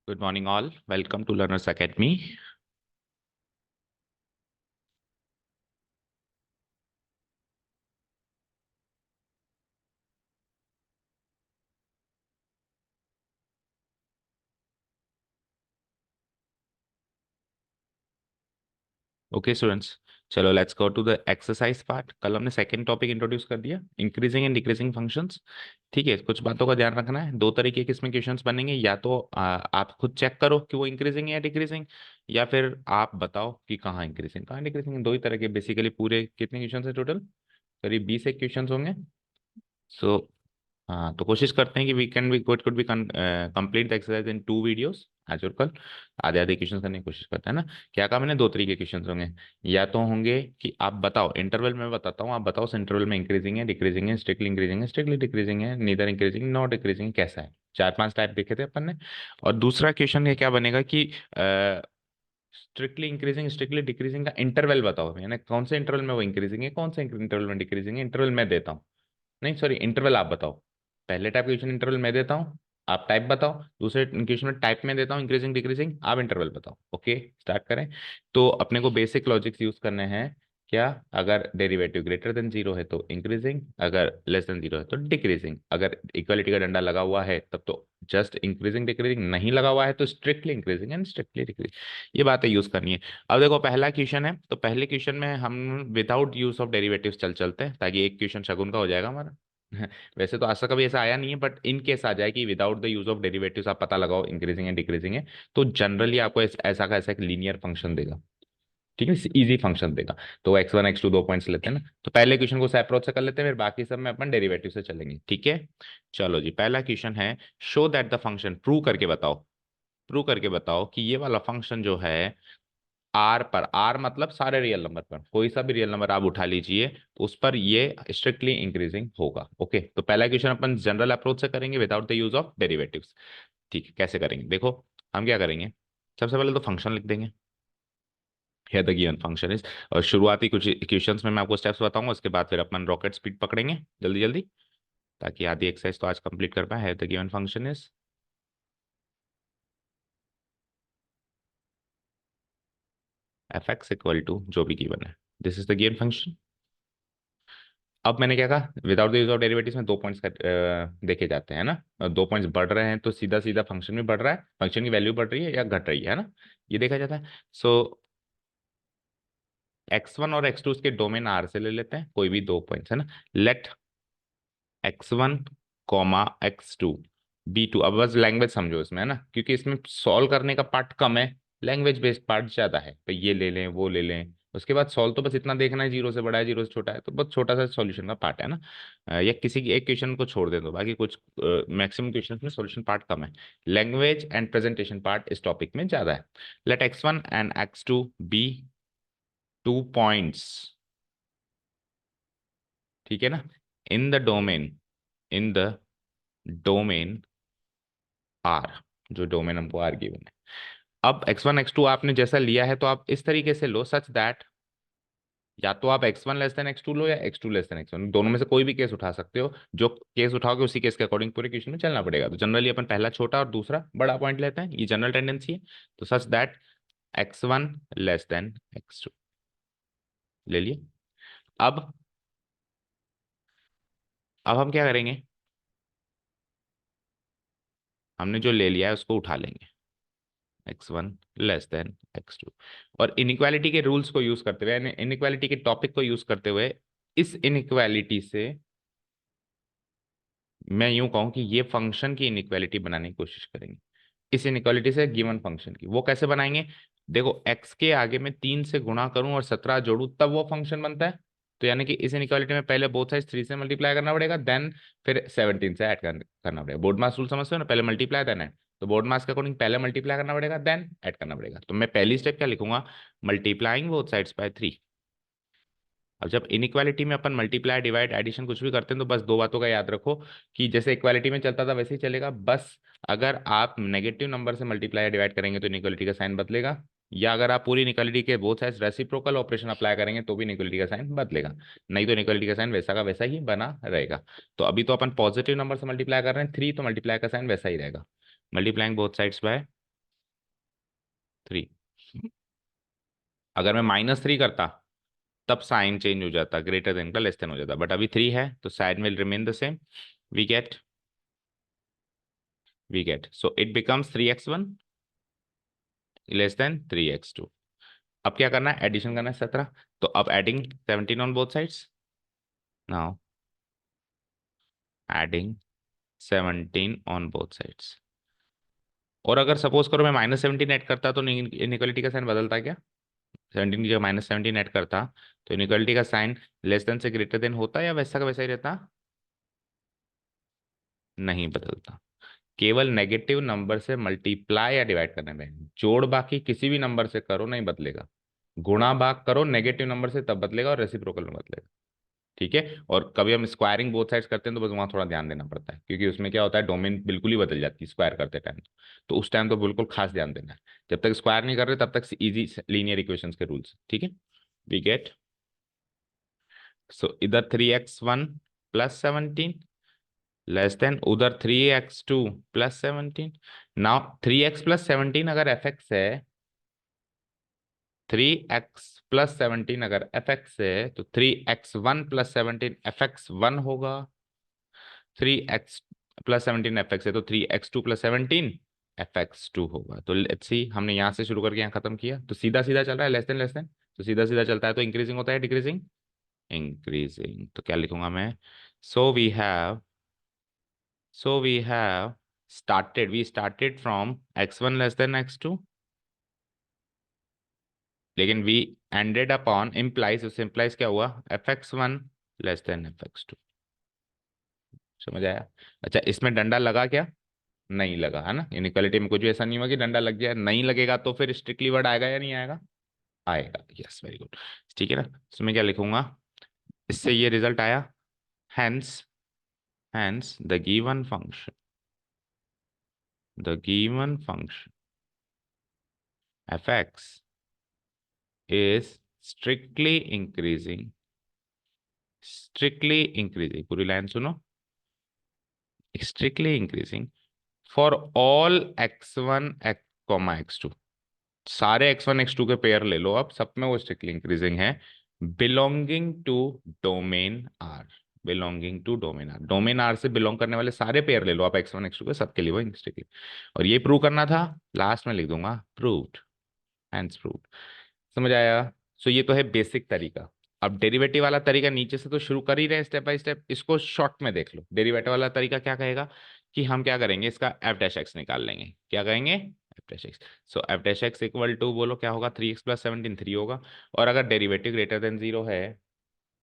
Good morning, all. Welcome to Learners Academy. Okay students, चलो let's go to the exercise part. कल हमने second topic introduce कर दिया, increasing and decreasing functions. ठीक है, कुछ बातों का ध्यान रखना है। दो तरीके के इसमें क्वेश्चंस बनेंगे, या तो आप खुद चेक करो कि वो इंक्रीजिंग है या डिक्रीजिंग, या फिर आप बताओ कि कहाँ इंक्रीजिंग कहाँ डिक्रीजिंग। दो ही तरह के बेसिकली। पूरे कितने क्वेश्चन है टोटल? करीब 20 एक क्वेश्चन होंगे। सो हाँ, तो कोशिश करते हैं कि we can be good could be complete the exercise in 2 videos आज और कल। आधे आधे क्वेश्चन करने की कोशिश करते हैं ना। क्या कहा मैंने? दो तरीके के क्वेश्चन होंगे। या तो होंगे कि आप बताओ इंटरवल में, बताता हूँ, आप बताओ उस इंटरवल में इंक्रीजिंग है, डिक्रीजिंग है, स्ट्रिक्टली इंक्रीजिंग है, स्ट्रिक्टली डिक्रीजिंग है, नीदर इंक्रीजिंग नॉट डिक्रीजिंग, कैसा है। चार पांच टाइप देखे थे अपन ने। और दूसरा क्वेश्चन ये क्या बनेगा कि स्ट्रिक्टली इंक्रीजिंग स्ट्रिक्टली डिक्रीजिंग का इंटरवल बताओ, यानी कौन से इंटरवल में वो इंक्रीजिंग है, कौन से इंटरवल में डिक्रीजिंग है। इंटरवल मैं देता हूँ, नहीं सॉरी, इंटरवल आप बताओ। पहले टाइप क्वेश्चन इंटरवल मैं देता हूँ, आप टाइप बताओ। दूसरे क्वेश्चन में टाइप में देता हूँ इंक्रीजिंग डिक्रीजिंग, आप इंटरवल बताओ। ओके, स्टार्ट करें। तो अपने को बेसिक लॉजिक्स यूज करने हैं। क्या? अगर डेरिवेटिव ग्रेटर देन जीरो है तो इंक्रीजिंग, अगर लेस देन जीरो है तो डिक्रीजिंग। अगर इक्वालिटी का डंडा लगा हुआ है तब तो जस्ट इंक्रीजिंग डिक्रीजिंग, नहीं लगा हुआ है तो strictly increasing and strictly decreasing. ये बातें यूज करनी है। अब देखो, पहला क्वेश्चन है, तो पहले क्वेश्चन में हम विदाउट यूज ऑफ डेरिवेटिव्स चलते हैं, ताकि एक क्वेश्चन शगुन का हो जाएगा हमारा। वैसे तो आज तक कभी ऐसा आया नहीं है, बट इन केस आ जाए कि without the use of derivatives आप पता लगाओ इंक्रीजिंग है डिक्रीजिंग है, तो जनरली आपको ऐसा का ऐसा एक लीनियर फंक्शन देगा। ठीक है, इजी फंक्शन देगा। तो x1 x2 दो पॉइंट्स लेते हैं ना, तो पहले क्वेश्चन को अप्रोच से कर लेते हैं, फिर बाकी सब में अपन डेरिवेटिव से चलेंगे। ठीक है, चलो जी, पहला क्वेश्चन है, show that the function, prove करके बताओ, प्रूव करके बताओ कि ये वाला फंक्शन जो है आर पर, आर मतलब सारे रियल नंबर पर, कोई सा भी रियल नंबर आप उठा लीजिए, उस पर ये स्ट्रिक्टली इंक्रीजिंग होगा। ओके, तो पहला क्वेश्चन अपन जनरल अप्रोच से करेंगे without the use of derivatives. ठीक है, कैसे करेंगे देखो। हम क्या करेंगे, सबसे पहले तो फंक्शन लिख देंगे। Here the given function is, और शुरुआती कुछ क्वेश्चंस में मैं आपको स्टेप्स बताऊंगा, उसके बाद फिर अपन रॉकेट स्पीड पकड़ेंगे जल्दी जल्दी, ताकि आधी एक्सरसाइज तो आज कंप्लीट कर पाए। Here the given function is f x equal to जो भी गिवन है, this is the given function. अब मैंने क्या कहा, without the use of derivatives में दो पॉइंट्स देखे जाते हैं ना, और दो पॉइंट्स बढ़ रहे हैं तो सीधा सीधा फंक्शन भी बढ़ रहा है, फंक्शन की वैल्यू बढ़ रही है या घट रही है ना, ये देखा जाता है। सो x1 और x2 के डोमेन आर से ले लेते हैं, कोई भी दो पॉइंट्स है ना। Let x1 comma x2 b2। अब बस लैंग्वेज समझो इसमें है ना, क्योंकि इसमें सॉल्व करने का पार्ट कम है, लैंग्वेज बेस्ड पार्ट ज्यादा है। तो ये ले लें वो ले लें, उसके बाद सॉल्व तो बस इतना देखना है, जीरो से बड़ा है जीरो से छोटा है, तो बहुत छोटा सा सॉल्यूशन का पार्ट है ना। या किसी की एक क्वेश्चन को छोड़ दे दो, बाकी कुछ मैक्सिमम क्वेश्चन में सॉल्यूशन पार्ट कम है, लैंग्वेज एंड प्रेजेंटेशन पार्ट इस टॉपिक में ज्यादा है। Late x1 and x2 B 2 points, ठीक है ना, in the domain, in the domain are, जो डोमेन हमको आर गिवन है। अब x1 x2 आपने जैसा लिया है, तो आप इस तरीके से लो सच दैट, या तो आप x1 लेस देन x2 लो, या x2 लेस देन x1, दोनों में से कोई भी केस उठा सकते हो। जो केस उठाओगे उसी केस के अकॉर्डिंग पूरे क्वेश्चन में चलना पड़ेगा। तो जनरली अपन पहला छोटा और दूसरा बड़ा पॉइंट लेते हैं, ये जनरल टेंडेंसी है। तो such that x1 less than x2 ले लिए। अब अब हम क्या करेंगे, हमने जो ले लिया है उसको उठा लेंगे, x1 लेस देन x2। और इनइक्वालिटी के रूल्स को यूज करते हुए, यानी इनइक्वालिटी के टॉपिक को यूज करते हुए, इस इनइक्वालिटी से मैं यूं कहूं कि ये फंक्शन की इनइक्वालिटी बनाने की कोशिश करेंगे। इस इनइक्वालिटी से गिवन फंक्शन की, वो कैसे बनाएंगे? देखो, x के आगे मैं 3 से गुणा करूं और 17 जोड़ूं तब वो फंक्शन बनता है। तो यानी कि इस इनइक्वालिटी में पहले बोथ साइड 3 से मल्टीप्लाई करना पड़ेगा, देन फिर 17 से ऐड करना पड़ेगा। बोर्ड मास रूल समझते हो ना, पहले मल्टीप्लाई देन ऐड। तो बोर्ड मास के अकॉर्डिंग पहले मल्टीप्लाई करना पड़ेगा, देन ऐड करना पड़ेगा। तो मैं पहली स्टेप क्या लिखूंगा, मल्टीप्लाइंग बोथ साइड्स बाय 3। अब जब इनइक्वालिटी में अपन मल्टीप्लाई डिवाइड एडिशन कुछ भी करते हैं, तो बस दो बातों का याद रखो कि जैसे इक्वालिटी में चलता था वैसे ही चलेगा। बस अगर आप नेगेटिव नंबर से मल्टीप्लाई डिवाइड करेंगे तो इनइक्वालिटी का साइन बदलेगा, या अगर आप पूरी इनइक्वालिटी के both sides reciprocal operation apply करेंगे तो भी इनइक्वालिटी का साइन बदलेगा, नहीं तो इनइक्वालिटी का साइन वैसा का वैसा ही बना रहेगा। तो अभी तो अपन पॉजिटिव नंबर से मल्टीप्लाई कर रहे हैं 3, तो मल्टीप्लाई का साइन वैसा ही रहेगा, मल्टीप्लाइंग बोथ साइड्स बाय 3। अगर मैं -3 करता तब साइन चेंज हो जाता, ग्रेटर देन का लेस देन हो जाता, बट अभी 3 है तो sign will remain the same. We get so it becomes 3x1 less than 3x2। अब क्या करना है, एडिशन करना है 17, तो अब adding 17 on both sides. Now adding 17 on both sides. और अगर सपोज करो मैं -17 ऐड करता तो इनइक्वालिटी का साइन बदलता क्या? 17 की जगह -17 ऐड करता तो इनइक्वालिटी का साइन लेस देन से ग्रेटर देन होता या वैसा का वैसा ही रहता? नहीं बदलता। केवल नेगेटिव नंबर से मल्टीप्लाई या डिवाइड करने में, जोड़ बाकी किसी भी नंबर से करो नहीं बदलेगा, गुणा भाग करो नेगेटिव नंबर से तब बदलेगा और रेसिप्रोकल में बदलेगा। ठीक है, और कभी हम स्क्वायरिंग बोथ साइड्स करते हैं तो बस वहां थोड़ा ध्यान देना पड़ता है, क्योंकि उसमें क्या होता है डोमेन बिल्कुल ही बदल जाती है स्क्वायर करते टाइम। तो उस टाइम तो बिल्कुल खास ध्यान देना है, जब तक स्क्वायर नहीं कर रहे तब तक इजी लीनियर इक्वेशंस के रूल्स। ठीक है, वी गेट सो इधर 3x1 प्लस 17 लेस देन उधर 3x2 प्लस 17। नाउ 3x+17 अगर fx है, 3x+17 अगर fx है तो 3x1+17 fx1 होगा। 3x+17 fx है तो 3x2+17 fx2 होगा। तो लेट्स सी, हमने यहां से शुरू करके यहाँ खत्म किया तो सीधा सीधा चल रहा है, लेस देन तो सीधा सीधा चलता है तो इंक्रीजिंग होता है डिक्रीजिंग? इंक्रीजिंग। तो क्या लिखूंगा मैं, so we have we started from x1 less than x2, लेकिन we ended upon implies, उससे implies क्या हुआ, fx1 less than fx2। समझ आया? अच्छा, इसमें डंडा लगा क्या? नहीं लगा है ना, इनइक्वालिटी में कुछ भी ऐसा नहीं हुआ कि डंडा लग गया, नहीं लगेगा तो फिर स्ट्रिक्टली वर्ड आएगा या नहीं आएगा? आएगा, यस वेरी गुड। ठीक है ना, इसमें क्या लिखूंगा, इससे ये रिजल्ट आया, hence the given function fx is strictly increasing, पूरी लाइन सुनो, strictly increasing for all x1 x2, सारे x1 x2 के पेयर ले लो, अब सब में वो स्ट्रिक्टली इंक्रीजिंग है, belonging to domain R. Domain R से बिलोंग करने वाले सारे पेयर ले लो आप x1 x2 के, सबके लिए वो स्ट्रिक्टली। और ये प्रूव करना था, लास्ट में लिख दूंगा प्रूव्ड, हैंस प्रूव्ड। समझ आया? सो ये तो है बेसिक तरीका। अब डेरिवेटिव वाला तरीका नीचे से तो शुरू कर ही रहे स्टेप बाय स्टेप, इसको शॉर्ट में देख लो। डेरिवेटिव वाला तरीका क्या कहेगा कि हम क्या करेंगे, इसका एफ डैश एक्स निकाल लेंगे। क्या कहेंगे? F dash x. So F dash x equal to, बोलो क्या होगा, 3x+17 3 होगा। और अगर डेरिवेटिव ग्रेटर देन 0 है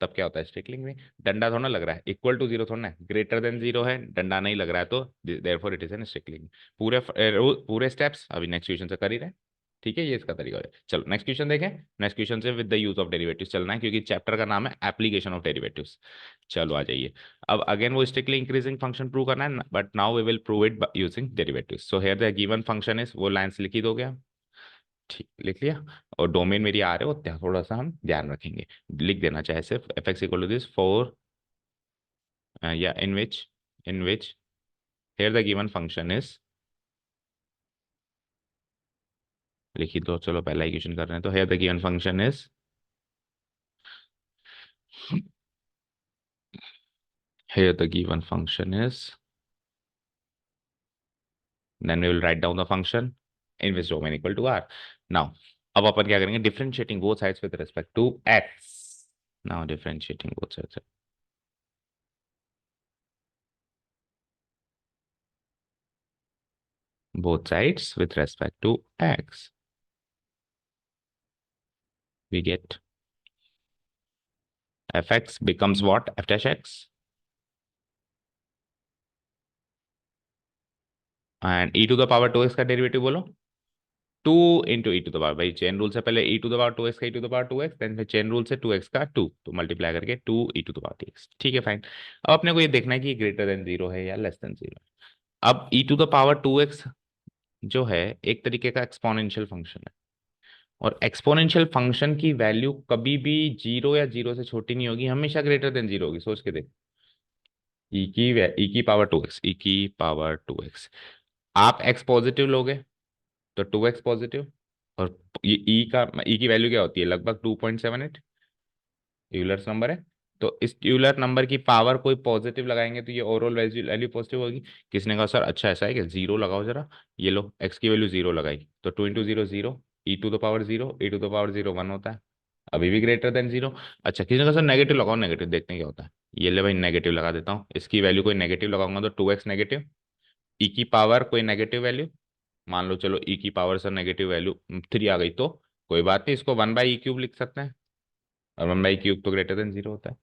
तब क्या होता है स्ट्रिक्टलिंग में, डंडा थोड़ा ना लग रहा है, इक्वल टू 0 थोड़ा ना है, ग्रेटर देन 0 है, डंडा नहीं लग रहा है, तो देयरफॉर इट इज एन स्ट्रिक्टलिंग। पूरे स्टेप्स अभी नेक्स्ट क्वेश्चन से कर ही रहे हैं। ठीक है, ये इसका तरीका है। चलो नेक्स्ट क्वेश्चन देखें। नेक्स्ट क्वेश्चन से with the use of derivatives चलना है, क्योंकि चैप्टर का नाम है एप्लीकेशन ऑफ डेरिवेटिव्स। चलो आ जाइए। अब अगेन वो स्ट्रिक्टली इंक्रीजिंग फंक्शन प्रूव करना है, but now we will prove it using derivatives. So here the given function is, वो लाइंस लिखी दोगे आप? ठीक, लिख लिया। और डोमेन मेरी आ रहे हो, थोड़ा सा हम ध्यान रखेंगे, लिख देना चाहे सिर्फ F x equal to this four, या in which here the given function is, लिखी दो। चलो पहला इक्वेशन कर रहे हैं, तो here the given function is, here the given function is, then we will write down the function in which domain equal to r. Now अब अपन क्या करेंगे, differentiating both sides with respect to x. Now differentiating both sides with respect to x, we get fx becomes what, f dash x, and e to the power 2x का derivative बोलो, 2 into E to the power, भाई chain rule से पहले E to the power 2x का E to the power 2x, then फिर chain rule से 2x का 2, तो मल्टीप्लाई करके 2 ई टू द पावर 2x। ठीक है फाइन। अब अपने को ये देखना है कि ग्रेटर देन 0 है या लेस देन 0। अब ई टू द पावर 2x जो है एक तरीके का एक्सपोनेंशियल फंक्शन है, और एक्सपोनेंशियल फंक्शन की वैल्यू कभी भी 0 या 0 से छोटी नहीं होगी, हमेशा ग्रेटर देन 0 होगी। सोच के देख, ई की पावर 2x, ई की पावर 2x, आप x पॉजिटिव लोगे तो 2x पॉजिटिव, और ये ई की वैल्यू क्या होती है, लगभग 2.78 यूलर्स नंबर है। तो इस यूलर नंबर की पावर कोई पॉजिटिव लगाएंगे तो ये ओवरऑल वैल्यू वैल्यू पॉजिटिव होगी। किसने कहा सर अच्छा ऐसा है कि जीरो लगाओ जरा, ये लो एक्स की वैल्यू जीरो लगाई तो 2 × 0 0, e⁻0, e⁻0 1 होता है, अभी भी ग्रेटर देन जीरो। अच्छा किसी ने कहा सर नेगेटिव लगाओ, नेगेटिव देखते हैं क्या होता है, ये ले भाई नेगेटिव लगा देता हूँ, इसकी वैल्यू कोई नेगेटिव लगाऊंगा तो 2x नेगेटिव, ई की पावर कोई नेगेटिव वैल्यू, मान लो चलो ई की पावर सर नेगेटिव वैल्यू 3 आ गई तो कोई बात नहीं, इसको 1/e³ लिख सकते हैं, और 1/e³ तो ग्रेटर देन जीरो होता है।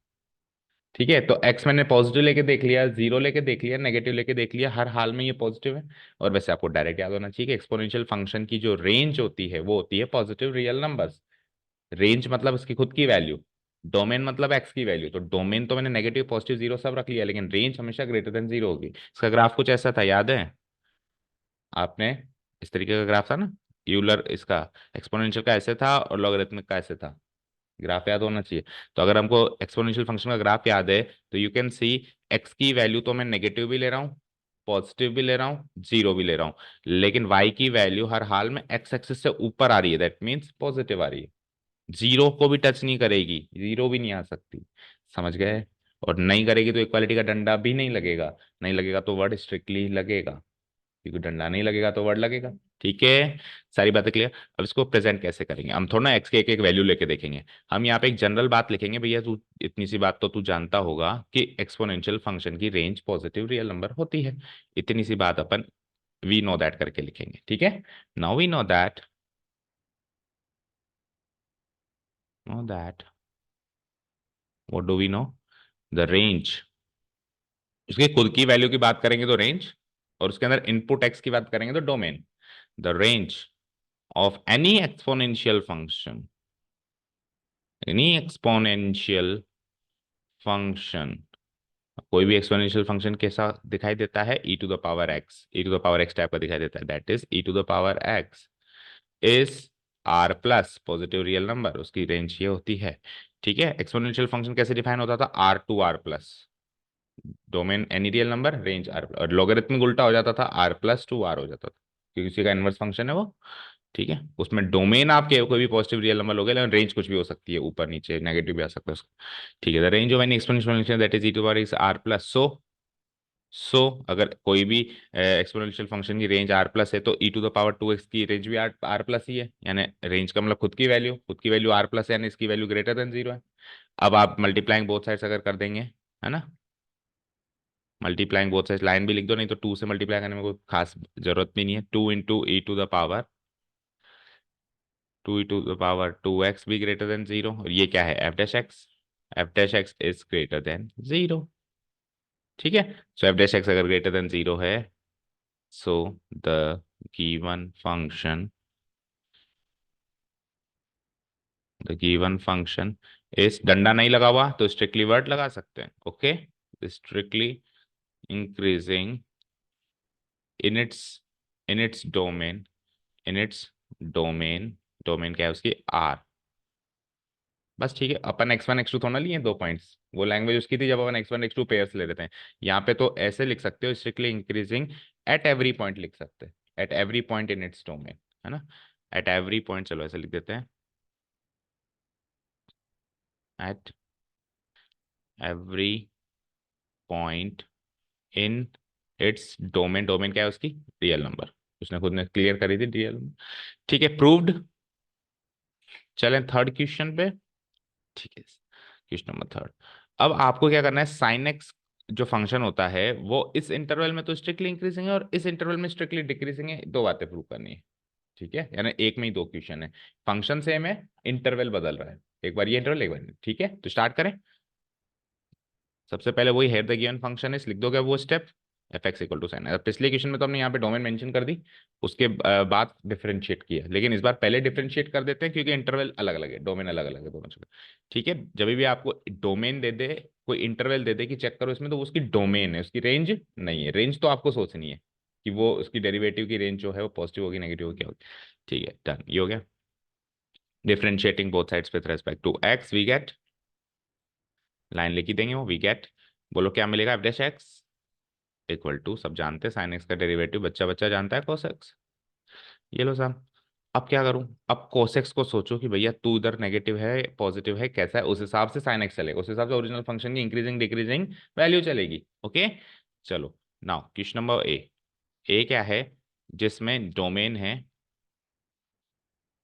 ठीक है, तो x मैंने पॉजिटिव लेके देख लिया, जीरो लेके देख लिया, नेगेटिव लेके देख लिया, हर हाल में ये पॉजिटिव है। और वैसे आपको डायरेक्ट याद होना चाहिए कि एक्सपोनेंशियल फंक्शन की जो रेंज होती है वो होती है पॉजिटिव रियल नंबर्स। रेंज मतलब उसकी खुद की वैल्यू, डोमेन मतलब एक्स की वैल्यू, तो डोमेन तो मैंने नेगेटिव पॉजिटिव जीरो सब रख लिया, लेकिन रेंज हमेशा ग्रेटर देन जीरो होगी। इसका ग्राफ कुछ ऐसा था, याद है आपने, इस तरीके का ग्राफ था ना, यूलर इसका एक्सपोनेंशियल का ऐसे था और लॉगरिथमिक का ऐसे था, ग्राफ याद होना चाहिए। तो अगर हमको एक्सपोनेंशियल फंक्शन का ग्राफ याद है तो यू कैन सी एक्स की वैल्यू तो मैं नेगेटिव भी ले रहा हूँ, पॉजिटिव भी ले रहा हूँ, जीरो भी ले रहा हूँ, लेकिन वाई की वैल्यू हर हाल में एक्स एक्सिस से ऊपर आ रही है, दैट मीन्स पॉजिटिव आ रही है, जीरो को भी टच नहीं करेगी, जीरो भी नहीं आ सकती, समझ गए। और नहीं करेगी तो इक्वालिटी का डंडा भी नहीं लगेगा, नहीं लगेगा तो वर्ड स्ट्रिक्टली लगेगा, क्योंकि डंडा नहीं लगेगा तो वर्ड लगेगा। ठीक है, सारी बातें क्लियर। अब इसको प्रेजेंट कैसे करेंगे, हम थोड़ा ना एक्स के एक एक वैल्यू लेके देखेंगे, हम यहाँ पे एक जनरल बात लिखेंगे, भैया तू इतनी सी बात तो तू जानता होगा कि एक्सपोनेंशियल फंक्शन की रेंज पॉजिटिव रियल नंबर होती है, इतनी सी बात अपन वी नो दैट करके लिखेंगे। ठीक है, now we know that what do we know, the range, उसकी खुद की वैल्यू की बात करेंगे तो रेंज, और उसके अंदर इनपुट एक्स की बात करेंगे तो domain, the range of any exponential function, कोई भी एक्सपोनेंशियल फंक्शन कैसा दिखाई देता है, e⁻x, e⁻x टाइप का दिखाई देता है, that is e⁻x is R plus positive real number, उसकी रेंज ये होती है। ठीक है, एक्सपोनेंशियल फंक्शन कैसे डिफाइन होता था, R to R+, domain any real number, range R, और लॉगरिथमिक उल्टा हो जाता था, R+2R हो जाता था, क्योंकि उसी का इनवर्स फंक्शन है वो। ठीक है, उसमें डोमेन आपके कोई भी पॉजिटिव रियल नंबर लोगे, लेकिन रेंज कुछ भी हो सकती है, ऊपर नीचे नेगेटिव भी आ सकता है उसका। ठीक है, the range of any exponential function that is e⁻r+, सो अगर कोई भी एक्सपोनेंशियल फंक्शन की रेंज R+ है तो e⁻2x की रेंज भी R+ ही है, यानी रेंज का मतलब खुद की वैल्यू R+ है, यानी इसकी वैल्यू ग्रेटर देन जीरो है। अब आप मल्टीप्लाइंग बोथ साइड्स अगर कर देंगे, है ना, मल्टीप्लाइंग बोथ साइड्स, लाइन भी लिख दो, नहीं तो टू से मल्टीप्लाई करने में कोई खास जरूरत भी नहीं है, 2 × e⁻2x भी ग्रेटर देन जीरो, और ये क्या है, f'(x) is greater than zero. ठीक है, सो f'(x) अगर ग्रेटर देन जीरो है, सो the given function the given function इस, डंडा नहीं लगा हुआ तो स्ट्रिक्टली वर्ड लगा सकते हैं, okay, strictly increasing in it's in its domain in its domain, domain क्या है उसकी, आर। बस ठीक है, अपन x1 x2 थोड़ा लिए दो पॉइंट्स, वो लैंग्वेज उसकी थी जब अपन x1 x2 पेयर्स ले लेते हैं, यहाँ पे तो ऐसे लिख सकते हो, strictly increasing at every point लिख सकते हैं, eight every point in its domain, है ना, एट एवरी पॉइंट, चलो ऐसे लिख देते हैं, eight every point in its domain, domain क्या है उसकी, रियल नंबर, उसने खुद ने क्लियर करी थी रियल नंबर। ठीक है, प्रूव्ड। चलें थर्ड क्वेश्चन पे। ठीक है, क्वेश्चन नंबर थर्ड। अब आपको क्या करना है, साइन एक्स जो फंक्शन होता है वो इस इंटरवल में तो स्ट्रिक्टली इंक्रीजिंग है और इस इंटरवल में स्ट्रिक्टली डिक्रीजिंग है, दो बातें प्रूव करनी है। ठीक है, यानी एक में ही दो क्वेश्चन है, फंक्शन सेम है, इंटरवल बदल रहा है, एक बार ये इंटरवल एक बार ये। ठीक है, तो स्टार्ट करें। सबसे पहले वही here the given function is लिख दोगे वो स्टेप, f(x) = sin, पिछले क्वेश्चन में तो हमने यहाँ पे डोमेन मेंशन कर दी, उसके बाद डिफरेंशिएट किया, लेकिन इस बार पहले डिफरेंशिएट कर देते हैं क्योंकि इंटरवल अलग अलग है, डोमेन अलग अलग है दोनों जगह। ठीक है, जब भी आपको डोमेन दे दे, कोई इंटरवल दे दे कि चेक करो इसमें, तो वो उसकी डोमेन है, उसकी रेंज नहीं है, रेंज तो आपको सोचनी है कि वो उसकी डेरिवेटिव की रेंज जो है वो पॉजिटिव होगी नेगेटिव होगी क्या होगी। ठीक है, डन, ये हो गया। Differentiating both sides with respect to x we get, line लिखी देंगे वो, वी गेट, बोलो क्या मिलेगा, f'(x) इक्वल टू, सब जानते हैं साइन एक्स का डेरिवेटिव बच्चा बच्चा जानता है cos x, ये लो साहब। अब क्या करूं, अब कोसेक्स को सोचो कि भैया तू इधर नेगेटिव है पॉजिटिव है कैसा है, उस हिसाब से साइन एक्स चलेगा, उस हिसाब से ओरिजिनल फंक्शन की इंक्रीजिंग डिक्रीजिंग वैल्यू चलेगी। ओके चलो, नाउ क्वेश्चन नंबर ए क्या है, जिसमें डोमेन है,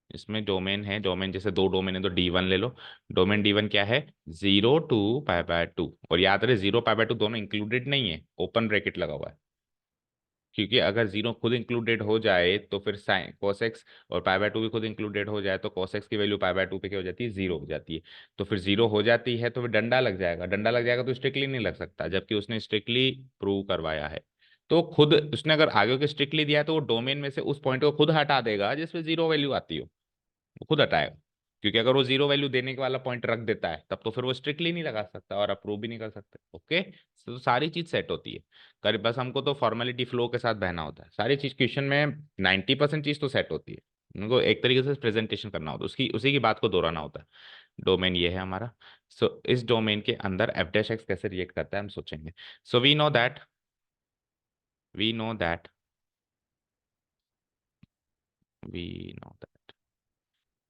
इसमें डोमेन है, डोमेन जैसे दो डोमेन है तो D1 ले लो। डोमेन D1 क्या है, 0 to π/2, और याद रहे 0 π/2 दोनों इंक्लूडेड नहीं है, ओपन ब्रैकेट लगा हुआ है, क्योंकि अगर जीरो खुद इंक्लूडेड हो जाए तो फिर साइन कोसेक्स, और π/2 भी खुद इंक्लूडेड हो जाए तो कोसेक्स की वैल्यू π/2 पे क्या हो जाती है, जीरो हो जाती है। तो फिर जीरो हो जाती है तो फिर डंडा लग जाएगा, डंडा लग जाएगा तो स्ट्रिक्टली नहीं लग सकता, जबकि उसने स्ट्रिक्टली प्रूव करवाया है। तो खुद उसने अगर आगे के स्ट्रिक्टली दिया है तो वो डोमेन में से उस पॉइंट को खुद हटा देगा जिसमें जीरो वैल्यू आती हो, वो खुद हटाएगा। क्योंकि अगर वो जीरो वैल्यू देने के वाला पॉइंट रख देता है तब तो फिर वो स्ट्रिक्टली नहीं लगा सकता और अप्रूव भी नहीं कर सकते। ओके, तो सारी चीज सेट होती है, कर बस हमको तो फॉर्मेलिटी फ्लो के साथ बहना होता है, सारी चीज क्वेश्चन में 90% चीज तो सेट होती है, उनको एक तरीके से प्रेजेंटेशन करना होता है, उसकी उसी की बात को दोहराना होता है। डोमेन ये है हमारा। सो इस डोमेन के अंदर एफ डैश एक्स कैसे रिएक्ट करता है हम सोचेंगे। So we know that we know that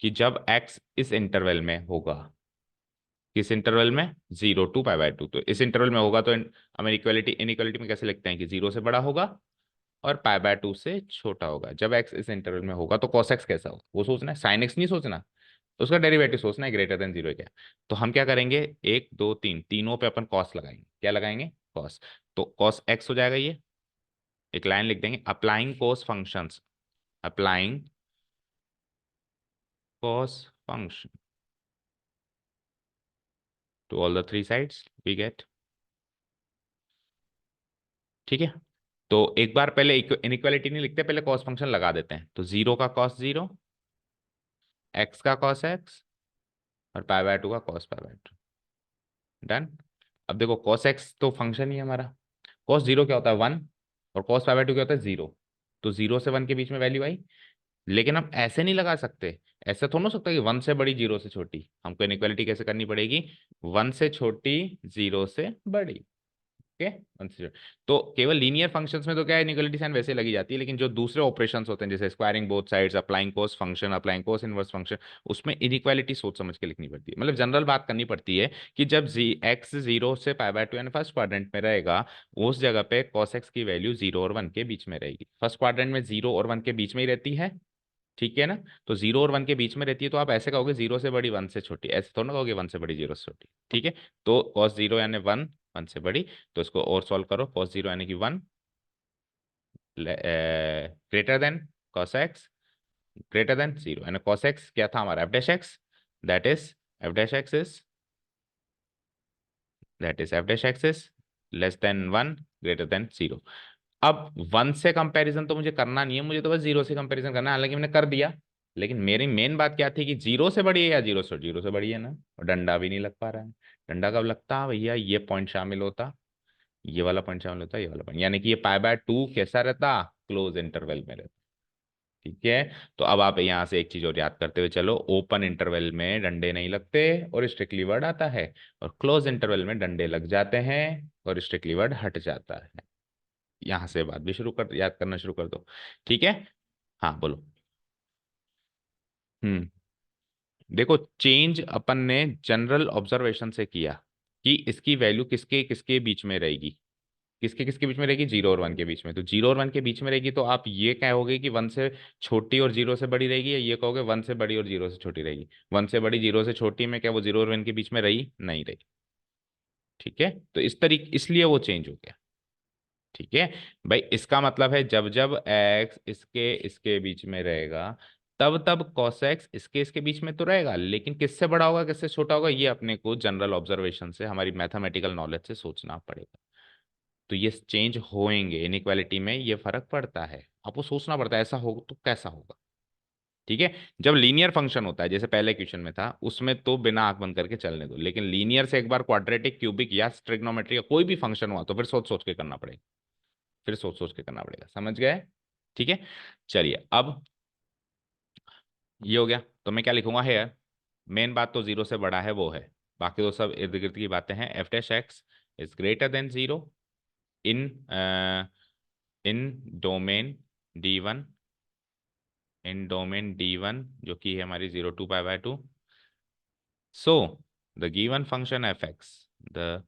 कि जब एक्स इस इंटरवल में होगा, किस इंटरवल में, 0 to π/2, तो इस इंटरवल में होगा तो हम इनइक्वालिटी इनइक्वालिटी में कैसे लिखते हैं कि जीरो से बड़ा होगा और π/2 से छोटा होगा। जब एक्स इस इंटरवल में होगा तो cos x कैसा होगा वो सोचना है, साइन एक्स नहीं सोचना, उसका डेरिवेटिव सोचना है, ग्रेटर देन जीरो क्या। तो हम क्या करेंगे, एक दो तीन तीनों पे अपन कॉस लगाएंगे, क्या लगाएंगे, कॉस। तो कॉस एक्स हो जाएगा ये, एक लाइन लिख देंगे, applying cos functions, applying cos function to all the three sides we get. ठीक है, तो एक बार पहले इनइक्वालिटी नहीं लिखते, पहले कॉस फंक्शन लगा देते हैं, तो जीरो का कॉस जीरो, एक्स का कॉस एक्स, और π/2 का कॉस π/2। डन। अब देखो कॉस एक्स तो फंक्शन ही है हमारा, कॉस जीरो क्या होता है 1, और कॉस π/2 क्या होता है 0, तो 0 से 1 के बीच में वैल्यू आई। लेकिन हम ऐसे नहीं लगा सकते, ऐसा थोड़ा ना हो सकता कि 1 से बड़ी 0 से छोटी, हमको इनइक्वालिटी कैसे करनी पड़ेगी, 1 से छोटी 0 से बड़ी। Okay, consider. तो केवल लीनियर फंक्शंस में तो क्या है, इनइक्वालिटी साइन वैसे लगी जाती है, लेकिन जो दूसरे ऑपरेशंस होते हैं जैसे squaring both sides, applying cos function, applying cos inverse function, उसमें इनइक्वालिटी सोच समझ के लिखनी पड़ती है, मतलब जनरल बात करनी पड़ती है कि जब जी एक्स 0 से π/2 यानी फर्स्ट क्वाड्रेंट में रहेगा, उस जगह पे कॉस एक्स की वैल्यू 0 और 1 के बीच में रहेगी। फर्स्ट क्वाड्रेंट में 0 और 1 के बीच में ही रहती है, ठीक है ना। तो 0 और 1 के बीच में रहती है, तो आप ऐसे कहोगे 0 से बड़ी 1 से छोटी, ऐसे थोड़ा ना कहोगे 1 से बड़ी 0 से छोटी। ठीक है, तो कॉस जीरो यानी 1, 1 से बड़ी, तो इसको और सॉल्व करो, कॉस जीरो यानी कि 1 greater than cos x greater than zero, यानी कॉस एक्स क्या था हमारा, F dash x, that is F dash x is F dash x is less then 1 greater than zero. अब 1 से कंपैरिजन तो मुझे करना नहीं है, मुझे तो बस 0 से कंपैरिजन करना है, हालांकि मैंने कर दिया, लेकिन मेरी मेन बात क्या थी कि 0 से बड़ी है या 0 से बड़ी है ना, और डंडा भी नहीं लग पा रहा है। डंडा कब लगता भैया, ये पॉइंट शामिल होता, ये वाला पॉइंट शामिल होता, ये वाला पॉइंट, यानी कि ये π/2 कैसा रहता, क्लोज इंटरवल में रहता। ठीक है, तो अब आप यहाँ से एक चीज और याद करते हुए चलो, ओपन इंटरवल में डंडे नहीं लगते और स्ट्रिक्टली वर्ड आता है, और क्लोज इंटरवल में डंडे लग जाते हैं और स्ट्रिक्टली वर्ड हट जाता है। यहाँ से बात भी शुरू कर, याद करना शुरू कर दो। ठीक है, हाँ बोलो। हम्म, देखो चेंज अपन ने जनरल ऑब्जर्वेशन से किया कि इसकी वैल्यू किसके किसके बीच में रहेगी, किसके किसके बीच में रहेगी, 0 और 1 के बीच में, तो 0 और 1 के बीच में रहेगी, तो आप ये कहोगे कि 1 से छोटी और 0 से बड़ी रहेगी, या ये कहोगे 1 से बड़ी और 0 से छोटी रहेगी। 1 से बड़ी 0 से छोटी में क्या वो 0 और 1 के बीच में रही, नहीं रही। ठीक है, तो इस तरीके इसलिए वो चेंज हो गया। ठीक है भाई, इसका मतलब है जब जब एक्स इसके इसके बीच में रहेगा, तब तब cos x इसके इसके बीच में तो रहेगा, लेकिन किससे बड़ा होगा किससे छोटा होगा, ये अपने को जनरल ऑब्जर्वेशन से, हमारी मैथमेटिकल नॉलेज से सोचना पड़ेगा। तो ये चेंज होएंगे, इनइक्वालिटी में ये फर्क पड़ता है, आपको सोचना पड़ता है ऐसा हो तो कैसा होगा। ठीक है, जब लीनियर फंक्शन होता है जैसे पहले क्वेश्चन में था, उसमें तो बिना आंख बंद करके चलने दो, लेकिन लीनियर से एक बार क्वाड्रेटिक क्यूबिक या ट्रिग्नोमेट्री का कोई भी फंक्शन हुआ तो फिर सोच सोच के करना पड़ेगा, फिर सोच सोच के करना पड़ेगा, समझ गए। ठीक है, चलिए अब ये हो गया, तो मैं क्या लिखूंगा है, मेन बात तो 0 से बड़ा है वो है, बाकी तो सब इर्द गिर्द की बातें हैं। F dash x is greater than 0 in in domain D1 in domain D1 जो कि है हमारी 0 to π/2। So the given function f(x), the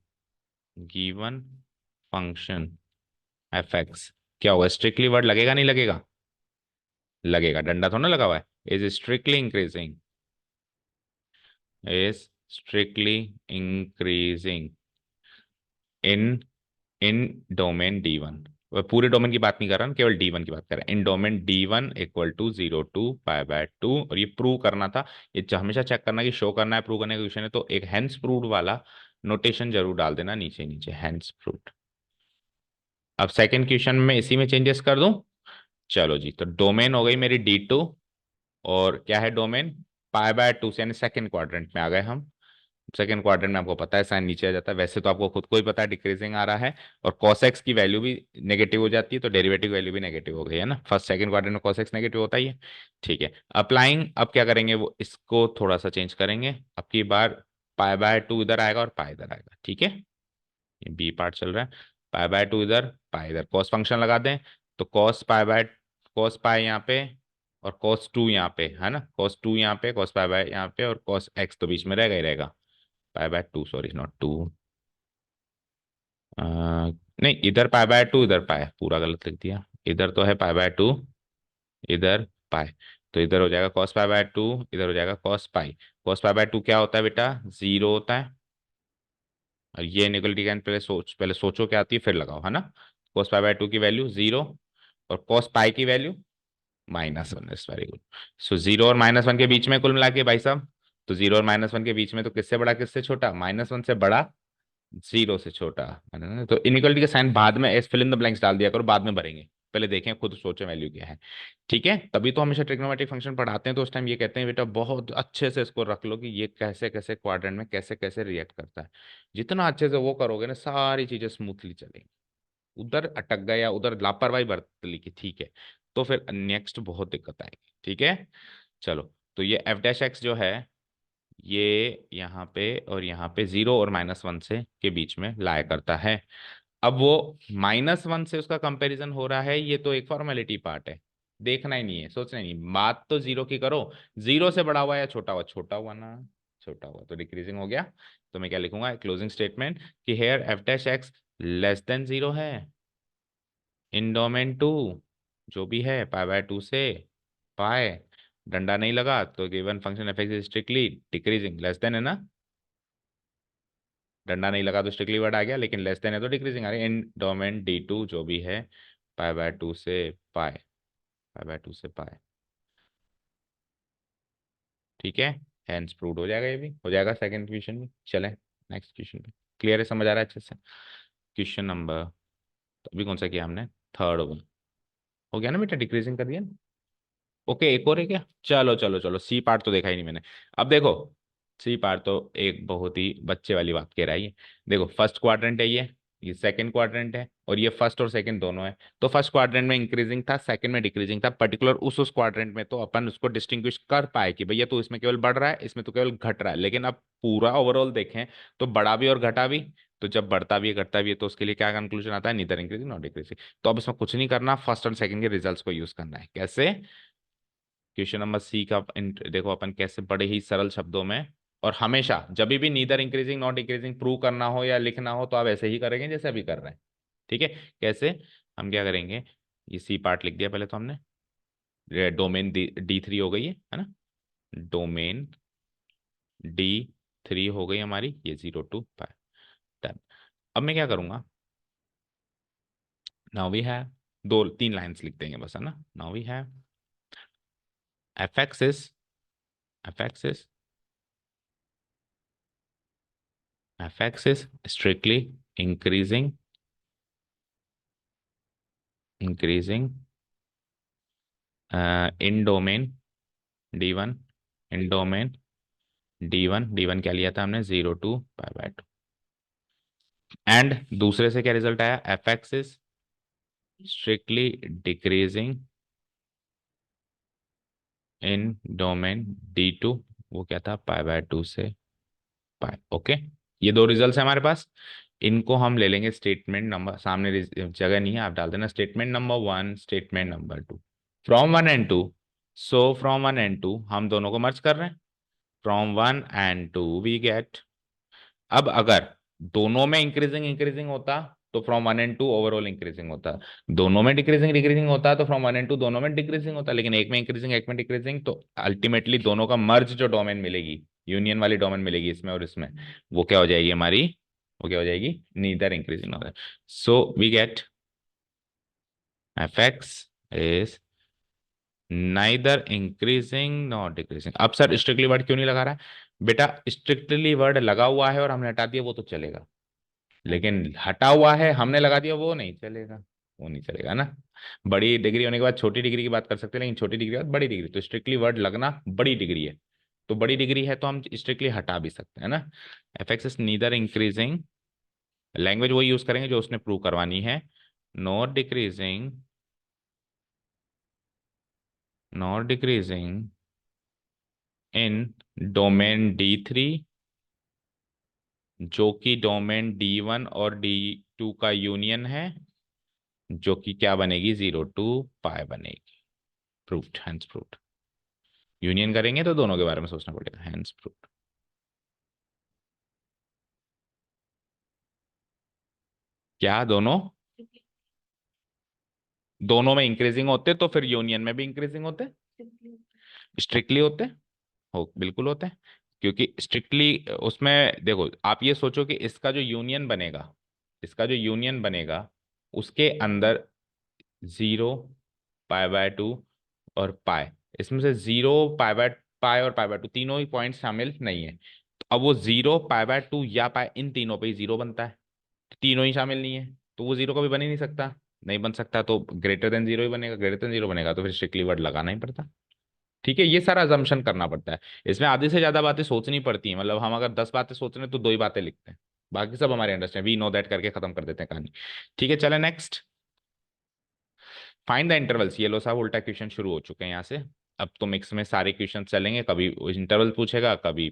given function f(x) क्या होगा? स्ट्रिक्टली वर्ड लगेगा नहीं लगेगा? लगेगा, डंडा थोड़ा ना लगा हुआ है। Is strictly increasing, is strictly increasing in in domain D1। वह पूरे डोमेन की बात नहीं कर रहा ना, केवल D1 की बात कर रहा है। In domain D1 equal to 0 to π/2। और ये प्रूव करना था, ये हमेशा चेक करना कि शो करना है, प्रूव करने का क्वेश्चन है तो एक हेंस प्रूव्ड वाला नोटेशन जरूर डाल देना नीचे नीचे, हेंस प्रूव्ड। अब सेकंड क्वेश्चन में इसी में चेंजेस कर दूं। चलो जी, तो डोमेन हो गई मेरी D2, और क्या है डोमेन? π/2 से, यानी सेकंड क्वाड्रेंट में आ गए हम। सेकंड क्वाड्रेंट में आपको पता है साइन नीचे आ जाता है, वैसे तो आपको खुद को ही पता है डिक्रीजिंग आ रहा है। और cos x की वैल्यू भी नेगेटिव हो जाती है, तो डेरिवेटिव वैल्यू भी नेगेटिव हो गई है ना, फर्स्ट सेकंड क्वाड्रेंट में cos x नेगेटिव होता ही है। ठीक है, अप्लाइंग अब क्या करेंगे, वो इसको थोड़ा सा चेंज करेंगे। अब की बार π/2 इधर आएगा और पाई इधर आएगा। ठीक है, ये बी पार्ट चल रहा है। π/2 इधर, पाई इधर, कॉस फंक्शन लगा दें। तो कॉस पाई यहाँ पे, और cos 2 यहाँ पे है ना, cos 2 यहाँ पे, cos π/, यहाँ पे, और cos x तो बीच में रहेगा ही रहेगा। π/2, सॉरी नॉट 2, नहीं इधर π/2, इधर पाए, पूरा गलत लिख दिया। इधर तो है π/2, इधर पाए। तो इधर हो जाएगा cos π/2, इधर हो जाएगा cos पाई। cos π/2 क्या होता है बेटा? 0 होता है। और ये इनइक्वालिटी का पहले सोचो क्या आती है, फिर लगाओ, है ना। cos π/2 की वैल्यू 0, और cos पाई की वैल्यू -1। इस वेरी गुड। सो 0 और -1 के बीच में कुल मिला के भाई साहब, तो 0 और -1 के बीच में तो किससे बड़ा किससे छोटा? -1 से बड़ा, 0 से छोटा, है ना। तो इनइक्वालिटी का साइन बाद में as fill in the blanks डाल दिया करो, बाद में भरेंगे, पहले देखें खुद सोचें वैल्यू क्या है। ठीक है, तभी तो हमेशा ट्रिग्नोमेट्रिक फंक्शन पढ़ाते हैं तो उस टाइम ये कहते हैं बेटा बहुत अच्छे से इसको रख लो कि ये कैसे कैसे क्वाड्रेंट में कैसे कैसे रिएक्ट करता है। जितना अच्छे से वो करोगे ना, सारी चीजें स्मूथली चलेंगी। उधर अटक गए या उधर लापरवाही बरत ली कि ठीक है, तो फिर नेक्स्ट बहुत दिक्कत आएगी। ठीक है, चलो। तो ये f'(x) जो है, ये यहाँ पे और यहाँ पे 0 और -1 से के बीच में लाया करता है। अब वो -1 से उसका कंपैरिजन हो रहा है, ये तो एक फॉर्मेलिटी पार्ट है, देखना ही नहीं है, सोचना ही नहीं, बात तो 0 की करो। 0 से बड़ा हुआ या छोटा हुआ? छोटा हुआ ना, छोटा हुआ तो डिक्रीजिंग हो गया। तो मैं क्या लिखूंगा क्लोजिंग स्टेटमेंट, कि हेयर f'(x) लेस देन 0 है इन डोमेन 2, जो भी है π/2 से पाए, डंडा नहीं लगा तो given function f(x) is strictly decreasing, less than है ना, डंडा नहीं लगा तो स्ट्रिक्टली वर्ड आ गया, लेकिन लेस देन है तो डिक्रीजिंग आ रही है। इन डोमेन D2 जो भी है π/2 से पाए, π/2 से पाए। ठीक है, हैंस प्रूव्ड हो जाएगा, ये भी हो जाएगा सेकंड क्वेश्चन भी। चलें नेक्स्ट क्वेश्चन पे, क्लियर है, समझ आ रहा है अच्छे से? क्वेश्चन नंबर, तो अभी कौन सा किया हमने? थर्ड वन हो गया ना बेटा, डिक्रीजिंग कर दिया ना। ओके, एक और है क्या? चलो चलो चलो, सी पार्ट तो देखा ही नहीं मैंने। अब देखो, सी पार्ट तो एक बहुत ही बच्चे वाली बात कह रहा है ये। देखो फर्स्ट क्वाड्रेंट है ये सेकंड क्वाड्रेंट है, और ये फर्स्ट और सेकंड दोनों है। तो फर्स्ट क्वाड्रेंट में इंक्रीजिंग था, सेकंड में डिक्रीजिंग था, पर्टिकुलर उस क्वाड्रेंट में तो अपन उसको डिस्टिंग्विश कर पाए कि भैया तो इसमें केवल बढ़ रहा है, इसमें तो केवल घट रहा है। लेकिन अब पूरा ओवरऑल देखें तो बढ़ा भी और घटा भी। तो जब बढ़ता भी है घटता भी है, तो उसके लिए क्या कंक्लूजन आता है? Neither increasing not decreasing. तो अब इसमें कुछ नहीं करना, फर्स्ट और सेकंड के रिजल्ट्स को यूज करना है। कैसे? क्वेश्चन नंबर सी का देखो अपन कैसे बड़े ही सरल शब्दों में, और हमेशा जब भी neither increasing not decreasing prove करना हो या लिखना हो तो आप ऐसे ही करेंगे जैसे अभी कर रहे हैं। ठीक है, कैसे? हम क्या करेंगे, ये सी पार्ट लिख दिया पहले तो हमने। डोमेन D3 हो गई है ना, डोमेन D3 हो गई हमारी, ये 0 to π। डन। अब मैं क्या करूंगा, नाउ वी हैव, दो तीन लाइंस लिख देंगे बस, है ना। Now we have f(x) is, f(x) is, f(x) is strictly increasing in domain D1, in domain D1 क्या लिया था हमने? 0 to π/2। एंड दूसरे से क्या रिजल्ट आया? f(x) is strictly decreasing in domain D2, वो क्या था? π/2 से पाए। ओके, ये दो रिजल्ट्स हैं हमारे पास। इनको हम ले लेंगे स्टेटमेंट नंबर, सामने जगह नहीं है, आप डाल देना statement number 1, statement number 2, from 1 and 2। So from 1 and 2 हम दोनों को मर्ज कर रहे हैं, फ्रॉम 1 and 2 वी गेट। अब अगर दोनों में इंक्रीजिंग इंक्रीजिंग होता तो फ्रॉम 1 and 2 ओवरऑल इंक्रीजिंग होता, दोनों में डिक्रीजिंग डिक्रीजिंग होता तो फ्रॉम 1 and 2 दोनों में डिक्रीजिंग होता, लेकिन एक में इंक्रीजिंग एक में डिक्रीजिंग, तो अल्टीमेटली दोनों का मर्ज जो डोमेन मिलेगी, यूनियन वाली डोमेन मिलेगी इसमें और इसमें, वो क्या हो जाएगी हमारी, वो क्या हो जाएगी, neither increasing nor, so we get f x is neither increasing not decreasing. अब सर स्ट्रिक्टली वर्ड क्यों नहीं लगा रहा है? बेटा स्ट्रिक्टली वर्ड लगा हुआ है और हमने हटा दिया वो तो चलेगा, लेकिन हटा हुआ है हमने लगा दिया वो नहीं चलेगा, वो नहीं चलेगा ना। बड़ी डिग्री होने के बाद छोटी डिग्री की बात कर सकते हैं, लेकिन छोटी डिग्री के बाद बड़ी डिग्री, तो स्ट्रिक्टली वर्ड लगना बड़ी डिग्री है, तो बड़ी डिग्री है तो हम स्ट्रिक्टली हटा भी सकते हैं ना। F x is neither increasing, language वही यूज करेंगे जो उसने प्रूव करवानी है, not decreasing, not decreasing in domain D3, जो कि डोमेन D1 और D2 का यूनियन है, जो कि क्या बनेगी 0 to π बनेगी। Proofed, hence proofed. यूनियन करेंगे तो दोनों के बारे में सोचना पड़ेगा, हैंस प्रूफ्ड। क्या दोनों, दोनों में इंक्रीजिंग होते तो फिर यूनियन में भी इंक्रीजिंग होते, स्ट्रिक्टली होते, हो बिल्कुल होते हैं, क्योंकि स्ट्रिक्टली उसमें देखो आप ये सोचो कि इसका जो यूनियन बनेगा, इसका जो यूनियन बनेगा उसके अंदर 0 π/2 और पाए, इसमें से 0 π/पाए और π/2 तीनों ही पॉइंट शामिल नहीं है, तो अब वो 0 π/2 या पाए इन तीनों पे ही जीरो बनता है, तीनों ही शामिल नहीं है तो वो जीरो कभी बन ही नहीं सकता, नहीं बन सकता तो ग्रेटर देन जीरो ही बनेगा, ग्रेटर देन जीरो बनेगा तो फिर स्ट्रिक्टली वर्ड लगाना ही पड़ता। ठीक है, ये सारा अजम्पशन करना पड़ता है, इसमें आधी से ज्यादा बातें सोचनी पड़ती हैं, मतलब हम अगर 10 बातें सोच रहे हैं तो 2 ही बातें लिखते हैं, बाकी सब हमारे अंडरस्टैंड वी नो दैट करके खत्म कर देते हैं कहानी। ठीक है, चले नेक्स्ट। फाइंड द इंटरवल्स, ये लो साहब उल्टा क्वेश्चन शुरू हो चुके हैं यहाँ से, अब तो मिक्स में सारे क्वेश्चन चलेंगे, कभी इंटरवल पूछेगा कभी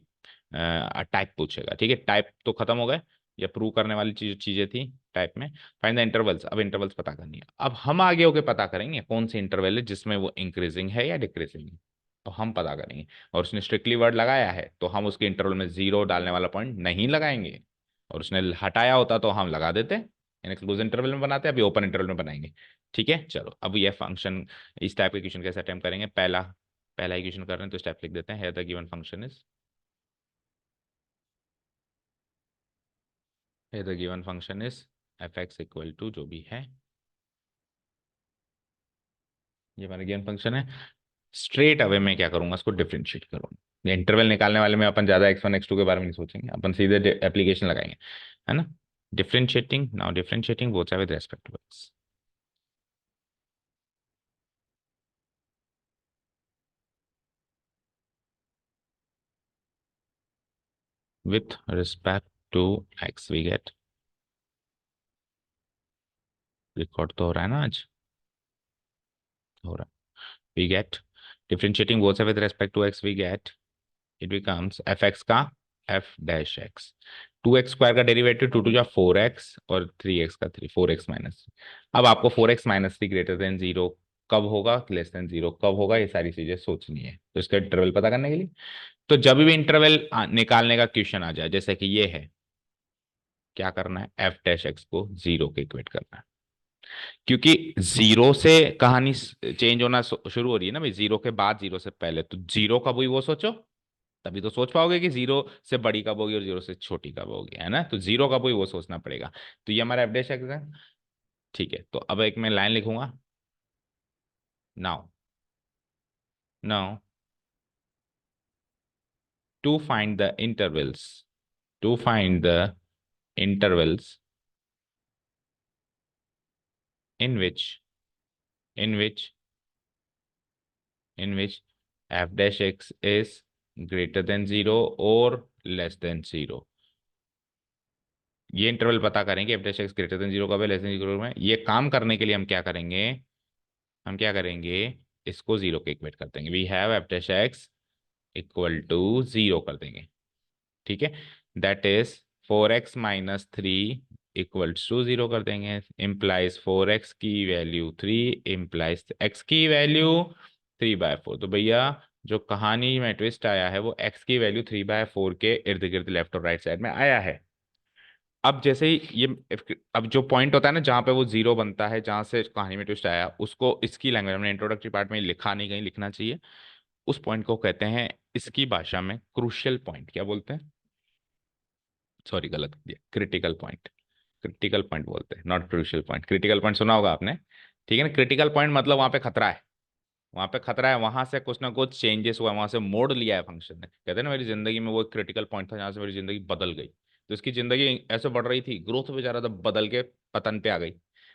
टाइप पूछेगा। ठीक है, टाइप तो खत्म हो गए, या प्रूव करने वाली चीजें थी टाइप में। फाइंड द इंटरवल्स, अब इंटरवल्स पता करनी है, अब हम आगे होके पता करेंगे कौन सी इंटरवल है जिसमें वो इंक्रीजिंग है या डिक्रीजिंग है, तो हम पता करेंगे, और उसने स्ट्रिक्टली वर्ड लगाया है तो हम उसके इंटरवल में जीरो डालने वाला पॉइंट नहीं लगाएंगे, और उसने हटाया होता तो हम लगा देते, यानी क्लोज इंटरवल में बनाते, अभी ओपन इंटरवल में बनाएंगे। ठीक है, चलो अब ये फंक्शन, इस टाइप के क्वेश्चन कैसे अटेम्प्ट करेंगे, पहला पहला ही क्वेश्चन कर रहे हैं तो स्टेप लिख देते हैं, the given function is, the given function is f x equal to जो भी है, ये हमारा गिवन फंक्शन है। स्ट्रेट अवे मैं क्या करूंगा, इसको डिफरेंशिएट करूंगा, इंटरवल निकालने वाले में अपन ज्यादा x1 x2 के बारे में नहीं सोचेंगे, अपन सीधे एप्लीकेशन लगाएंगे, है ना। Differentiating, now differentiating both with respect to x, with respect to x we get, record तो हो रहा है ना आज, हो रहा है, we get differentiating both sides with respect to x we get, it becomes fx का f dash x, 2x² का डेरिवेटिव 2 2 जा 4x और 3x का 3, 4x-3। अब आपको 4x-3 ग्रेटर देन जीरो कब होगा, लेस देन जीरो कब होगा, ये सारी चीजें सोचनी है, तो इसका इंटरवल पता करने के लिए, तो जब भी इंटरवल निकालने का क्वेश्चन आ जाए जैसे कि ये है, क्या करना है, f डैश x को जीरो के इक्वेट करना है, क्योंकि जीरो से कहानी चेंज होना शुरू हो रही है ना भाई, जीरो के बाद जीरो से पहले, तो जीरो कब हुई वो सोचो, तभी तो सोच पाओगे कि जीरो से बड़ी कब होगी और जीरो से छोटी कब होगी, है ना, तो जीरो कब हुई वो सोचना पड़ेगा, तो ये हमारा एफ डैश एक्स है। ठीक है, तो अब एक मैं लाइन लिखूंगा, now, now to find the intervals, to find the intervals in which, in which, in which f dash x is greater than zero और लेस देन जीरो, ये इंटरवल पता करेंगे f dash x greater than zero कब है, less than zero में, ये काम करने के लिए हम क्या करेंगे, हम क्या करेंगे, इसको जीरो के इक्वेट कर देंगे, we have f dash x equal to zero कर देंगे। ठीक है, that is 4x-3 equals to zero कर देंगे, इम्प्लाइज 4x की वैल्यू 3 इम्प्लाइज x की वैल्यू 3/4। तो भैया जो कहानी में ट्विस्ट आया है वो एक्स की वैल्यू 3/4 के इर्द गिर्द लेफ्ट और राइट साइड में आया है। अब जैसे ही ये, अब जो पॉइंट होता है ना जहां पे वो जीरो बनता है, जहां से कहानी में ट्विस्ट आया, उसको इसकी लैंग्वेज, हमने इंट्रोडक्टरी पार्ट में लिखा नहीं, कहीं लिखना चाहिए। उस पॉइंट को कहते हैं इसकी भाषा में क्रूशियल पॉइंट। क्या बोलते हैं? सॉरी गलत दिया, क्रिटिकल पॉइंट। क्रिटिकल पॉइंट बोलते हैं, not crucial point. Critical point सुना होगा आपने, ठीक है ना? क्रिटिकल पॉइंट मतलब वहां पे खतरा है, वहां पे खतरा है, वहां से कुछ ना कुछ चेंजेस हुआ है, वहां से मोड़ लिया है फंक्शन ने। कहते हैं ना मेरी जिंदगी में वो एक क्रिटिकल पॉइंट था जहां से मेरी जिंदगी बदल गई। तो इसकी जिंदगी ऐसे बढ़ रही थी, ग्रोथ पे जा रहा था, बदल के पतन पे आ गई।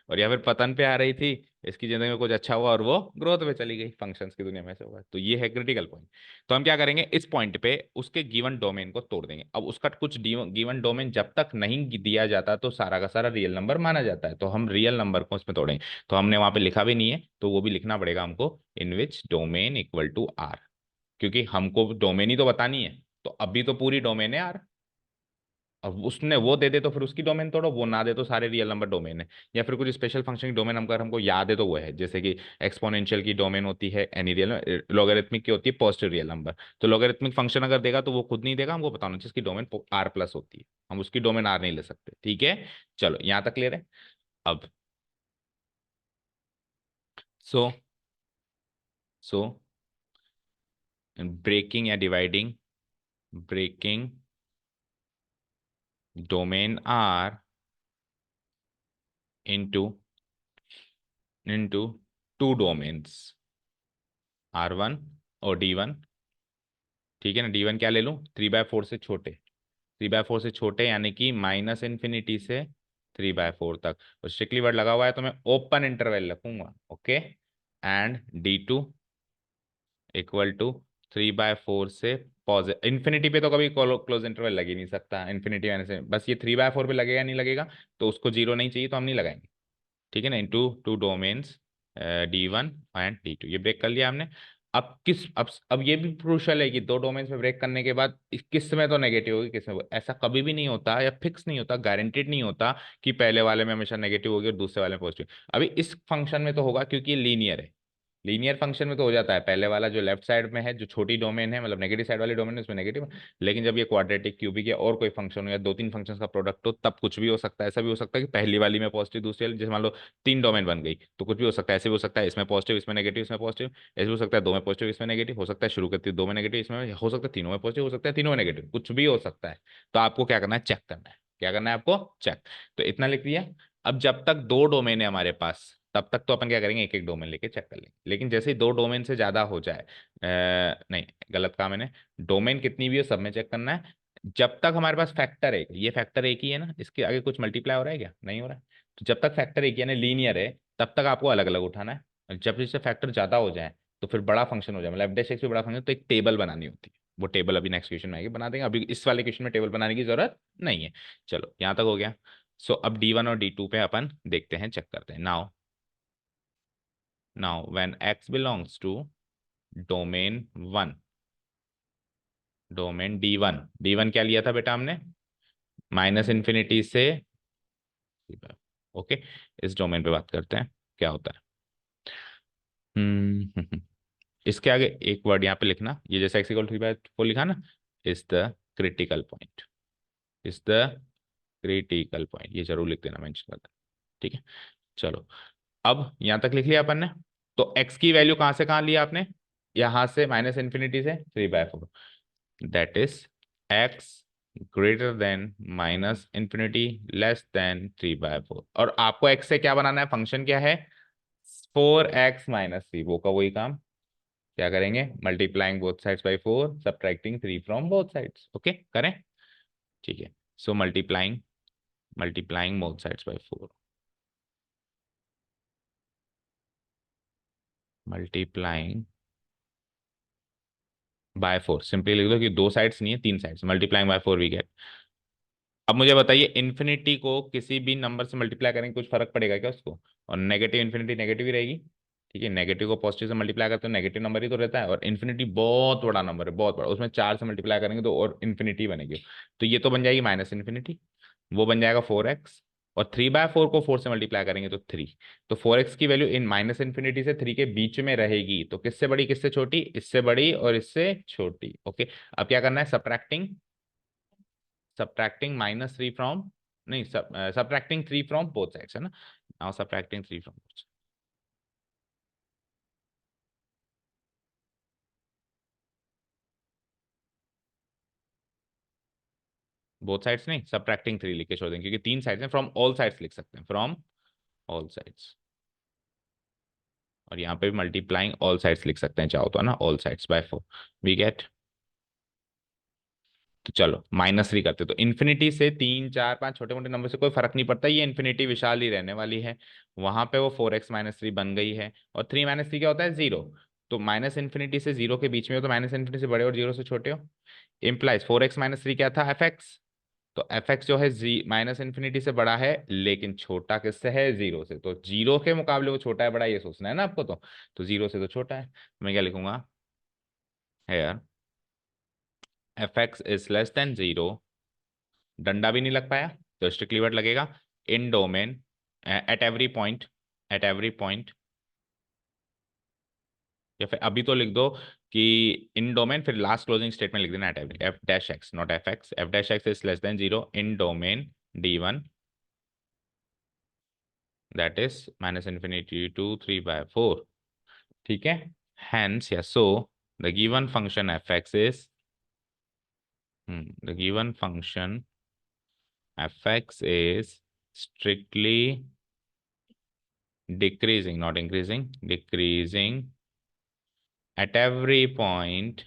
और या फिर पतन पे आ रही थी, इसकी जिंदगी में कुछ अच्छा हुआ और वो ग्रोथ पे चली गई, फंक्शंस की दुनिया में से हुआ। तो ये है क्रिटिकल पॉइंट। तो हम क्या करेंगे, इस पॉइंट पे उसके गिवन डोमेन को तोड़ देंगे। अब उसका कुछ गिवन डोमेन जब तक नहीं दिया जाता तो सारा का सारा रियल नंबर माना जाता है। तो हम रियल नंबर को इसमें तोड़ेंगे। तो हमने वहां पे लिखा भी नहीं है, तो वो भी लिखना पड़ेगा हमको, इन विच डोमेन इक्वल टू आर। क्योंकि हमको डोमेन ही तो बतानी है, तो अभी तो पूरी डोमेन है आर। अब उसने वो दे दे तो फिर उसकी डोमेन तोड़ो, वो ना दे तो सारे रियल नंबर डोमेन है। या फिर कुछ स्पेशल फंक्शन की डोमेन हमको याद है तो वो है, जैसे कि एक्सपोनेंशियल की डोमेन होती है एनी रियल, लॉगरिथमिक की होती है पॉजिटिव रियल नंबर। तो लॉगरिथमिक फंक्शन अगर देगा तो वो खुद नहीं देगा, हमको बताना जिसकी डोमेन आर प्लस होती है। हम उसकी डोमेन आर नहीं ले सकते, ठीक है? चलो यहाँ तक क्लियर है। अब सो सो ब्रेकिंग या dividing, breaking domain R into into two domains, R1 और D1। ठीक है ना? D1 क्या ले लूँ, 3/4 से छोटे, 3/4 से छोटे यानी कि माइनस इन्फिनिटी से 3/4 तक। और स्ट्रिक्टली वर्ड लगा हुआ है तो मैं ओपन इंटरवल रखूंगा, okay. And D2 equal to 3/4 से पॉजिटिव इन्फिनिटी पे, तो कभी क्लोज इंटरवल लग ही नहीं सकता, इन्फिनिटी आने से बस ये 3/4 पे लगेगा, नहीं लगेगा तो उसको जीरो नहीं चाहिए तो हम नहीं लगाएंगे, ठीक है ना? Into two domains D1 and D2, ये ब्रेक कर लिया हमने। अब ये भी क्रूशल है कि दो डोमेन्स में ब्रेक करने के बाद किस में तो नेगेटिव होगी, किस में ऐसा कभी भी नहीं होता, या फिक्स नहीं होता, गारंटेड नहीं होता कि पहले वाले में हमेशा नेगेटिव होगी और दूसरे वाले में पॉजिटिव। अभी इस फंक्शन में तो होगा क्योंकि लीनियर है। लीनियर फंक्शन में तो हो जाता है, पहले वाला जो लेफ्ट साइड में है, जो छोटी डोमेन है, मतलब नेगेटिव साइड वाली डोमेन है, उसमें नेगेटिव। लेकिन जब ये क्वाड्रेटिक क्यूबिक या और कोई फंक्शन हो या दो तीन फंक्शंस का प्रोडक्ट हो, तब कुछ भी हो सकता है। ऐसा भी हो सकता है कि पहली वाली में पॉजिटिव, दूसरी वाली, जैसे मान लो तीन डोमेन बन गई तो कुछ भी हो सकता है। ऐसे भी हो सकता है इसमें पॉजिटिव इसमें नेगेटिव इसमें पॉजिटिव, ऐसे भी हो सकता है दो में पॉजिटिव इसमें नेगेटिव, हो सकता है शुरू करती दो में नेगेटिव इसमें, हो सकता है तीनों में पॉजिटिव, हो सकता है तीनों में नेगेटिव, कुछ भी हो सकता है। तो आपको क्या करना है, चेक करना है। क्या करना है आपको, चेक। तो इतना लिख दिया। अब जब तक दो डोमेन है हमारे पास तब तक तो अपन क्या करेंगे, एक एक डोमेन लेके चेक कर लेंगे। लेकिन जैसे ही दो डोमेन से ज्यादा हो जाए, नहीं गलत कहा मैंने, डोमेन कितनी भी हो सब में चेक करना है। जब तक हमारे पास फैक्टर है, ये फैक्टर एक ही है ना, इसके आगे कुछ मल्टीप्लाई हो रहा है क्या, नहीं हो रहा है। तो जब तक फैक्टर एक ही यानी लीनियर है तब तक आपको अलग अलग उठाना है। और जब इससे फैक्टर ज्यादा हो जाए तो फिर बड़ा फंक्शन हो जाए, मतलब f' भी बड़ा फंक्शन, तो एक टेबल बनानी होती है। वो टेबल अभी नेक्स्ट क्वेश्चन में आएगी, बना देंगे, अभी इस वाले क्वेश्चन में टेबल बनाने की जरूरत नहीं है। चलो यहाँ तक हो गया। सो अब D1 और D2 पे अपन देखते हैं, चेक करते हैं। Now when x belongs to domain 1, domain D1, D1 क्या लिया था बेटा हमने, माइनस इन्फिनिटी से, ओके। इस डोमेन पे बात करते हैं क्या होता है। इसके आगे एक वर्ड यहाँ पे लिखना, ये जैसे x इक्वल 3/4 लिखा ना, is the critical point, is the critical point, ये जरूर लिख देना, मेंशन कर देना, ठीक है? चलो अब यहां तक लिख लिया अपन ने। तो x की वैल्यू कहां से कहां लिया आपने, यहां से माइनस इन्फिनिटी से 3/4, that is x greater than minus infinity less than 3/4। और आपको x से क्या बनाना है, फंक्शन क्या है, 4x - 3, वो का वही काम। क्या करेंगे, multiplying both sides by 4, subtracting 3 from both sides, okay करें, ठीक है? So multiplying both sides by 4, multiplying by 4, simply लिख दो कि दो साइड्स नहीं है तीन sides, multiplying by 4 we get. अब मुझे बताइए, इन्फिनिटी को किसी भी नंबर से मल्टीप्लाई करेंगे कुछ फर्क पड़ेगा क्या उसको? और नेगेटिव इन्फिनिटी नेगेटिव ही रहेगी, ठीक है? नेगेटिव को पॉजिटिव से मल्टीप्लाई करते तो नेगेटिव नंबर ही तो रहता है। और इन्फिनिटी बहुत बड़ा नंबर है, बहुत बड़ा, उसमें 4 से मल्टीप्लाई करेंगे तो और इन्फिनिटी बनेगी। तो ये तो बन जाएगी माइनस इन्फिनिटी, वो बन जाएगा 4x, और 3/4 को 4 से मल्टीप्लाई करेंगे तो 3। तो 4x की वैल्यू इन माइनस इन्फिनिटी से 3 के बीच में रहेगी। तो किससे बड़ी किससे छोटी, इससे बड़ी और इससे छोटी। ओके, अब क्या करना है, सब्ट्रैक्टिंग -3 फ्रॉम, नहीं, सब्ट्रैक्टिंग 3 फ्रॉम बोथ साइड्स है ना। Now subtracting 3 from both sides, नहीं सब्ट्रैक्टिंग 3 लिख के छोड़ देंगे क्योंकि 3 साइड्स हैं, फ्रॉम ऑल साइड्स लिख सकते हैं, फ्रॉम ऑल साइड्स। और यहाँ पे भी मल्टीप्लाइंग ऑल साइड्स लिख सकते हैं चाहो तो, है ना, all sides by 4 we get. तो चलो -3 करते, तो इन्फिनिटी से 3 4 5 छोटे मोटे नंबर से कोई फर्क नहीं पड़ता, ये इन्फिनिटी विशाल ही रहने वाली है। वहां पे वो 4x-3 बन गई है, और 3 - 3 क्या होता है, 0। तो माइनस इन्फिनिटी से 0 के बीच में हो तो माइनस इन्फिनिटी से बड़े और 0 से छोटे हो। इम्प्लाइज 4x-3 क्या था, fx। तो fx जो है जी माइनस इन्फिनिटी से बड़ा है, लेकिन छोटा किससे है, 0 से। तो 0 के मुकाबले वो छोटा है बड़ा, ये सोचना है ना आपको। तो 0 से तो छोटा है। मैं क्या लिखूंगा है यार, fx इज लेस देन 0, डंडा भी नहीं लग पाया तो स्ट्रिक्टली वर्ड लगेगा, in domain, at every point, at every point. या फिर अभी तो लिख दो कि इन डोमेन, फिर लास्ट क्लोजिंग स्टेटमेंट लिख देना, at every, F dash X not F X, F dash x is less than 0 in domain D1, that is -∞to 3/4। ठीक है, hence या so the given function fx is, the given function fx is strictly decreasing, not increasing, decreasing at every point,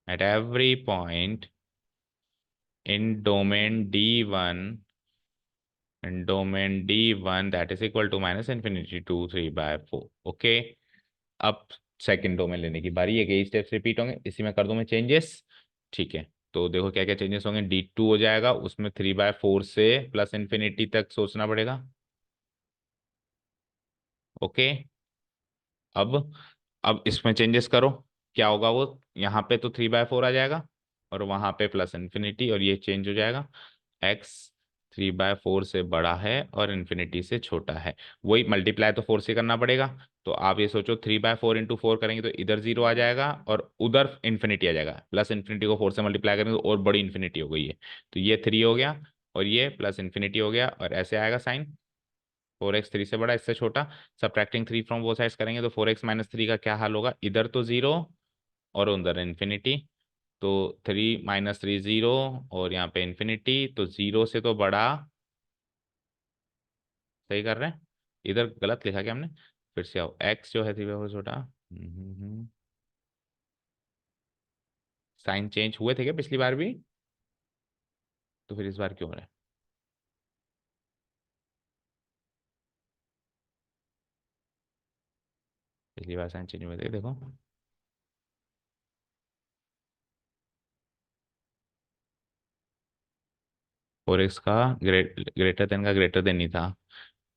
at every point in domain D1, in domain D1 that is equal to -∞to 3/4। Okay, अब second domain लेने की बारी है, यही steps repeat होंगे, इसी में कर दूं मैं चेंजेस। ठीक है, तो देखो क्या क्या चेंजेस होंगे, D2 हो जाएगा, उसमें 3/4 से प्लस इन्फिनिटी तक सोचना पड़ेगा। ओके, अब इसमें चेंजेस करो, क्या होगा वो, यहाँ पे तो 3/4 आ जाएगा, और वहां पे प्लस इन्फिनिटी, और ये चेंज हो जाएगा, एक्स 3/4 से बड़ा है और इन्फिनिटी से छोटा है। वही मल्टीप्लाई तो 4 से करना पड़ेगा। तो आप ये सोचो 3/4 इंटू 4 करेंगे तो इधर 0 आ जाएगा और उधर इन्फिनिटी आ जाएगा, प्लस इन्फिनिटी को 4 से मल्टीप्लाई करेंगे तो और बड़ी इन्फिनिटी हो गई है। तो ये 3 हो गया, और ये प्लस इन्फिनिटी हो गया, और ऐसे आएगा साइन, 4x 3 से बड़ा इससे छोटा। सब्ट्रैक्टिंग 3 फ्रॉम वो साइड्स करेंगे तो 4x-3 का क्या हाल होगा, इधर तो 0 और उधर इन्फिनिटी। तो 3 - 3 0, और यहाँ पे इन्फिनिटी, तो 0 से तो बड़ा, सही कर रहे हैं, इधर गलत लिखा क्या हमने, फिर से आओ, x जो है 3/4 छोटा। साइन चेंज हुए थे क्या पिछली बार भी, तो फिर इस बार क्यों हो रहा है। पिछली बार साइन चेंज हुए थे देखो, 4x का ग्रेटर देन का ग्रेटर देन ही था,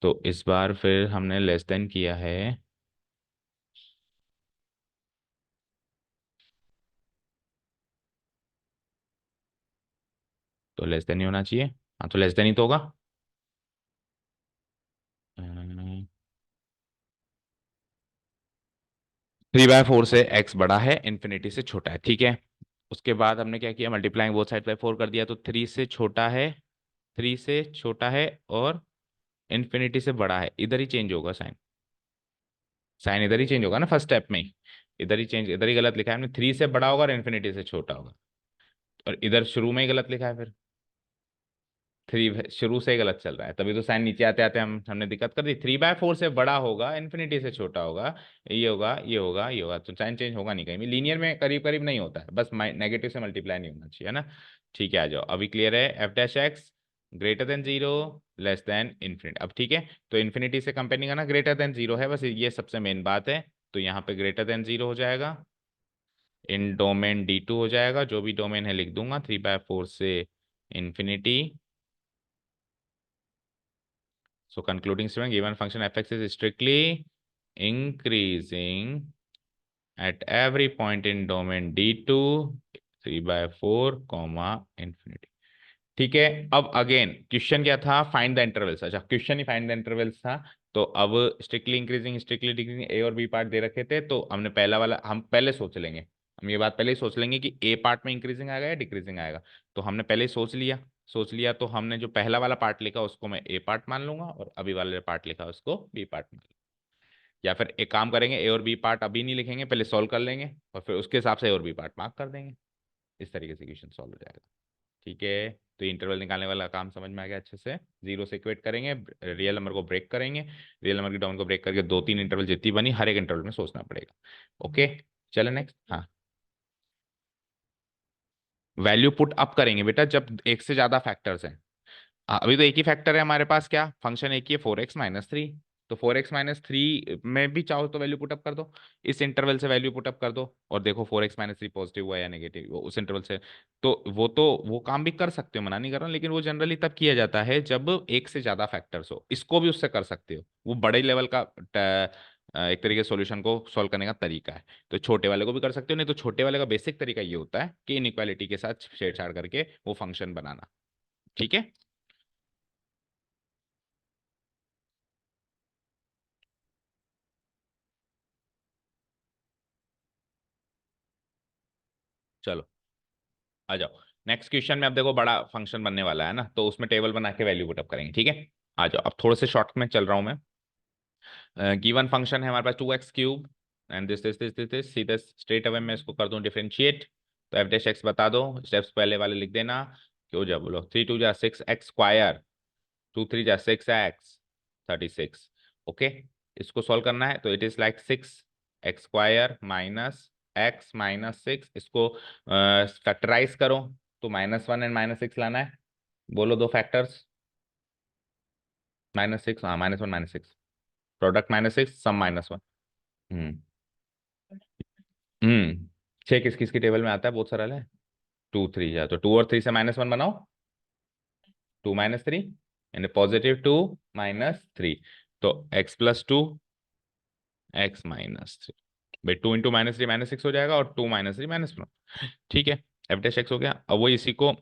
तो इस बार फिर हमने लेस देन किया है, तो लेस देन ही होना चाहिए। हाँ, तो लेस देन ही तो होगा। 3/4 से x बड़ा है, इन्फिनिटी से छोटा है, ठीक है। उसके बाद हमने क्या किया, मल्टीप्लाइंग बोथ साइड बाय 4 कर दिया, तो 3 से छोटा है, 3 से छोटा है और इन्फिनिटी से बड़ा है, इधर ही चेंज होगा साइन, साइन इधर ही चेंज होगा ना फर्स्ट स्टेप में ही, इधर ही चेंज, इधर ही गलत लिखा है हमने, 3 से बड़ा होगा और इन्फिनिटी से छोटा होगा, और इधर शुरू में ही गलत लिखा है फिर, 3 शुरू से ही गलत चल रहा है, तभी तो साइन नीचे आते आते हमने दिक्कत कर दी। 3/4 से बड़ा होगा, इन्फिनिटी से छोटा होगा, ये होगा, ये होगा, ये होगा, तो साइन चेंज होगा नहीं कहीं भी, लीनियर में करीब करीब नहीं होता है, बस नेगेटिव से मल्टीप्लाई नहीं होना चाहिए, है ना। ठीक है, आ जाओ, अभी क्लियर है, F dash x greater than 0 less than infinity. अब ठीक है, तो इन्फिनिटी से कंपेयर नहीं करना, ग्रेटर देन 0 है, बस ये सबसे मेन बात है। तो यहाँ पे ग्रेटर देन 0 हो जाएगा, इन डोमेन D2 हो जाएगा, जो भी डोमेन है लिख दूंगा, 3/4 से infinity. So concluding statement, given function fx is strictly increasing at every point in domain D2, 3/4, infinity। ठीक है। अब अगेन क्वेश्चन क्या था, फाइंड द इंटरवल्स। अच्छा question he find the intervals था। तो अब स्ट्रिक्टली इंक्रीजिंग स्ट्रिक्टली डिक्रीजिंग ए और बी पार्ट दे रखे थे, तो हमने पहला वाला हम पहले सोच लेंगे। हम ये बात पहले ही सोच लेंगे कि ए पार्ट में इंक्रीजिंग आएगा या डिक्रीजिंग आएगा। तो हमने पहले ही सोच लिया तो हमने जो पहला वाला पार्ट लिखा उसको मैं ए पार्ट मान लूंगा, और अभी वाले पार्ट लिखा उसको बी पार्ट मान लूंगा। या फिर एक काम करेंगे, ए और बी पार्ट अभी नहीं लिखेंगे, पहले सॉल्व कर लेंगे और फिर उसके हिसाब से ए और बी पार्ट मार्क कर देंगे। इस तरीके से क्वेश्चन सॉल्व हो जाएगा। ठीक है। तो इंटरवल निकालने वाला काम समझ में आ गया अच्छे से। जीरो से इक्वेट करेंगे, रियल नंबर को ब्रेक करेंगे, रियल नंबर की डाउन को ब्रेक करके दो तीन इंटरवल जितनी बनी हर एक इंटरवल में सोचना पड़ेगा। ओके। चलो नेक्स्ट। हाँ, वैल्यू पुट अप करेंगे बेटा जब एक से ज्यादा फैक्टर्स हैं। अभी तो एक ही फैक्टर है हमारे पास, क्या फंक्शन एक ही है, 4x-3। तो 4x-3 में भी चाहो तो वैल्यू पुटअप कर दो, इस इंटरवल से वैल्यू पुटअप कर दो और देखो 4x-3 पॉजिटिव हुआ या नेगेटिव उस इंटरवल से। तो वो काम भी कर सकते हो, मना नहीं कर रहा हूं, लेकिन वो जनरली तब किया जाता है जब एक से ज्यादा फैक्टर्स हो। इसको भी उससे कर सकते हो, वो बड़े लेवल का एक तरीके सॉल्यूशन को सॉल्व करने का तरीका है। तो छोटे वाले को भी कर सकते हो, नहीं तो छोटे वाले का बेसिक तरीका ये होता है कि इनइक्वालिटी के साथ छेड़छाड़ करके वो फंक्शन बनाना। ठीक है। चलो आ जाओ। नेक्स्ट क्वेश्चन में अब देखो बड़ा फंक्शन बनने वाला है ना, तो उसमें टेबल बना के वैल्यू पुटअप करेंगे। ठीक है। आ जाओ, अब थोड़े से शॉर्ट में चल रहा हूं मैं। गिवन फंक्शन है हमारे पास 2x³ एंड दिस सीधे स्ट्रेट अवे मैं इसको कर दूं डिफरेंशिएट। तो एफ डैश एक्स बता दो, स्टेप्स पहले वाले लिख देना। क्यों जा बोलो, 3 2 जा 6x², 2 3 जा 6x, 36। ओके। इसको सॉल्व करना है तो it is like 6x² minus x-6। इसको फैक्टराइज करो तो -1 एंड -6 लाना है। बोलो दो फैक्टर्स। -6, हाँ -1 -6, प्रोडक्ट -6 सम -1। हम्म। हम्म। 6 किस किस की टेबल में आता है, बहुत सरल है। 2 3 जा तो 2 और 3 से -1 बनाओ, 2 - 3 एंड +2 -3। तो x+2 x-3। भाई 2 × -3 -6 हो जाएगा और 2 - 3 -1। ठीक है। एफ डैश एक्स हो गया। अब वो इसी को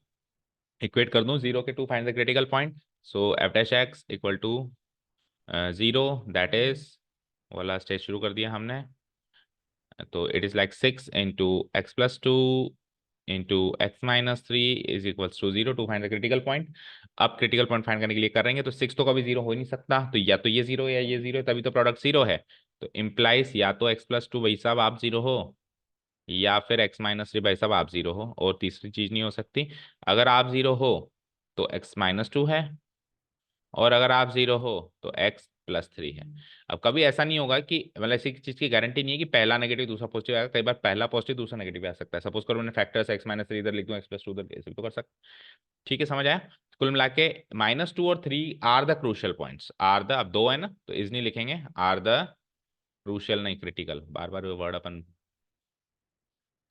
इक्वेट कर दूं 0 के to, find the critical point. So F dash x equal to 0, that is वाला स्टेज शुरू कर दिया हमने। तो it is like 6 × x+2 x-3 is equals to 0 to find the critical point. अब क्रिटिकल पॉइंट फाइंड करने के लिए करेंगे तो 6 तो कभी 0 हो ही नहीं सकता, तो या तो ये 0 या ये 0 है, तभी तो प्रोडक्ट 0 है। तो इम्प्लाइज या तो x+2 भाई साहब आप 0 हो, या फिर x-3 भाई साहब आप 0 हो, और तीसरी चीज नहीं हो सकती। अगर आप 0 हो तो x-2 है, और अगर आप 0 हो तो x+3 है। अब कभी ऐसा नहीं होगा कि मतलब ऐसी चीज की गारंटी नहीं है कि पहला नेगेटिव दूसरा पॉजिटिव आएगा, कई बार पहला पॉजिटिव दूसरा नेगेटिव आ सकता है। सपोज करो मैंने फैक्टर्स x-3 इधर लिख दूं, x+2 उधर, ऐसे भी तो कर सकते। ठीक है, समझ आया। कुल मिला के -2 और 3 are the crucial points, are the, अब दो है ना तो इज नहीं लिखेंगे, आर द क्रूशियल नहीं क्रिटिकल, बार बार वर्ड अपन,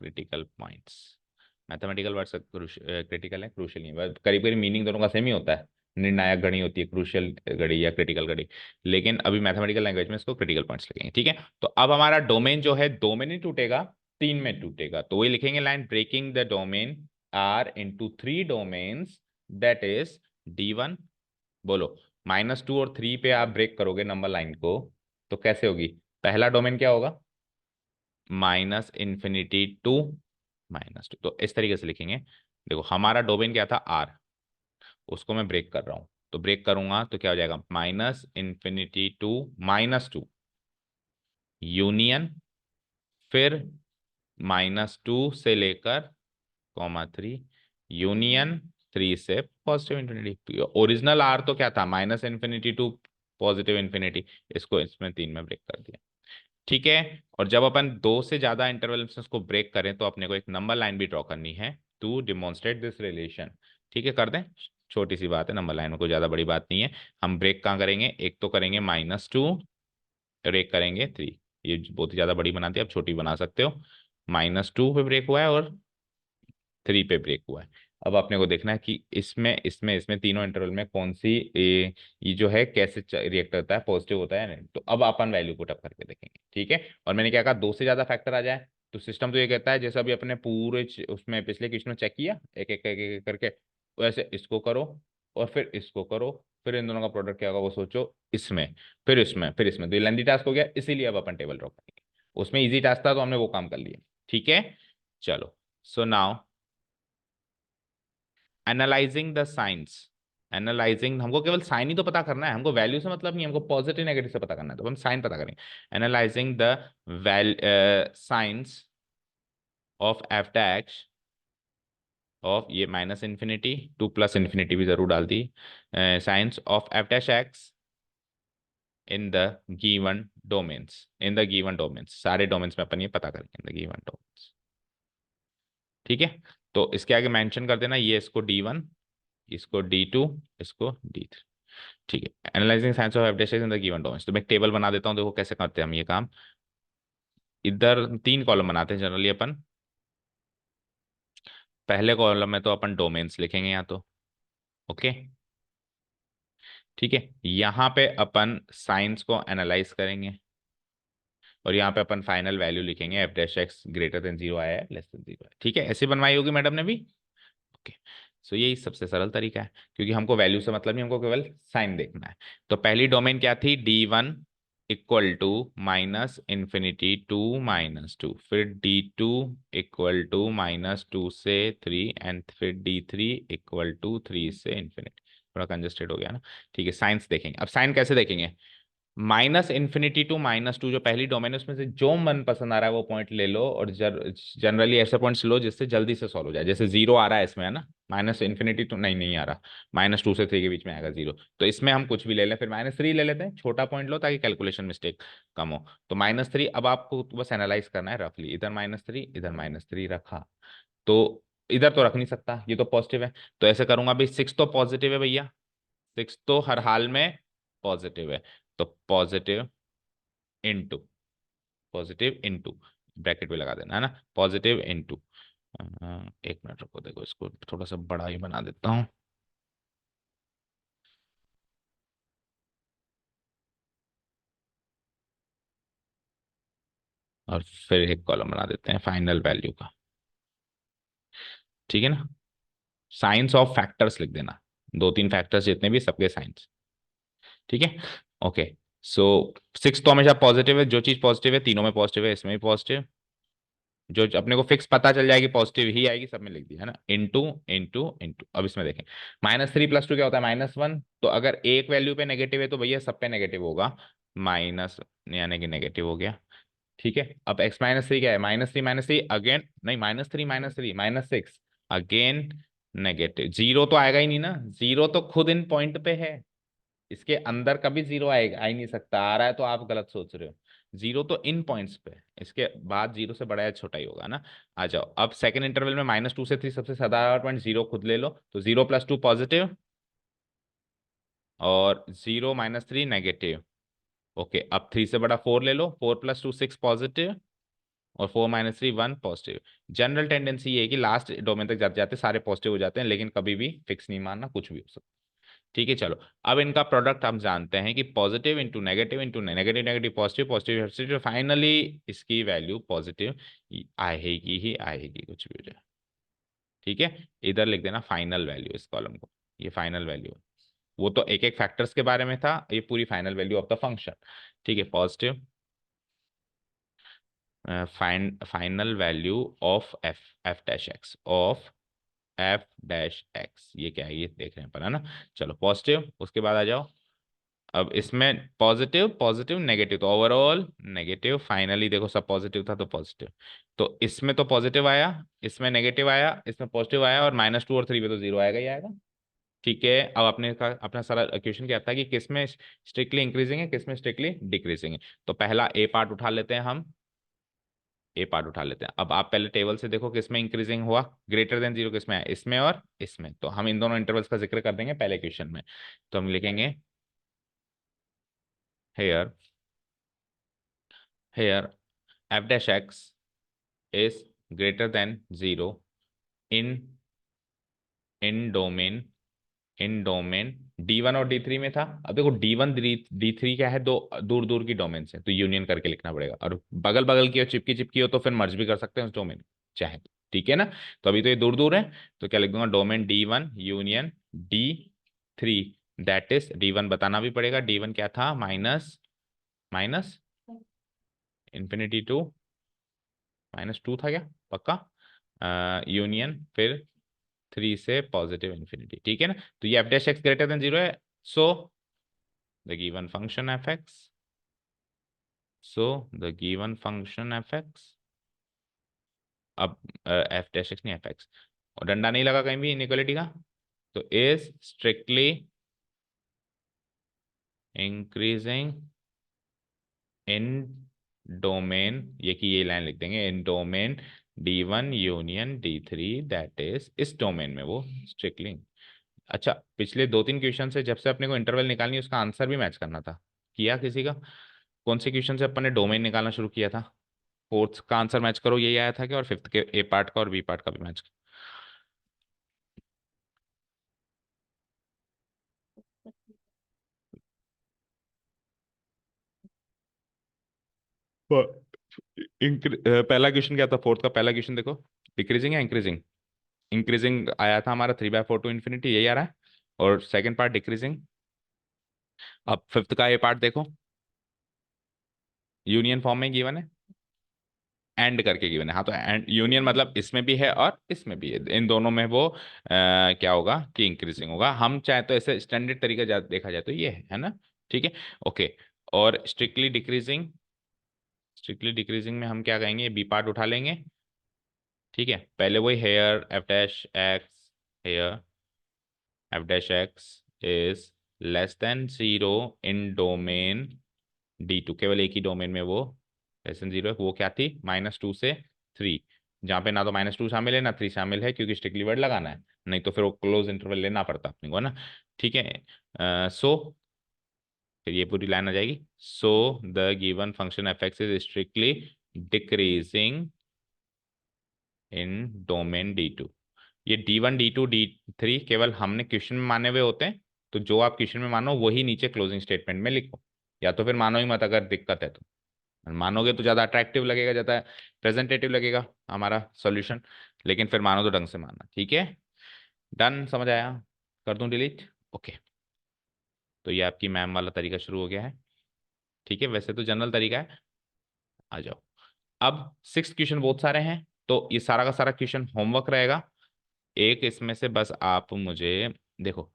क्रिटिकल पॉइंट्स। मैथमेटिकल वर्ड से क्रिटिकल है, क्रूशियल नहीं, करीब करीब मीनिंग दोनों का सेम ही होता है। निर्णायक घड़ी होती है क्रूशियल घड़ी या क्रिटिकल घड़ी, लेकिन अभी मैथमेटिकल लैंग्वेज में इसको क्रिटिकल पॉइंट्स लिखेंगे। ठीक है। तो अब हमारा डोमेन जो है दो में नहीं टूटेगा, तीन में टूटेगा, तो वही लिखेंगे line breaking the domain R into 3 domains, that is D1। बोलो -2 और 3 पे आप ब्रेक करोगे नंबर लाइन को तो कैसे होगी, पहला डोमेन क्या होगा, -∞ टू -2। तो इस तरीके से लिखेंगे। देखो हमारा डोमेन क्या था आर, उसको मैं ब्रेक कर रहा हूं, तो ब्रेक करूंगा तो क्या हो जाएगा, -∞ टू -2 यूनियन, फिर -2 से लेकर -3 यूनियन, 3 से पॉजिटिव इन्फिनिटी। ओरिजिनल आर तो क्या था, -∞ टू +∞। इसको इसमें तीन में ब्रेक कर दिया। ठीक है। और जब अपन दो से ज्यादा इंटरवल में को ब्रेक करें तो अपने को एक नंबर लाइन भी ड्रॉ करनी है टू डिमॉन्स्ट्रेट दिस रिलेशन। ठीक है, कर दें। छोटी सी बात है, नंबर लाइन में कोई ज्यादा बड़ी बात नहीं है। हम ब्रेक कहाँ करेंगे, एक तो करेंगे -2 और एक करेंगे 3। ये बहुत ही ज्यादा बड़ी बनाती है, आप छोटी बना सकते हो। -2 पे ब्रेक हुआ है और 3 पे ब्रेक हुआ है। अब अपने को देखना है कि इसमें इसमें इसमें तीनों इंटरवल में कौन सी ये जो है कैसे रिएक्ट करता है, पॉजिटिव होता है या नहीं। तो अब अपन वैल्यू पुट अप करके देखेंगे। ठीक है। और मैंने क्या कहा, दो से ज्यादा फैक्टर आ जाए तो सिस्टम तो ये कहता है, जैसे अभी अपने पूरे उसमें पिछले क्वेश्चन में चेक किया एक एक करके, वैसे इसको करो और फिर इसको करो, फिर इन दोनों का प्रोडक्ट क्या होगा वो सोचो, इसमें फिर इसमें फिर इसमें। तो ये लेंथी टास्क हो गया, इसीलिए अब अपन टेबल ड्रॉ करेंगे। उसमें इजी टास्क था तो हमने वो काम कर लिया। ठीक है, चलो। So now analysing the science. Analysing, हमको केवल साइन ही तो पता करना है, हमको वैल्यू से मतलब नहीं, हमको पॉजिटिव नेगेटिव से पता करना है, तो हम साइन पता करेंगे। Analysing the signs of F dash of, ये minus infinity to plus infinity भी जरूर डाल दी, signs of F dash X in the given domains, in the given domains, सारे डोमेन्स में अपन ये पता करेंगे, इन द गिवन डोमेन्स। ठीक है, तो इसके आगे मेंशन कर देना, ये इसको D1, इसको D2, इसको D3। ठीक है, analysing science of F in the given domains. तो मैं एक टेबल बना देता हूँ, देखो कैसे करते हैं हम ये काम। इधर 3 कॉलम बनाते हैं जनरली अपन। पहले कॉलम में तो अपन डोमेन्स लिखेंगे यहाँ तो, ओके। ठीक है, यहाँ पे अपन साइंस को एनालाइज करेंगे और यहाँ पे अपन फाइनल वैल्यू लिखेंगे, F dash x greater than 0 आया है, लेस देन 0 है। ठीक है, ऐसे बनवाई होगी मैडम ने भी। ओके, सो यही सबसे सरल तरीका है, क्योंकि हमको वैल्यू से मतलब नहीं, हमको केवल साइन देखना है। तो पहली डोमेन क्या थी, D1 equal to minus infinity to -2, फिर D2 इक्वल टू -2 से 3, एंड फिर D3 इक्वल टू 3 से इन्फिनिटी। थोड़ा कंजेस्टेड हो गया ना। ठीक है, साइंस देखेंगे। अब साइन कैसे देखेंगे, माइनस इन्फिनिटी टू -2 जो पहली डोमेन है, उसमें से जो मन पसंद आ रहा है वो पॉइंट ले लो, और जनरली ऐसे पॉइंट्स लो जिससे जल्दी से सॉल्व हो जाए। जैसे 0 आ रहा है इसमें, है ना, माइनस इन्फिनिटी टू नहीं नहीं आ रहा, -2 से 3 के बीच में आएगा 0, तो इसमें हम कुछ भी ले लें, फिर -3 ले लेते हैं, छोटा पॉइंट लो ताकि कैलकुलेशन मिस्टेक कम हो। तो -3, अब आपको बस एनालाइज करना है रफली, इधर -3 इधर -3 रखा, तो इधर तो रख नहीं सकता, ये तो पॉजिटिव है, तो ऐसे करूंगा भाई, 6 तो पॉजिटिव है भैया, 6 तो हर हाल में पॉजिटिव है, तो positive into, positive into, bracket भी लगा देना, है ना, पॉजिटिव इनटू, 1 मिनट रुको, देखो इसको थोड़ा सा बड़ा ही बना देता हूँ, और फिर एक कॉलम बना देते हैं फाइनल वैल्यू का। ठीक है ना, साइंस ऑफ फैक्टर्स लिख देना, 2-3 फैक्टर्स जितने भी, सबके साइंस। ठीक है, ओके। सो 6 तो हमेशा पॉजिटिव है, जो चीज पॉजिटिव है तीनों में पॉजिटिव है, इसमें भी पॉजिटिव, जो अपने को फिक्स पता चल जाएगी पॉजिटिव ही आएगी, सब में लिख दिया है ना, इनटू इनटू इनटू। अब इसमें देखें, -3 + 2 क्या होता है, -1, तो अगर एक वैल्यू पे नेगेटिव है तो भैया सब पे नेगेटिव होगा, माइनस, यानी कि नेगेटिव हो गया। ठीक है, अब x-3 क्या है, -3 अगेन, नहीं -3 -6 अगेन नेगेटिव, 0 तो आएगा ही नहीं ना, 0 तो खुद इन पॉइंट पे है, इसके अंदर कभी 0 आएगा, आ ही नहीं सकता, आ रहा है तो आप गलत सोच रहे हो, 0 तो इन पॉइंट्स पे है, इसके बाद 0 से बड़ा या छोटा ही होगा ना। आ जाओ, अब सेकंड इंटरवल में -2 से 3 सबसे साधारण पॉइंट, 0 खुद ले लो, तो 0 + 2 पॉजिटिव, और 0 -3 नेगेटिव। ओके, अब 3 से बड़ा 4 ले लो, 4 + 2 6 पॉजिटिव, और 4 -3 1 पॉजिटिव। जनरल टेंडेंसी ये है कि लास्ट डोमेन तक जाते जाते सारे पॉजिटिव हो जाते हैं, लेकिन कभी भी फिक्स नहीं मानना, कुछ भी हो सकता है। ठीक है, चलो। अब इनका प्रोडक्ट हम जानते हैं कि positive into negative into negative negative positive positive positive, finally इसकी वैल्यू पॉजिटिव आएगी ही आएगी, कुछ भी हो जाए। ठीक है, इधर लिख देना फाइनल वैल्यू, इस कॉलम को, ये फाइनल वैल्यू है। वो तो एक एक फैक्टर्स के बारे में था, ये पूरी final value of the function. ठीक है, positive final value of F, F dash x, of F dash x, ये क्या है, ये देख रहे हैं पर, है ना। चलो पॉजिटिव, उसके बाद आ जाओ, अब इसमें पॉजिटिव पॉजिटिव नेगेटिव, तो ओवरऑल नेगेटिव, फाइनली देखो सब पॉजिटिव था तो पॉजिटिव, तो इसमें तो पॉजिटिव आया, इसमें नेगेटिव आया, इसमें पॉजिटिव आया, और -2 और 3 पे तो 0 आएगा ही आएगा। ठीक है, अब अपने का अपना सारा क्वेश्चन क्या था कि किस में स्ट्रिक्टली इंक्रीजिंग है, किस में स्ट्रिक्टली डिक्रीजिंग है, तो पहला ए पार्ट उठा लेते हैं हम, ए पार्ट उठा लेते हैं। अब आप पहले टेबल से देखो किसमें इंक्रीजिंग हुआ, ग्रेटर देन 0 किसमें है, इसमें और इसमें, तो हम इन दोनों इंटरवल्स का जिक्र कर देंगे पहले क्वेश्चन में। तो हम लिखेंगे here, here f dash x is greater than 0 in domain, in domain D1 और D3 में था। अब देखो D1 D3 क्या है, दो दूर दूर की डोमेन है, तो यूनियन करके लिखना पड़ेगा, और बगल बगल की और चिपकी चिपकी हो तो फिर मर्ज भी कर सकते हैं उस डोमेन चाहे तो। ठीक है ना। तो अभी तो ये दूर दूर है, तो क्या लिख दूंगा, domain D1 union D3, that is D1 बताना भी पड़ेगा, D1 क्या था, माइनस माइनस -∞ -2 था क्या, पक्का, यूनियन फिर 3 से +∞, ठीक है ना। तो ये f' ग्रेटर देन 0 है, सो the given function f(x), so the given function f(x), अब f' नहीं f(x), और डंडा नहीं लगा कहीं भी इनइक्वालिटी का, तो is strictly increasing in domain, ये की ये लाइन लिख देंगे, in domain D1 union D3, that is इस डोमेन में वो स्ट्रिक्टली। अच्छा, पिछले 2-3 क्वेश्चन से जब से अपने को इंटरवल निकालनी है उसका आंसर भी मैच करना था, किया किसी का, कौन से क्वेश्चन से अपन ने डोमेन निकालना शुरू किया था, फोर्थ का आंसर मैच करो यही आया था क्या, और फिफ्थ के ए पार्ट का और बी पार्ट का भी मैच। पहला क्वेश्चन क्या था, फोर्थ का पहला क्वेश्चन देखो, डिक्रीजिंग या इंक्रीजिंग, इंक्रीजिंग आया था हमारा 3/4 टू इन्फिनिटी, यही आ रहा है, और सेकंड पार्ट डिक्रीजिंग। अब फिफ्थ का ए पार्ट देखो, यूनियन फॉर्म में गिवन है, एंड करके गिवन है, हाँ तो एंड यूनियन मतलब इसमें भी है और इसमें भी है, इन दोनों में वो क्या होगा कि इंक्रीजिंग होगा, हम चाहे तो ऐसे स्टैंडर्ड तरीका देखा जाए तो ये है ना, ठीक है, ओके। और स्ट्रिक्टली डिक्रीजिंग में हम क्या कहेंगे, बी पार्ट उठा लेंगे, ठीक है, पहले वही here f'(x), here f'(x) is less than 0 in domain D2, केवल एक ही डोमेन में वो लेस देन 0 है, वो क्या थी, -2 से 3, जहाँ पे ना तो -2 शामिल है ना 3 शामिल है, क्योंकि स्ट्रिक्टली वर्ड लगाना है, नहीं तो फिर वो क्लोज इंटरवल लेना पड़ता अपने को, है ना, ठीक है। सो फिर ये पूरी लाइन आ जाएगी, सो the given function f(x) is strictly decreasing in domain D2। ये D1 D2 D3 केवल हमने क्वेश्चन में माने हुए होते हैं, तो जो आप क्वेश्चन में मानो वही नीचे क्लोजिंग स्टेटमेंट में लिखो, या तो फिर मानो ही मत अगर दिक्कत है तो, मानोगे तो ज्यादा अट्रैक्टिव लगेगा, ज्यादा प्रेजेंटेटिव लगेगा हमारा सॉल्यूशन, लेकिन फिर मानो तो ढंग से मानना, ठीक है, डन, समझ आया, कर दूं डिलीट, ओके। तो ये आपकी मैम वाला तरीका शुरू हो गया है, ठीक है, वैसे तो जनरल तरीका है, आ जाओ। अब सिक्स क्वेश्चन बहुत सारे हैं, तो ये सारा का सारा क्वेश्चन होमवर्क रहेगा, एक इसमें से बस आप मुझे देखो,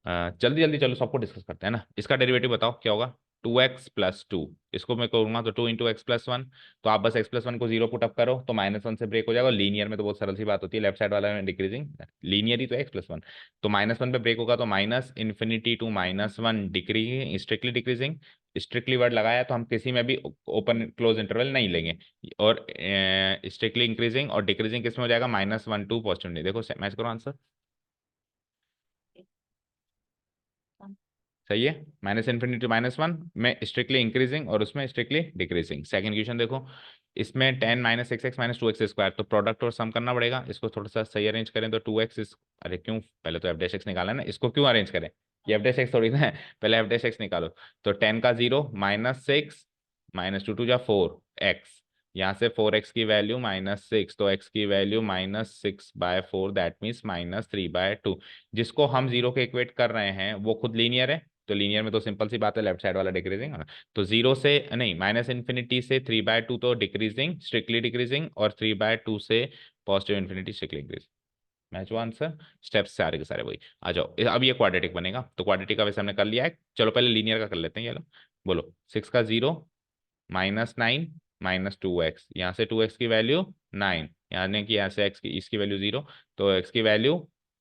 जल्दी जल्दी चलो सबको डिस्कस करते हैं ना, इसका डेरिवेटिव बताओ क्या होगा, 2x+2, इसको मैं करूंगा तो 2 × x+1, तो आप बस x+1 को 0 पुटअप करो तो -1 से ब्रेक हो जाएगा, लीनियर में तो बहुत सरल सी बात होती है, लेफ्ट साइड वाला में डिक्रीजिंग, लीनियर ही तो x+1, तो -1 पे ब्रेक होगा तो -∞ to -1 decreasing, strictly decreasing, strictly word लगाया तो हम किसी में भी ओपन क्लोज इंटरवल नहीं लेंगे, और स्ट्रिक्टली इंक्रीजिंग और डिक्रीजिंग किसमें हो जाएगा, -1 टू पॉजिटिव, देखो मैच करो आंसर, सही है, -∞ टू -1 में स्ट्रिक्टली इंक्रीजिंग और उसमें स्ट्रिक्टली डिक्रीजिंग। सेकंड क्वेश्चन देखो, इसमें 10 -6x -2x², तो प्रोडक्ट और सम करना पड़ेगा, इसको थोड़ा सा सही अरेंज करें तो 2x इस, अरे क्यों, पहले तो f'(x) निकाला है ना, इसको क्यों अरेंज करें, ये f'(x) थोड़ी ना है, पहले f'(x) निकालो, तो 10 का 0 -6 -2 × 2 = 4 x, यहाँ से 4x की वैल्यू -6, तो x की वैल्यू -6/4, दैट मीन्स -3/2, जिसको हम जीरो के इक्वेट कर रहे हैं वो खुद लीनियर है, तो लीनियर में तो सिंपल सी बात है, लेफ्ट साइड वाला डिक्रीजिंग है ना, तो 0 से नहीं, -∞ से 3/2 तो डिक्रीजिंग, स्ट्रिक्टली डिक्रीजिंग, और 3/2 से +∞ स्ट्रिक्टली इंक्रीजिंग, मैच हुआ आंसर, स्टेप्स सारे के सारे वही। आ जाओ, अब ये क्वाड्रेटिक बनेगा, तो क्वाड्रेटिक का वैसे हमने कर लिया है, चलो पहले लीनियर का कर लेते हैं, ये लो, बोलो 6 का 0 -9 -2x, यहाँ से 2x की वैल्यू 9, यानी कि यहाँ से x की इसकी वैल्यू 0, तो x की वैल्यू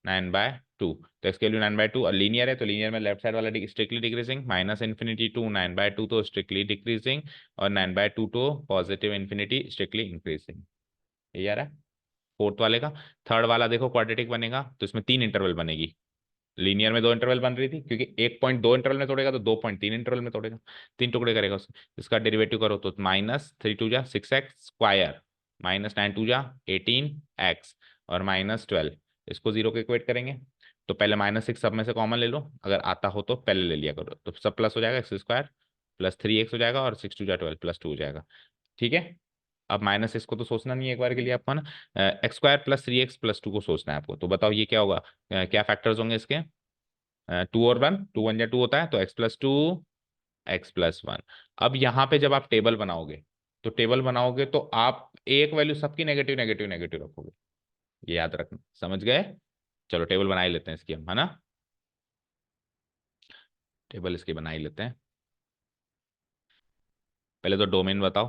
9/2, तो x की वैल्यू 9/2, और लीनियर है तो लीनियर में लेफ्ट साइड वाला स्ट्रिक्टली डिक्रीजिंग, -∞ टू 9/2 तो स्ट्रिक्टली डिक्रीजिंग, और 9/2 तो +∞ स्ट्रिक्टली इंक्रीजिंग, ये आ रहा है फोर्थ वाले का। थर्ड वाला देखो क्वाड्रेटिक बनेगा तो इसमें 3 इंटरवल बनेगी, लीनियर में 2 इंटरवल बन रही थी, क्योंकि एक पॉइंट 2 इंटरवल में तोड़ेगा तो 2 पॉइंट 3 इंटरवल में तोड़ेगा, 3 टुकड़े करेगा उसको, इसका डेरिवेटिव करो तो -3×2 = 6x², -9×2 = 18x, और -12, इसको 0 के इक्वेट करेंगे, तो पहले -6 सब में से कॉमन ले लो, अगर आता हो तो पहले ले लिया करो, तो सब प्लस हो जाएगा, x² + 3x हो जाएगा, और 6×2 = 12 +2 हो जाएगा, ठीक है, अब माइनस इसको तो सोचना नहीं है एक बार के लिए आपको, ना एक्स स्क्वायर प्लस 3x+2 को सोचना है आपको। तो बताओ ये क्या होगा, क्या फैक्टर्स होंगे इसके, 2 और 1, 2 1 जा 2 होता है, तो x+2 x+1। अब यहाँ पे जब आप टेबल बनाओगे, तो टेबल बनाओगे तो आप एक वैल्यू सबकी नेगेटिव नेगेटिव नेगेटिव रखोगे, ये याद रखना, समझ गए। चलो टेबल बना ही लेते हैं इसकी हम, है ना, टेबल इसकी बना ही लेते हैं। पहले तो डोमेन बताओ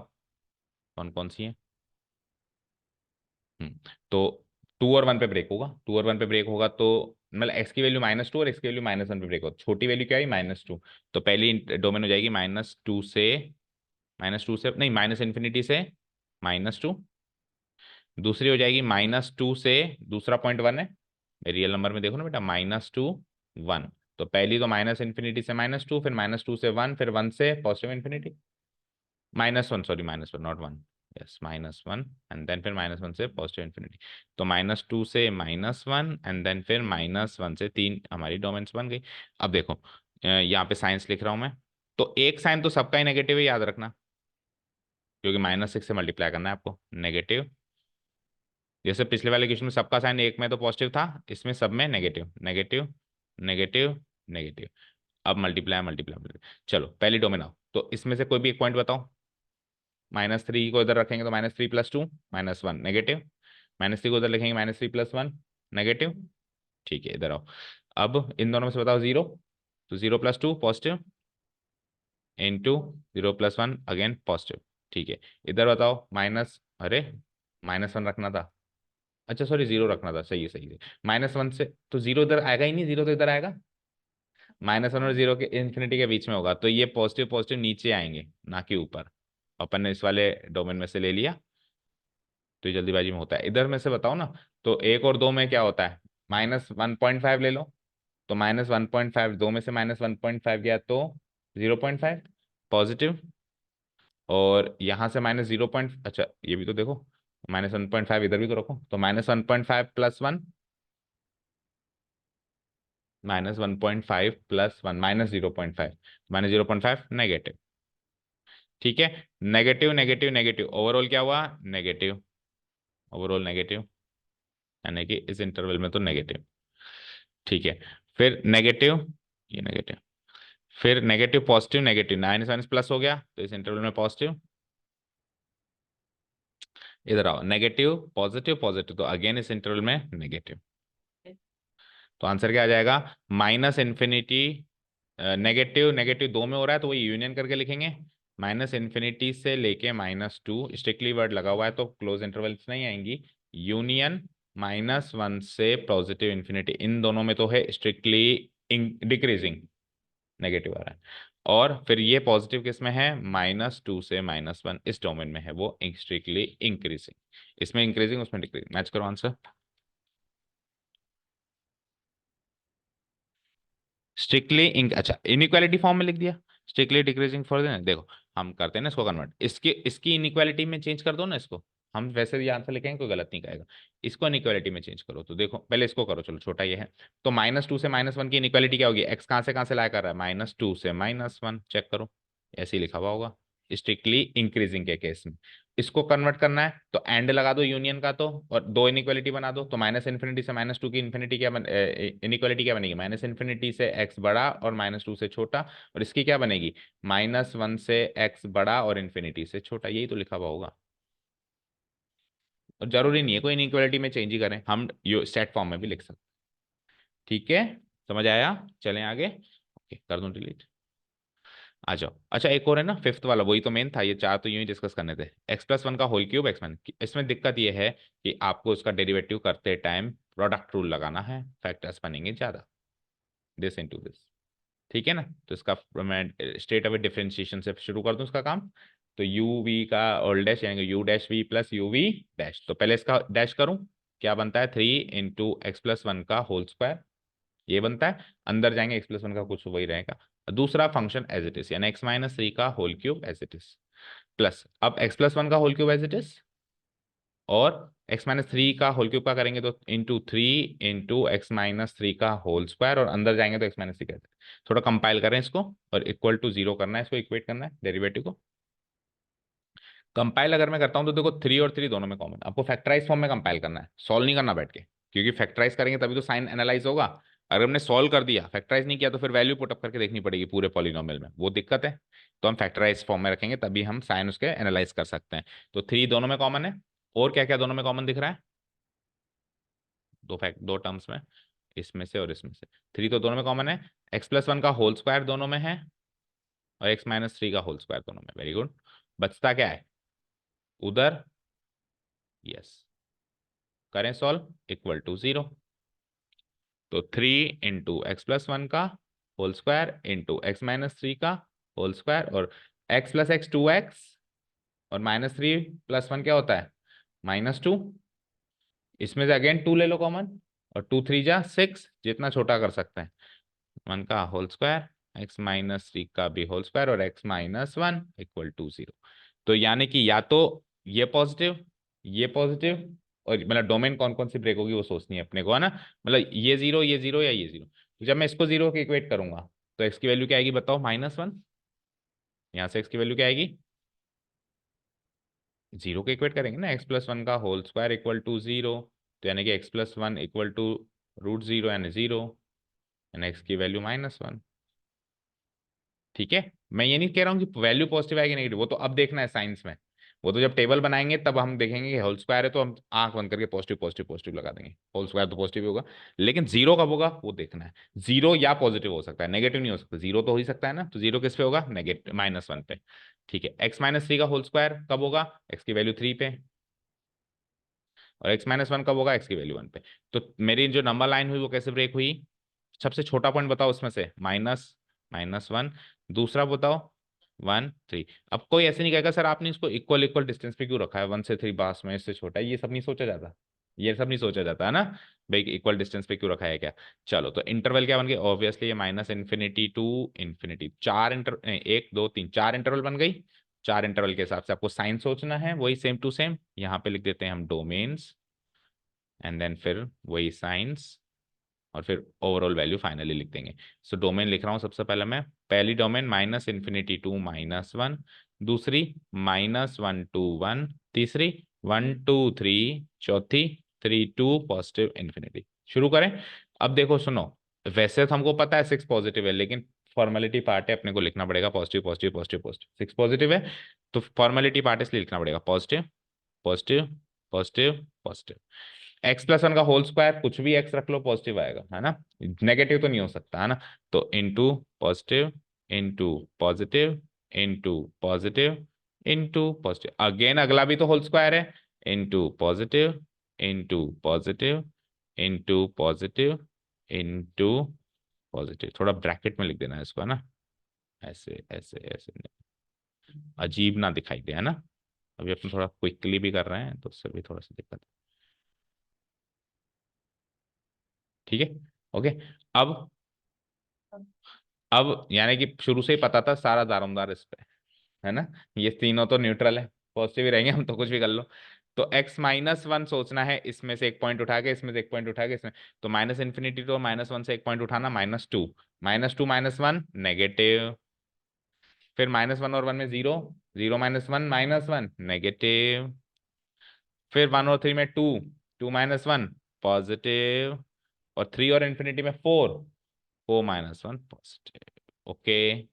कौन कौन सी है। तो 2 और 1 पे ब्रेक होगा, 2 और 1 पे ब्रेक होगा तो मतलब एक्स की वैल्यू -2 और एक्स की वैल्यू -1 पे ब्रेक होगा, छोटी वैल्यू क्या है -2। तो पहली डोमेन हो जाएगी -2 से नहीं, -∞ से -2। दूसरी हो जाएगी -2 से, दूसरा पॉइंट 1 है, रियल नंबर में देखो ना बेटा, -2 1। तो पहली तो -∞ से -2, फिर -2 से 1, फिर 1 से positive infinity, -1, sorry -1 not 1, yes -1, and then फिर -1 से पॉजिटिव इन्फिनिटी। तो -2 से -1 एंड देन फिर -1 से 3 हमारी डोमेन्स बन गई। अब देखो यहाँ पे साइंस लिख रहा हूँ मैं, तो एक साइन तो सबका ही नेगेटिव है, याद रखना, क्योंकि -6 से मल्टीप्लाई करना है आपको, नेगेटिव। जैसे पिछले वाले क्वेश्चन में सबका साइन एक में तो पॉजिटिव था, इसमें सब में नेगेटिव नेगेटिव नेगेटिव नेगेटिव। अब मल्टीप्लाई मल्टीप्लाई मल्टीप्लाई। चलो पहली डोमेन आओ, तो इसमें से कोई भी एक पॉइंट बताओ। -3 को इधर रखेंगे तो -3+2 -1 नेगेटिव, -3 को इधर लिखेंगे -3+1 नेगेटिव। ठीक है, इधर आओ, अब इन दोनों में से बताओ 0, तो 0+2 पॉजिटिव, इंटू 0+1 अगेन पॉजिटिव। ठीक है, इधर बताओ माइनस, अरे -1 रखना था, अच्छा सॉरी 0 रखना था, सही है सही है। -1 से तो 0 इधर आएगा ही नहीं, 0 तो इधर आएगा, -1 और 0 के इन्फिनिटी के बीच में होगा, तो ये पॉजिटिव पॉजिटिव नीचे आएंगे ना कि ऊपर। अपन ने इस वाले डोमेन में से ले लिया, तो ये जल्दीबाजी में होता है। इधर में से बताओ ना, तो 1 और 2 में क्या होता है, -1.5 ले लो, तो -1.5, 2 में से -1.5 गया तो 0.5 पॉजिटिव, और यहाँ से -0 पॉइंट, अच्छा ये भी तो देखो, -1.5 इधर भी तो रखो, तो -1.5+1, -1.5+1 -0.5, -0.5 नेगेटिव। ठीक है, नेगेटिव नेगेटिव नेगेटिव, ओवरऑल क्या हुआ, नेगेटिव, ओवरऑल नेगेटिव, यानी कि इस इंटरवल में तो नेगेटिव। ठीक है, फिर नेगेटिव, ये नेगेटिव, फिर negative positive negative, minus minus plus हो गया, तो इस इंटरवल में पॉजिटिव। इधर आओ, नेगेटिव पॉजिटिव पॉजिटिव, तो अगेन इस इंटरवल में नेगेटिव। तो आंसर क्या आ जाएगा, -∞, नेगेटिव नेगेटिव 2 में हो रहा है तो वही यूनियन करके लिखेंगे, -∞ से लेके -2, स्ट्रिक्टली वर्ड लगा हुआ है तो क्लोज इंटरवल्स नहीं आएंगी, यूनियन -1 से पॉजिटिव इन्फिनिटी, इन दोनों में तो है स्ट्रिक्टली डिक्रीजिंग, नेगेटिव आ रहा है। और फिर ये पॉजिटिव किस में है, -2 से -1, इस डोमेन में है वो स्ट्रिक्टली इंक्रीजिंग, इसमें इंक्रीजिंग उसमें डिक्रीजिंग, मैच करो आंसर। स्ट्रिक्टली इंक, अच्छा इनइक्वालिटी फॉर्म में लिख दिया, स्ट्रिक्टली डिक्रीजिंग फॉर देना, देखो हम करते हैं ना इसको कन्वर्ट, इसकी इसकी इनइक्वालिटी में चेंज कर दो ना इसको, हम वैसे ये आंसर लिखेंगे कोई गलत नहीं कहेगा, इसको इनइक्वालिटी में चेंज करो, तो देखो पहले इसको करो, चलो छोटा ये है, तो -2 से -1 की इनइक्वालिटी क्या होगी, एक्स कहाँ से लाया कर रहा है, -2 से -1, चेक करो, ऐसे ही लिखा हुआ होगा, स्ट्रिक्टली इंक्रीजिंग के केस में। इसको कन्वर्ट करना है तो एंड लगा दो यूनियन का, तो और दो इनइक्वालिटी बना दो, तो -∞ से -2 की इन्फिनिटी क्या इनइक्वालिटी क्या बनेगी, -∞ से x बड़ा और -2 से छोटा, और इसकी क्या बनेगी, -1 से x बड़ा और इन्फिनिटी से छोटा, यही तो लिखा हुआ होगा। और जरूरी नहीं है कोई इनइक्वालिटी में चेंज ही करें, हम यो सेट फॉर्म में भी लिख सकते। ठीक है, समझ आया, चलें आगे, ओके कर दूं डिलीट। आ जाओ, अच्छा एक और है ना फिफ्थ वाला, वही तो मेन था, ये चार तो यूं ही डिस्कस करने थे, x+1 का होल क्यूब x1, इसमें दिक्कत ये है कि आपको उसका डेरिवेटिव करते टाइम प्रोडक्ट रूल लगाना है, फैक्टर्स बनेंगे ज्यादा, दिस इनटू दिस। ठीक है ना, तो इसका मैं स्ट्रेट अवे डिफरेंशिएशन से शुरू कर दूं इसका काम। तो यू वी का ऑल डैश यानी u'(v + uv', तो पहले इसका डैश करूं, क्या बनता है, 3 × x+1 का होल स्क्वायर, ये बनता है, अंदर जाएंगे x+1 का कुछ वही रहेगा, दूसरा फंक्शन एज इट इज, यानी x-3 का whole cube as it is, plus अब x+1 का whole cube as it is, और x-3 का होल क्यूब का करेंगे तो ×3 × x-3 का होल स्क्वायर, और अंदर जाएंगे तो x-3 का, थोड़ा कंपाइल करें इसको, और इक्वल टू 0 करना है, इसको इक्वेट करना है डेरिवेटिव को, कंपाइल अगर मैं करता हूँ तो देखो 3 और 3 दोनों में कॉमन, आपको फैक्टराइज फॉर्म में कंपाइल करना है, सॉल्व नहीं करना बैठ के, क्योंकि फैक्टराइज करेंगे तभी तो साइन एनालाइज होगा। अगर हमने सॉल्व कर दिया, फैक्टराइज नहीं किया, तो फिर वैल्यू पुटअप करके देखनी पड़ेगी पूरे पॉलिनोमियल में, वो दिक्कत है। तो हम फैक्टराइज फॉर्म में रखेंगे तभी हम साइन उसके एनालाइज कर सकते हैं। तो 3 दोनों में कॉमन है। और क्या क्या दोनों में कॉमन दिख रहा है? दो टर्म्स में, इसमें से और इसमें से 3 तो दोनों में कॉमन है। x+1 का होल स्क्वायर दोनों में है, और x-3 का होल स्क्वायर दोनों में। Very good. बचता क्या है उधर? यस, करें सॉल्व, इक्वल टू 0। तो 3 × x+1 का होल स्क्वायर इंटू x-3 का होल स्क्वायर, और x+x 2x, और -3 + 1 क्या होता है? -2। इसमें से अगेन 2 ले लो कॉमन, और 2 3 जा 6, जितना छोटा कर सकते हैं। 1 का होल स्क्वायर, x-3 का भी होल स्क्वायर, और x-1 इक्वल टू 0। तो यानी कि या तो ये पॉजिटिव, और मतलब डोमेन कौन कौन सी ब्रेक होगी वो सोचनी है अपने को, है ना। मतलब ये जीरो या ये जीरो। तो जब मैं इसको जीरो के इक्वेट करूंगा, तो x की वैल्यू क्या आएगी बताओ? -1। यहाँ से x की वैल्यू क्या आएगी? जीरो के इक्वेट करेंगे ना, x+1 का होल स्क्वायर इक्वल टू 0। तो यानी कि x+1 इक्वल टू √0 यानी 0, यानी x की वैल्यू -1। ठीक है, मैं ये नहीं कह रहा हूँ कि वैल्यू पॉजिटिव आएगी नेगेटिव, वो तो अब देखना है साइंस में। वो तो जब टेबल बनाएंगे तब हम देखेंगे कि होल स्क्वायर है तो हम आंख बंद करके पॉजिटिव पॉजिटिव पॉजिटिव लगा देंगे, होल स्क्वायर तो पॉजिटिव ही होगा। लेकिन जीरो कब होगा वो देखना है। जीरो या पॉजिटिव हो सकता है, नेगेटिव नहीं हो सकता। जीरो तो हो ही सकता है ना, तो जीरो किस पे होगा? नेगेटिव -1 पे। ठीक है, x-3 का होल स्क्वायर कब होगा? x की वैल्यू 3 पे। और x-1 कब होगा? x की वैल्यू 1 पे। तो मेरी जो नंबर लाइन हुई वो कैसे ब्रेक हुई? सबसे छोटा पॉइंट बताओ उसमें से, -1। दूसरा बताओ 1 3। अब कोई ऐसे नहीं कहेगा सर आपने इसको इक्वल इक्वल डिस्टेंस पे क्यों रखा है, 1 से 3 पास में, इससे छोटा है, ये सब नहीं सोचा जाता। ये सब नहीं सोचा जाता है ना, भाई इक्वल डिस्टेंस पे क्यों रखा है क्या। चलो, तो इंटरवल क्या बन गया? ऑब्वियसली ये -∞ टू इन्फिनिटी। 4 बन गई। 4 इंटरवल के हिसाब से आपको साइन सोचना है, वही सेम टू सेम यहाँ पे लिख देते हैं हम डोमेन्स, एंड देन फिर वही साइंस, और फिर ओवरऑल वैल्यू फाइनली लिख देंगे। सो डोमेन लिख रहा हूँ सबसे पहले मैं। पहली डोमेन -∞ टू -1, दूसरी -1 to 1, तीसरी 1 to 3, चौथी 3 to +∞। शुरू करें। अब देखो सुनो, वैसे तो हमको पता है 6 पॉजिटिव है, लेकिन फॉर्मेलिटी पार्ट है, अपने को लिखना पड़ेगा positive positive positive positive. 6 positive है तो फॉर्मेलिटी पार्ट इसलिए लिखना पड़ेगा positive positive positive positive. x+1 का होल स्क्वायर, कुछ भी x रख लो पॉजिटिव आएगा, है ना। नेगेटिव तो नहीं हो सकता, है ना। तो into positive into positive into positive into positive, again अगला भी तो होल स्क्वायर है, into positive into positive into positive into positive. थोड़ा ब्रैकेट में लिख देना है इसको, है ना, ऐसे ऐसे ऐसे, अजीब ना दिखाई दे, है ना। अभी अपन थोड़ा क्विकली भी कर रहे हैं तो उससे भी थोड़ा सा दिक्कत है। ठीक है, ओके। अब यानी कि शुरू से ही पता था सारा दारोमदार इस पे, है ना। ये तीनों तो न्यूट्रल है, पॉजिटिव ही रहेंगे, हम तो कुछ भी कर लो। तो x-1 सोचना है, इसमें से एक पॉइंट उठा के, इसमें से एक पॉइंट उठा के, इसमें तो -∞ तो -1 से एक पॉइंट उठाना, -2, -2 -1 नेगेटिव, फिर -1 और 1 में 0, 0 -1 -1 नेगेटिव, फिर 1 और 3 में 2, 2 -1 पॉजिटिव, और 3 और इन्फिनिटी में 4, 4 -1 पॉजिटिव। ओके,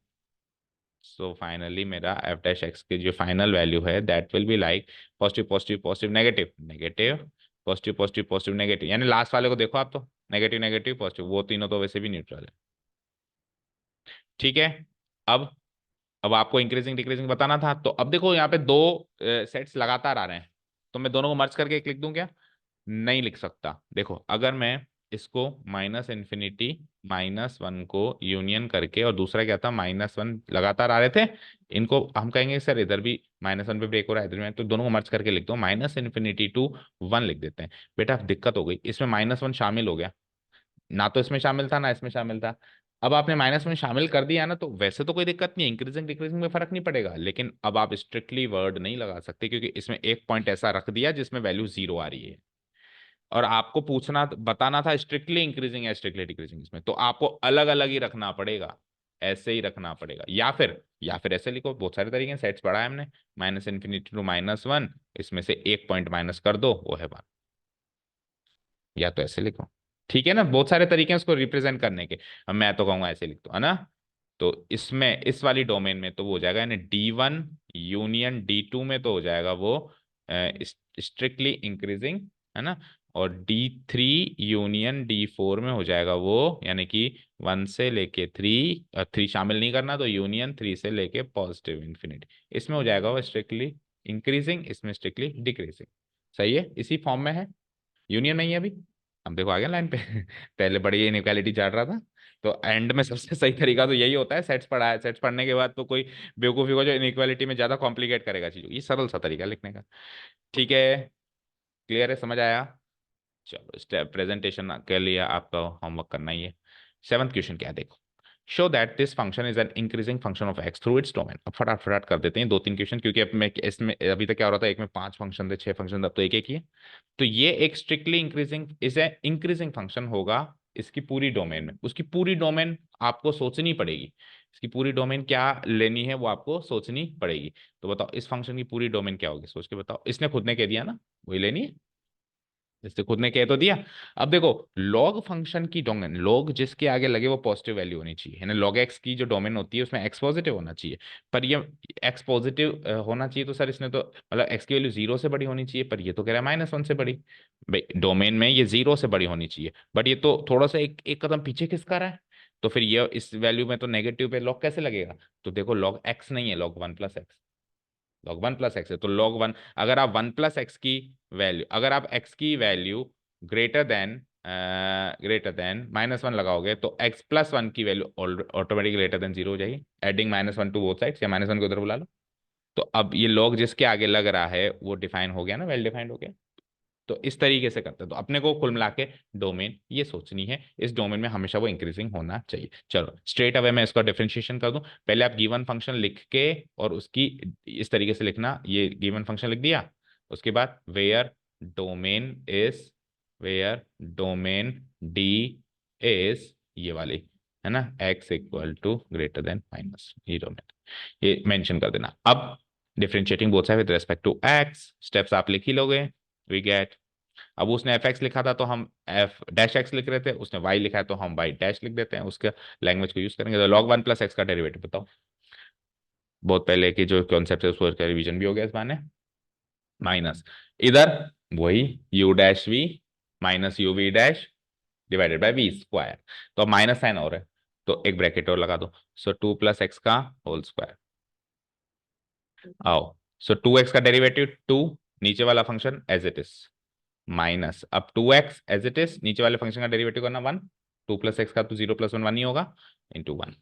सो फाइनली मेरा f'(x) की जो फाइनल वैल्यू है that will be like positive positive positive negative negative, positive positive positive negative, यानी लास्ट वाले को देखो आप, तो नेगेटिव नेगेटिव पॉजिटिव, वो तीनों तो वैसे भी न्यूट्रल है। ठीक है, अब आपको इंक्रीजिंग डिक्रीजिंग बताना था, तो अब देखो यहाँ पे दो सेट्स लगातार आ रहे हैं, तो मैं दोनों को मर्ज करके एक लिख दूं क्या? नहीं लिख सकता। देखो अगर मैं इसको -∞ -1 को यूनियन करके, और दूसरा क्या था -1 लगातार आ रहे थे, इनको हम कहेंगे सर इधर भी -1 पे ब्रेक हो रहा है, इधर में, तो दोनों को मर्ज करके लिख दो, -∞ टू 1 लिख देते हैं। बेटा दिक्कत हो गई, इसमें -1 शामिल हो गया, ना तो इसमें शामिल था ना इसमें शामिल था। अब आपने -1 शामिल कर दिया ना, तो वैसे तो कोई दिक्कत नहीं है, इंक्रीजिंग डिक्रीजिंग में फर्क नहीं पड़ेगा, लेकिन अब आप स्ट्रिक्टली वर्ड नहीं लगा सकते, क्योंकि इसमें एक पॉइंट ऐसा रख दिया जिसमें वैल्यू 0 आ रही है, और आपको पूछना बताना था स्ट्रिक्टली इंक्रीजिंग या स्ट्रिक्टली डिक्रीजिंग, इसमें तो आपको अलग अलग ही रखना पड़ेगा। ऐसे ही रखना पड़ेगा, या फिर ऐसे लिखो, बहुत सारे तरीके हैं, सेट्स पढ़ा है हमने, माइनस इन्फिनिटी टू -1, इसमें से एक पॉइंट माइनस कर दो, वो है 1, या तो ऐसे लिखो। ठीक है ना, बहुत सारे तरीके हैं उसको रिप्रेजेंट करने के। अब मैं तो कहूंगा ऐसे लिख दो, है ना। तो इसमें इस वाली डोमेन में तो वो हो जाएगा, यानी D1 यूनियन D2 में तो हो जाएगा वो स्ट्रिक्टली इंक्रीजिंग, है ना। और D3 यूनियन D4 में हो जाएगा वो, यानी कि 1 से लेके 3, 3 शामिल नहीं करना, तो यूनियन 3 से लेके पॉजिटिव इन्फिनिटी, इसमें हो जाएगा वो स्ट्रिक्टली इंक्रीजिंग, इसमें स्ट्रिक्टली डिक्रीजिंग। सही है, इसी फॉर्म में है, यूनियन नहीं है अभी। अब देखो आ गया लाइन पे पहले बड़ी इनइक्वालिटी चाट रहा था। तो एंड में सबसे सही तरीका तो यही होता है, सेट्स पढ़ा है, सेट्स पढ़ने के बाद तो कोई बेवकूफी को जो इनइक्वालिटी में ज्यादा कॉम्प्लिकेट करेगा चीजों, ये सरल सा तरीका है लिखने का। ठीक है, क्लियर है, समझ आया। चलो स्टेप प्रेजेंटेशन के लिए आपका होमवर्क करना ही है। सेवंथ क्वेश्चन क्या है, देखो। Show that this function is an increasing function of x through its domain. अब फटाफट कर देते हैं दो तीन क्वेश्चन, क्योंकि अब मैं इसमें अभी तक क्या हो रहा था, एक में 5 फंक्शन थे, 6 फंक्शन थे, अब तो एक एक ही है। तो ये एक strictly increasing is a increasing function होगा इसकी पूरी डोमेन में। उसकी पूरी डोमेन आपको सोचनी पड़ेगी, इसकी पूरी डोमेन क्या लेनी है वो आपको सोचनी पड़ेगी। तो बताओ इस फंक्शन की पूरी डोमेन क्या होगी, सोच के बताओ, इसने खुद ने कह दिया ना, वही लेनी है, इससे खुद ने कह तो दिया। अब देखो, लॉग फंक्शन की डोमेन, लॉग जिसके आगे लगे वो पॉजिटिव वैल्यू होनी चाहिए, है ना। लॉग एक्स की जो डोमेन होती है उसमें एक्स पॉजिटिव होना चाहिए। पर ये एक्स पॉजिटिव होना चाहिए, तो सर इसने तो मतलब एक्स की वैल्यू 0 से बड़ी होनी चाहिए, पर ये तो कह रहा है -1 से बड़ी। भाई डोमेन में ये 0 से बड़ी होनी चाहिए, बट ये तो थोड़ा सा एक एक कदम पीछे खिसका रहा है। तो फिर ये इस वैल्यू में तो नेगेटिव पे लॉग कैसे लगेगा। तो देखो लॉग एक्स नहीं है, लॉग 1 + x, log 1 + x है, तो log 1, अगर आप 1 + x की वैल्यू, अगर आप x की वैल्यू ग्रेटर देन -1 लगाओगे, तो x + 1 की वैल्यू ऑटोमेटिक ग्रेटर देन 0 हो जाएगी, एडिंग -1 टू बोथ साइड्स, या -1 को उधर बुला लो। तो अब ये log जिसके आगे लग रहा है वो डिफाइन हो गया ना, वेल डिफाइंड हो गया। तो इस तरीके से करते हैं, तो अपने को कुल मिला के डोमेन ये सोचनी है, इस डोमेन में हमेशा वो इंक्रीजिंग होना चाहिए। चलो स्ट्रेट अवे मैं इसका डिफरेंशिएशन कर दूं, पहले आप गिवन फंक्शन लिख के और उसकी इस तरीके से लिखना, ये गिवन फंक्शन लिख दिया, उसके बाद domain is where domain D is ये वाली, है ना, x = ग्रेटर देन माइनस, ये डोमेन, ये मेंशन कर देना। अब differentiating both side with respect to x, steps आप लिख ही लोगे, वी गेट। अब उसने एफ एक्स लिखा था तो हम एफ डैश एक्स लिख रहे थे, उसने वाई लिखा है तो हम वाई डैश लिख देते हैं, उसके लैंग्वेज को यूज करेंगे। तो log 1 + x का डेरिवेटिव बताओ। बहुत पहले की जो कॉन्सेप्ट है उसको रिवीजन भी हो गया इस बार, माइनस इधर वही u' v -uv' divided by v²। तो अब माइनस साइन और है, तो एक ब्रैकेट और लगा दो, सो 2 + x का होल स्क्वायर। आओ, सो 2x का डेरिवेटिव 2, नीचे वाला function as it is, minus अब 2x एज इट इज, नीचे वाले फंक्शन का डेरिवेटिव करना 1, 2 + x का तो 0 + 1 1 ही होगा, इंटू 1।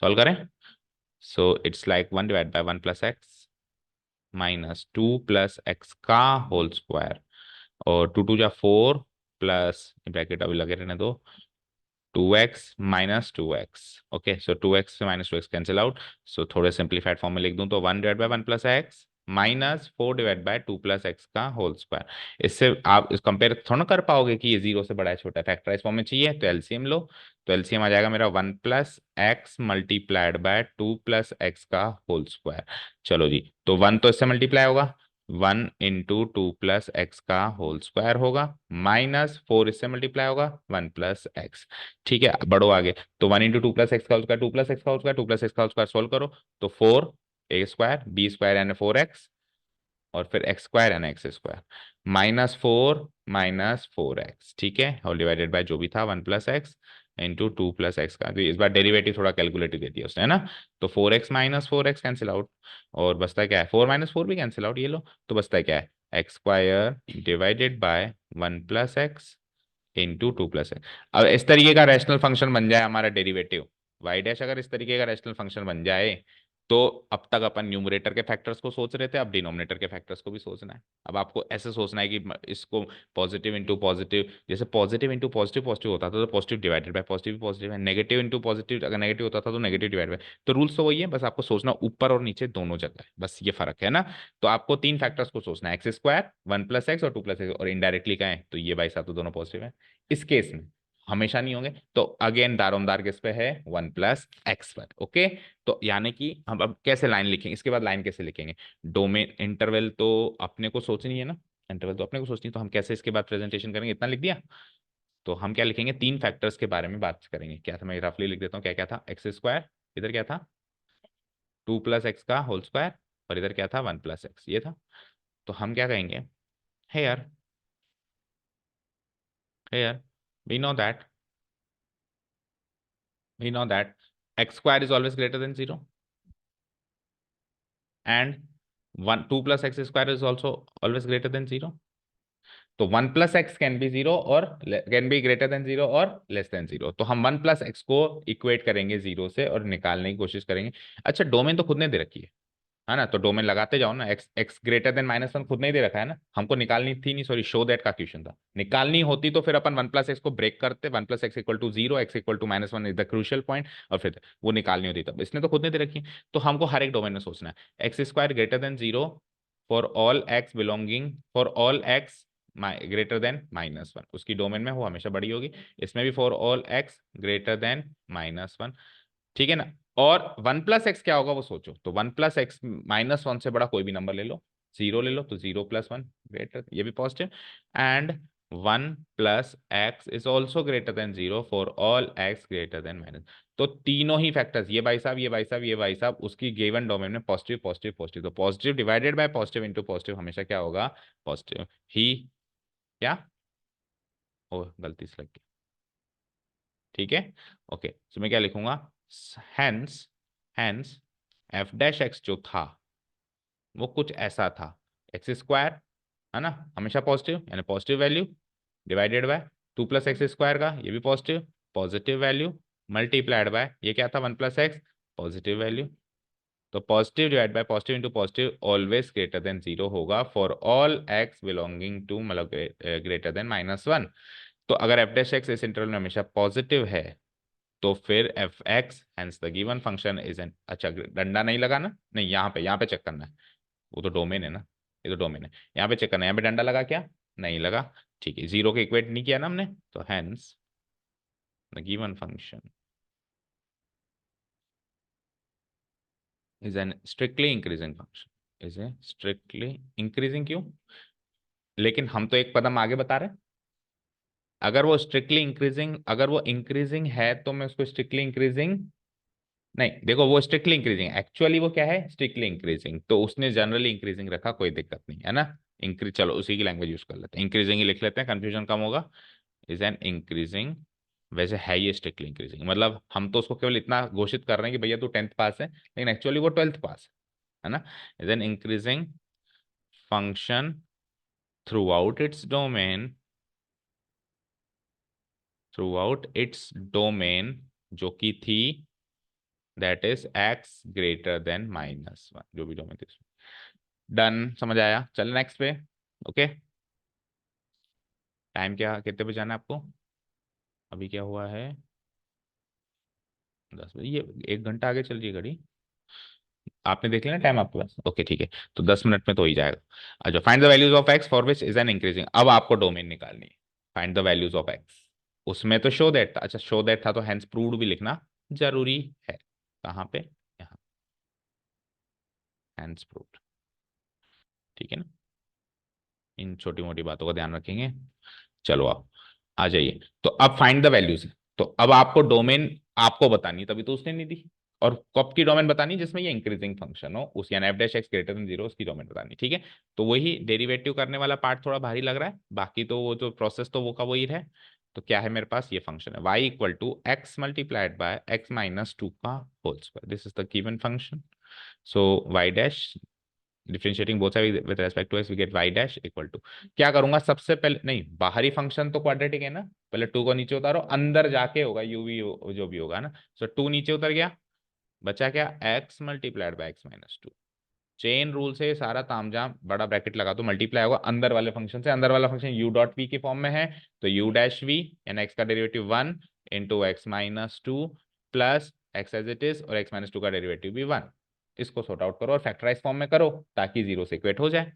सॉल्व करें, so it's like 1 divide by 1 + x -2 + x का होल स्क्वायर, और 2 2 जा 4 प्लस ब्रैकेट अभी लगे रहने दो, 2x -2x। ओके, सो 2x से -2x कैंसिल आउट, सो थोड़े सिंप्लीफाइड फॉर्म में लिख दूं तो 1 divide by 1 + x -4 divide by 2 + x का होल स्क्वायर। इससे आप इस कंपेयर थोड़ा ना कर पाओगे कि ये 0 से बड़ा है छोटा है, फैक्टराइज फॉर्म में चाहिए तो एलसीएम लो। तो एलसीएम आ जाएगा मेरा 1 + x मल्टीप्लाइड बाय 2 + x का होल स्क्वायर। चलो जी, तो 1 तो इससे मल्टीप्लाई होगा, 1 × 2 + x का होल स्क्वायर होगा, -4 इससे मल्टीप्लाई होगा, 1 + x। ठीक है, बढ़ो आगे, तो 1 × 2 + x का होल स्क्वायर, 2 + x का होल स्क्वायर, 2 + x का होल स्क्वायर सोल्व करो, तो 4a² b² यानी 4x, और फिर x² यानी x², -4 ठीक है, और डिवाइडेड बाय जो भी था 1 + x इंटू 2 + x का। तो इस बार डेरिवेटिव थोड़ा कैलकुलेटिव दे दिया उसने, है ना। तो 4x -4x कैंसिल आउट, और बचता क्या है, 4 -4 भी कैंसिल आउट, ये लो, तो बचता क्या है, x² divided by 1 + x into 2 + x। अब इस तरीके का रैशनल फंक्शन बन जाए हमारा डेरिवेटिव y' अगर इस तरीके का रैशनल फंक्शन बन जाए, तो अब तक अपन न्यूमरेटर के फैक्टर्स को सोच रहे थे, अब डिनोमिनेटर के फैक्टर्स को भी सोचना है। अब आपको ऐसे सोचना है कि इसको पॉजिटिव इंटू पॉजिटिव, जैसे पॉजिटिव इंटू पॉजिटिव पॉजिटिव होता था तो positive divided by positive positive है, नेगेटिव इंटू पॉजिटिव अगर नेगेटिव होता था तो नेगेटिव डिवाइड बाय। तो रूल्स तो वही है, बस आपको सोचना ऊपर और नीचे दोनों जगह है, बस ये फर्क है ना। तो आपको 3 फैक्टर्स को सोचना है, x², 1 + x और 2 + x, और इनडायरेक्टली का है तो ये बाई साथ तो दोनों पॉजिटिव है इस केस में। हमेशा नहीं होंगे। तो अगेन दारोमदार किस पे है, 1 + x पर। ओके, तो यानी कि हम अब कैसे लाइन लिखेंगे, इसके बाद लाइन कैसे लिखेंगे, डोमेन इंटरवल तो अपने को सोचनी है ना, इंटरवल तो अपने को सोचनी है, तो हम कैसे इसके बाद प्रेजेंटेशन करेंगे, इतना लिख दिया। तो हम क्या लिखेंगे, 3 फैक्टर्स के बारे में बात करेंगे। क्या था, मैं रफली लिख देता हूँ, क्या क्या था, x², इधर क्या था 2 + x² और इधर क्या था 1 + x, ये था। तो हम क्या कहेंगे, here here we know that x² is always greater than 0 and 2 + x² is also always greater than 0। तो 1 + x कैन बी 0 और कैन बी ग्रेटर देन 0 और लेस देन 0। तो हम 1 + x को इक्वेट करेंगे 0 से और निकालने की कोशिश करेंगे। अच्छा, डोमेन तो खुद ने दे रखी है ना, तो डोमेन लगाते जाओ ना, x ग्रेटर देन -1 खुद नहीं दे रखा है ना, हमको निकालनी थी नहीं, सॉरी शो दैट का क्वेश्चन था। निकालनी होती तो फिर अपन 1 + x को ब्रेक करते, 1 + x = 0, x = -1 is the crucial point, और फिर वो निकालनी होती, तब इसने तो खुद नहीं दे रखी। तो हमको हर एक डोमेन में सोचना है, x² greater than 0 for all x belonging, for all x greater than -1, उसकी डोमेन में वो हमेशा बड़ी होगी। इसमें भी for all x greater than -1, ठीक है ना। और 1 + x क्या होगा वो सोचो, तो 1 + x -1 से बड़ा कोई भी नंबर ले लो, 0 ले लो, तो 0 + 1 ग्रेटर, ये भी positive. And 1 + x is also greater than 0 for all x greater than -। तो तीनों ही फैक्टर्स, ये भाई साहब, ये भाई साहब, ये भाई साहब, उसकी गिवन डोमेन में पॉजिटिव पॉजिटिव पॉजिटिव, तो positive divided by positive into positive हमेशा क्या होगा, पॉजिटिव ही। क्या, ओ गलती से लग गया, ठीक है। ओके, तो मैं क्या लिखूंगा, हेंस हेंस f' जो था वो कुछ ऐसा था, x² है ना, हमेशा पॉजिटिव, यानी positive value, divided by 2 + x² का, ये भी positive, positive value, multiplied by ये क्या था 1 + x, पॉजिटिव वैल्यू। तो positive divide by positive into positive always greater than 0 होगा for all x belonging to, मतलब ग्रेटर देन -1। तो अगर f' इस इंटरवल में हमेशा पॉजिटिव है, तो फिर f(x) hence the given function is an, अच्छा डंडा नहीं लगाना, नहीं यहाँ पे चेक करना है, वो तो डोमेन है ना, ये तो डोमेन है, यहाँ पे चेक करना है, यहाँ पे डंडा लगा क्या, नहीं लगा, ठीक है, 0 के इक्वेट नहीं किया ना हमने, तो hence the given function is an strictly increasing function, is a strictly increasing, क्यों, लेकिन हम तो एक कदम आगे बता रहे हैं, अगर वो स्ट्रिक्टली इंक्रीजिंग, अगर वो इंक्रीजिंग है तो मैं उसको स्ट्रिक्टली इंक्रीजिंग, नहीं देखो वो स्ट्रिक्टली इंक्रीजिंग, एक्चुअली वो क्या है, स्ट्रिक्टली इंक्रीजिंग, तो उसने जनरली इंक्रीजिंग रखा, कोई दिक्कत नहीं है ना, इंक्रीज, चलो उसी की लैंग्वेज यूज कर लेते हैं, इंक्रीजिंग ही लिख लेते हैं, कंफ्यूजन कम होगा। इज एन इंक्रीजिंग, वैसे है ये स्ट्रिक्टली इंक्रीजिंग, मतलब हम तो उसको केवल इतना घोषित कर रहे हैं कि भैया तू 10th पास है, लेकिन एक्चुअली वो 12th पास है ना। Is an increasing function through out its domain, through out its domain, जो कि थी that is x greater than -1, जो भी डोमेन थी। डन, समझ आया, चल नेक्स्ट पे। ओके, टाइम क्या, कितने पे जाना है आपको, अभी क्या हुआ है 10 बजे, ये 1 घंटा आगे चल रही है घड़ी, आपने देख लिया ना टाइम आपके पास, ओके ठीक है, तो 10 मिनट में तो हो ही जाएगा। अच्छा, find the values of x for which is an increasing, अब आपको डोमेन निकालनी है, find the values of x, उसमें तो शो दैट था, अच्छा शो दैट था तो हेंस प्रूव्ड भी लिखना जरूरी है, कहाँ पे, यहाँ, हेंस प्रूव्ड, ठीक है ना, इन छोटी मोटी बातों का ध्यान रखेंगे। चलो आप आ जाइए, तो अब फाइंड द वैल्यूज है, तो अब आपको डोमेन आपको बतानी है, तभी तो उसने नहीं दी, और कब की डोमेन बतानी है, जिसमें ये इंक्रीजिंग फंक्शन हो, उस यानी f' ग्रेटर देन 0 उसकी डोमेन बतानी, ठीक है। तो वही डेरिवेटिव करने वाला पार्ट थोड़ा भारी लग रहा है, बाकी तो वो जो प्रोसेस तो वो का वही है। तो क्या है मेरे पास, ये फंक्शन है y = x multiplied by x - 2 का whole square, this is the given function. So y dash differentiating both side with respect to x we get y' equal to, क्या करूंगा सबसे पहले, नहीं बाहरी फंक्शन तो क्वाड्रेटिक है ना, पहले 2 को नीचे उतारो, अंदर जाके होगा यूवी जो भी होगा ना, सो 2 नीचे उतर गया, बचा क्या x multiplied by x - 2, chain rule से सारा तामझाम, बड़ा ब्रैकेट लगा तो मल्टीप्लाई होगा अंदर वाले फंक्शन से, अंदर वाला फंक्शन u.v के फॉर्म में है, तो u'(v) यानी x का derivative 1 into x - 2 plus x as it is, और x - 2 का डेरिवेटिव भी 1, इसको सॉर्ट आउट करो और फैक्टराइज फॉर्म में करो ताकि 0 से इक्वेट हो जाए।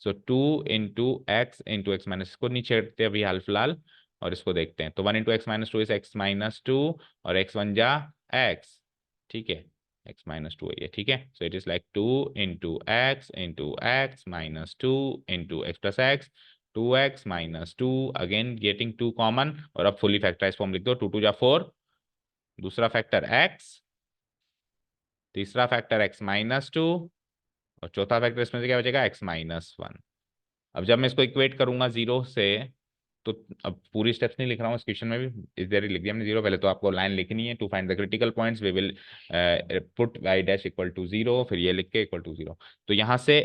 सो 2 इंटू x को नीचे हटते अभी हाल फिलहाल, और इसको देखते हैं, तो 1 × x - 2 इज x - 2 और x1 जा x, ठीक है, x - 2 है ये, ठीक है। So it is like 2 × x × x - 2 × x + x 2x - 2 again getting 2 common, और अब फुली फैक्टराइज फॉर्म लिख दो, 2 × 2 = 4, दूसरा फैक्टर x, तीसरा फैक्टर x - 2 और चौथा फैक्टर इसमें से क्या बचेगा, x - 1। अब जब मैं इसको इक्वेट करूंगा जीरो से, तो अब पूरी स्टेप्स नहीं लिख रहा हूँ, इस क्वेश्चन में भी इस देर लिख दिया हमने जीरो, पहले तो आपको लाइन लिखनी है, to find the critical points we will put y' = 0, फिर ये लिख के =0। तो यहाँ से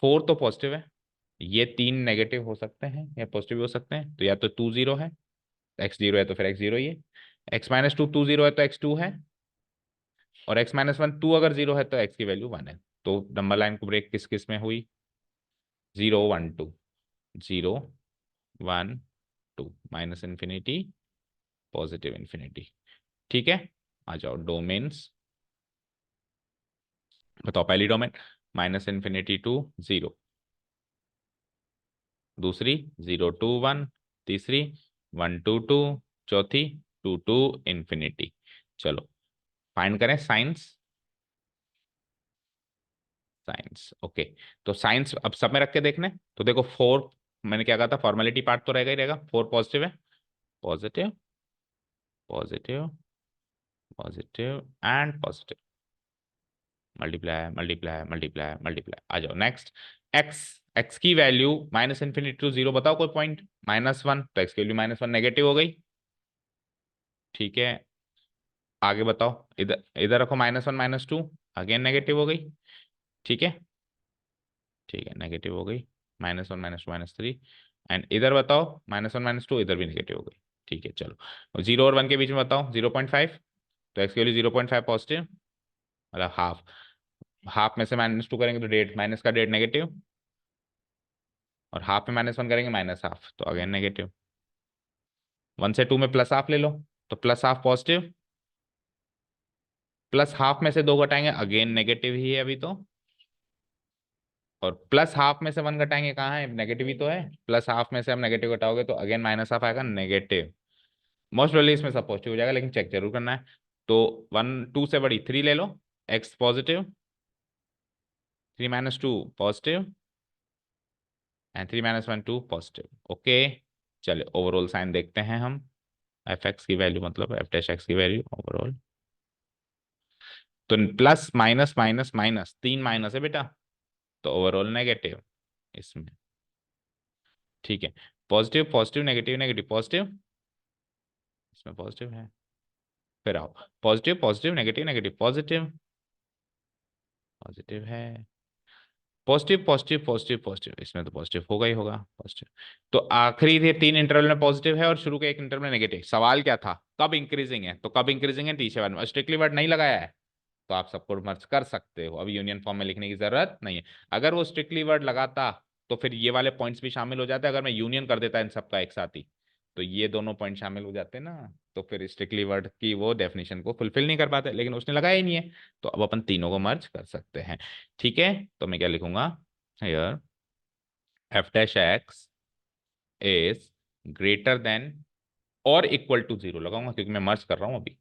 4 तो पॉजिटिव है, ये 3 नेगेटिव हो सकते हैं या पॉजिटिव हो सकते हैं, तो या तो 2 0 है, x 0 है तो फिर x 0 ही है, x - 2 2 0 है तो x 2 है, और x - 1 2 अगर 0 है तो x की वैल्यू 1 है। तो नंबर लाइन को ब्रेक किस किस में हुई, 0 1 2, 0 1 2, -∞, +∞, ठीक है। आ जाओ डोमेन्स, बताओ पहली डोमेन -∞ to 0, दूसरी 0 to 1, तीसरी 1 to 2, चौथी 2 to ∞। चलो फाइंड करें साइंस, साइंस ओके। तो साइंस अब सब में रख के देखने, तो देखो 4, मैंने क्या कहा था, फॉर्मेलिटी पार्ट तो रहेगा ही रहेगा, 4 पॉजिटिव है, positive positive positive and positive, multiply multiply multiply multiply. आ जाओ नेक्स्ट, एक्स, एक्स की वैल्यू -∞ to 0, बताओ कोई पॉइंट, -1, तो एक्स की वैल्यू -1 नेगेटिव हो गई, ठीक है। आगे बताओ, इधर इधर रखो -1 -2, अगेन नेगेटिव हो गई, ठीक है, ठीक है नेगेटिव हो गई, -1 -2 -3, एंड इधर बताओ -1 -2, इधर भी नेगेटिव हो गई, ठीक है। चलो 0 और 1 के बीच में बताओ 0.5, तो एक्स की वैल्यू 0.5 पॉजिटिव, मतलब हाफ, हाफ में से -2 करेंगे तो 1.5, माइनस का 1.5 नेगेटिव, और हाफ में -1 करेंगे -हाफ, तो अगेन नेगेटिव। 1 से 2 में प्लस हाफ ले लो, तो plus half positive, plus half में से 2 घटाएंगे अगेन नेगेटिव ही है अभी तो, और प्लस हाफ में से 1 घटाएंगे कहाँ है, नेगेटिव ही तो है, प्लस हाफ में से हम नेगेटिव घटाओगे तो अगेन माइनस हाफ आएगा नेगेटिव। मोस्ट प्रोबेबली इसमें सब पॉजिटिव हो जाएगा, लेकिन चेक जरूर करना है। तो 1 2 से बड़ी 3 ले लो, X positive, 3 - 2 positive, and 3 - 1 2 positive, okay. चलिए ओवरऑल साइन देखते हैं हम, एफ एक्स की वैल्यू मतलब एफ डैश एक्स की वैल्यू ओवरऑल, तो plus minus minus minus, 3 minus है बेटा, तो ओवरऑल नेगेटिव इसमें, ठीक है। Positive positive negative negative positive, इसमें पॉजिटिव है, फिर आओ positive positive negative negative positive, positive है, पॉजिटिव पॉजिटिव पॉजिटिव पॉजिटिव, इसमें तो पॉजिटिव होगा ही होगा पॉजिटिव। तो आखिरी थे 3 इंटरवल में पॉजिटिव है और शुरू के 1 इंटरवल में नेगेटिव। सवाल क्या था, कब इंक्रीजिंग है, तो कब इंक्रीजिंग है, T7 स्ट्रिक्टली वर्ड नहीं लगाया है, तो आप सबको मर्ज कर सकते हो, अभी यूनियन फॉर्म में लिखने की जरूरत नहीं है। अगर वो स्ट्रिक्टली वर्ड लगाता तो फिर ये वाले पॉइंट्स भी शामिल हो जाते, अगर मैं यूनियन कर देता इन सबका एक साथ ही, तो ये दोनों पॉइंट शामिल हो जाते ना, तो फिर स्ट्रिक्टली वर्ड की वो डेफिनेशन को फुलफिल नहीं कर पाते, लेकिन उसने लगाया ही नहीं है, तो अब अपन तीनों को मर्ज कर सकते हैं, ठीक है। तो मैं क्या लिखूंगा here, F dash x is greater then और इक्वल टू 0 लगाऊंगा, क्योंकि मैं मर्ज कर रहा हूं अभी,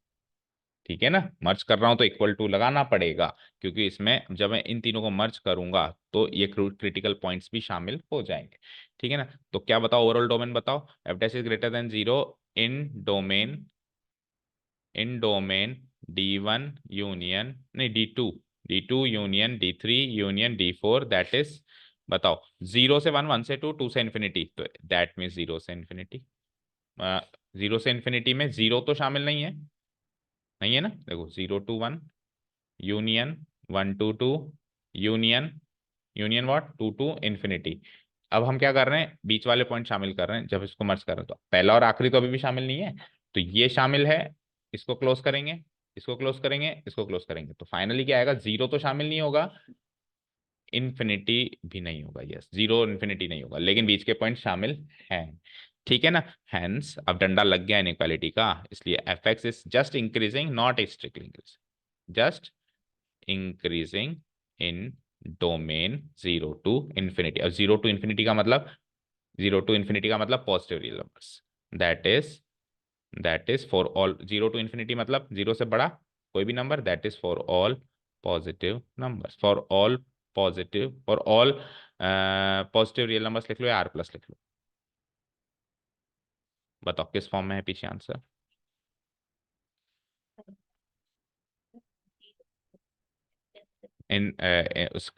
ठीक है ना, मर्ज कर रहा हूं तो इक्वल टू लगाना पड़ेगा, क्योंकि इसमें जब मैं इन तीनों को मर्ज करूंगा तो ये क्रिटिकल पॉइंट्स भी शामिल हो जाएंगे, ठीक है ना। तो क्या बताओ, ओवरऑल डोमेन बताओ, F dash is greater than 0 in domain, in domain D1 union, नहीं D2, D2 union D3 union D4, that is, बताओ 0 से 1, 1 से 2, 2 से इन्फिनिटी, तो दैट मीन्स 0 से इन्फिनिटी। 0 से इन्फिनिटी में 0 तो शामिल नहीं है, नहीं है ना, देखो 0 to 1 union, 1 to 2 union, union what 2 to infinity. अब हम क्या कर रहे हैं, बीच वाले पॉइंट शामिल कर रहे हैं, जब इसको मर्ज कर रहे हैं तो पहला और आखिरी तो अभी भी शामिल नहीं है, तो ये शामिल है, इसको क्लोज करेंगे, इसको क्लोज करेंगे, इसको क्लोज करेंगे, तो फाइनली क्या आएगा, 0 तो शामिल नहीं होगा, इन्फिनिटी भी नहीं होगा, यस 0 इन्फिनिटी नहीं होगा, लेकिन बीच के पॉइंट शामिल हैं, ठीक है ना। हेंस अब डंडा लग गया इनइक्वालिटी का, इसलिए F x is just increasing not strictly increasing, just increasing in domain 0 to infinity. अब 0 to इन्फिनिटी का मतलब, 0 to इन्फिनिटी का मतलब positive real numbers, that is for all, zero to infinity मतलब जीरो से बड़ा कोई भी number, that is for all positive numbers, for all positive, for all positive real numbers लिख लो या आर प्लस लिख लो। बताओ किस फॉर्म में है पीछे आंसर।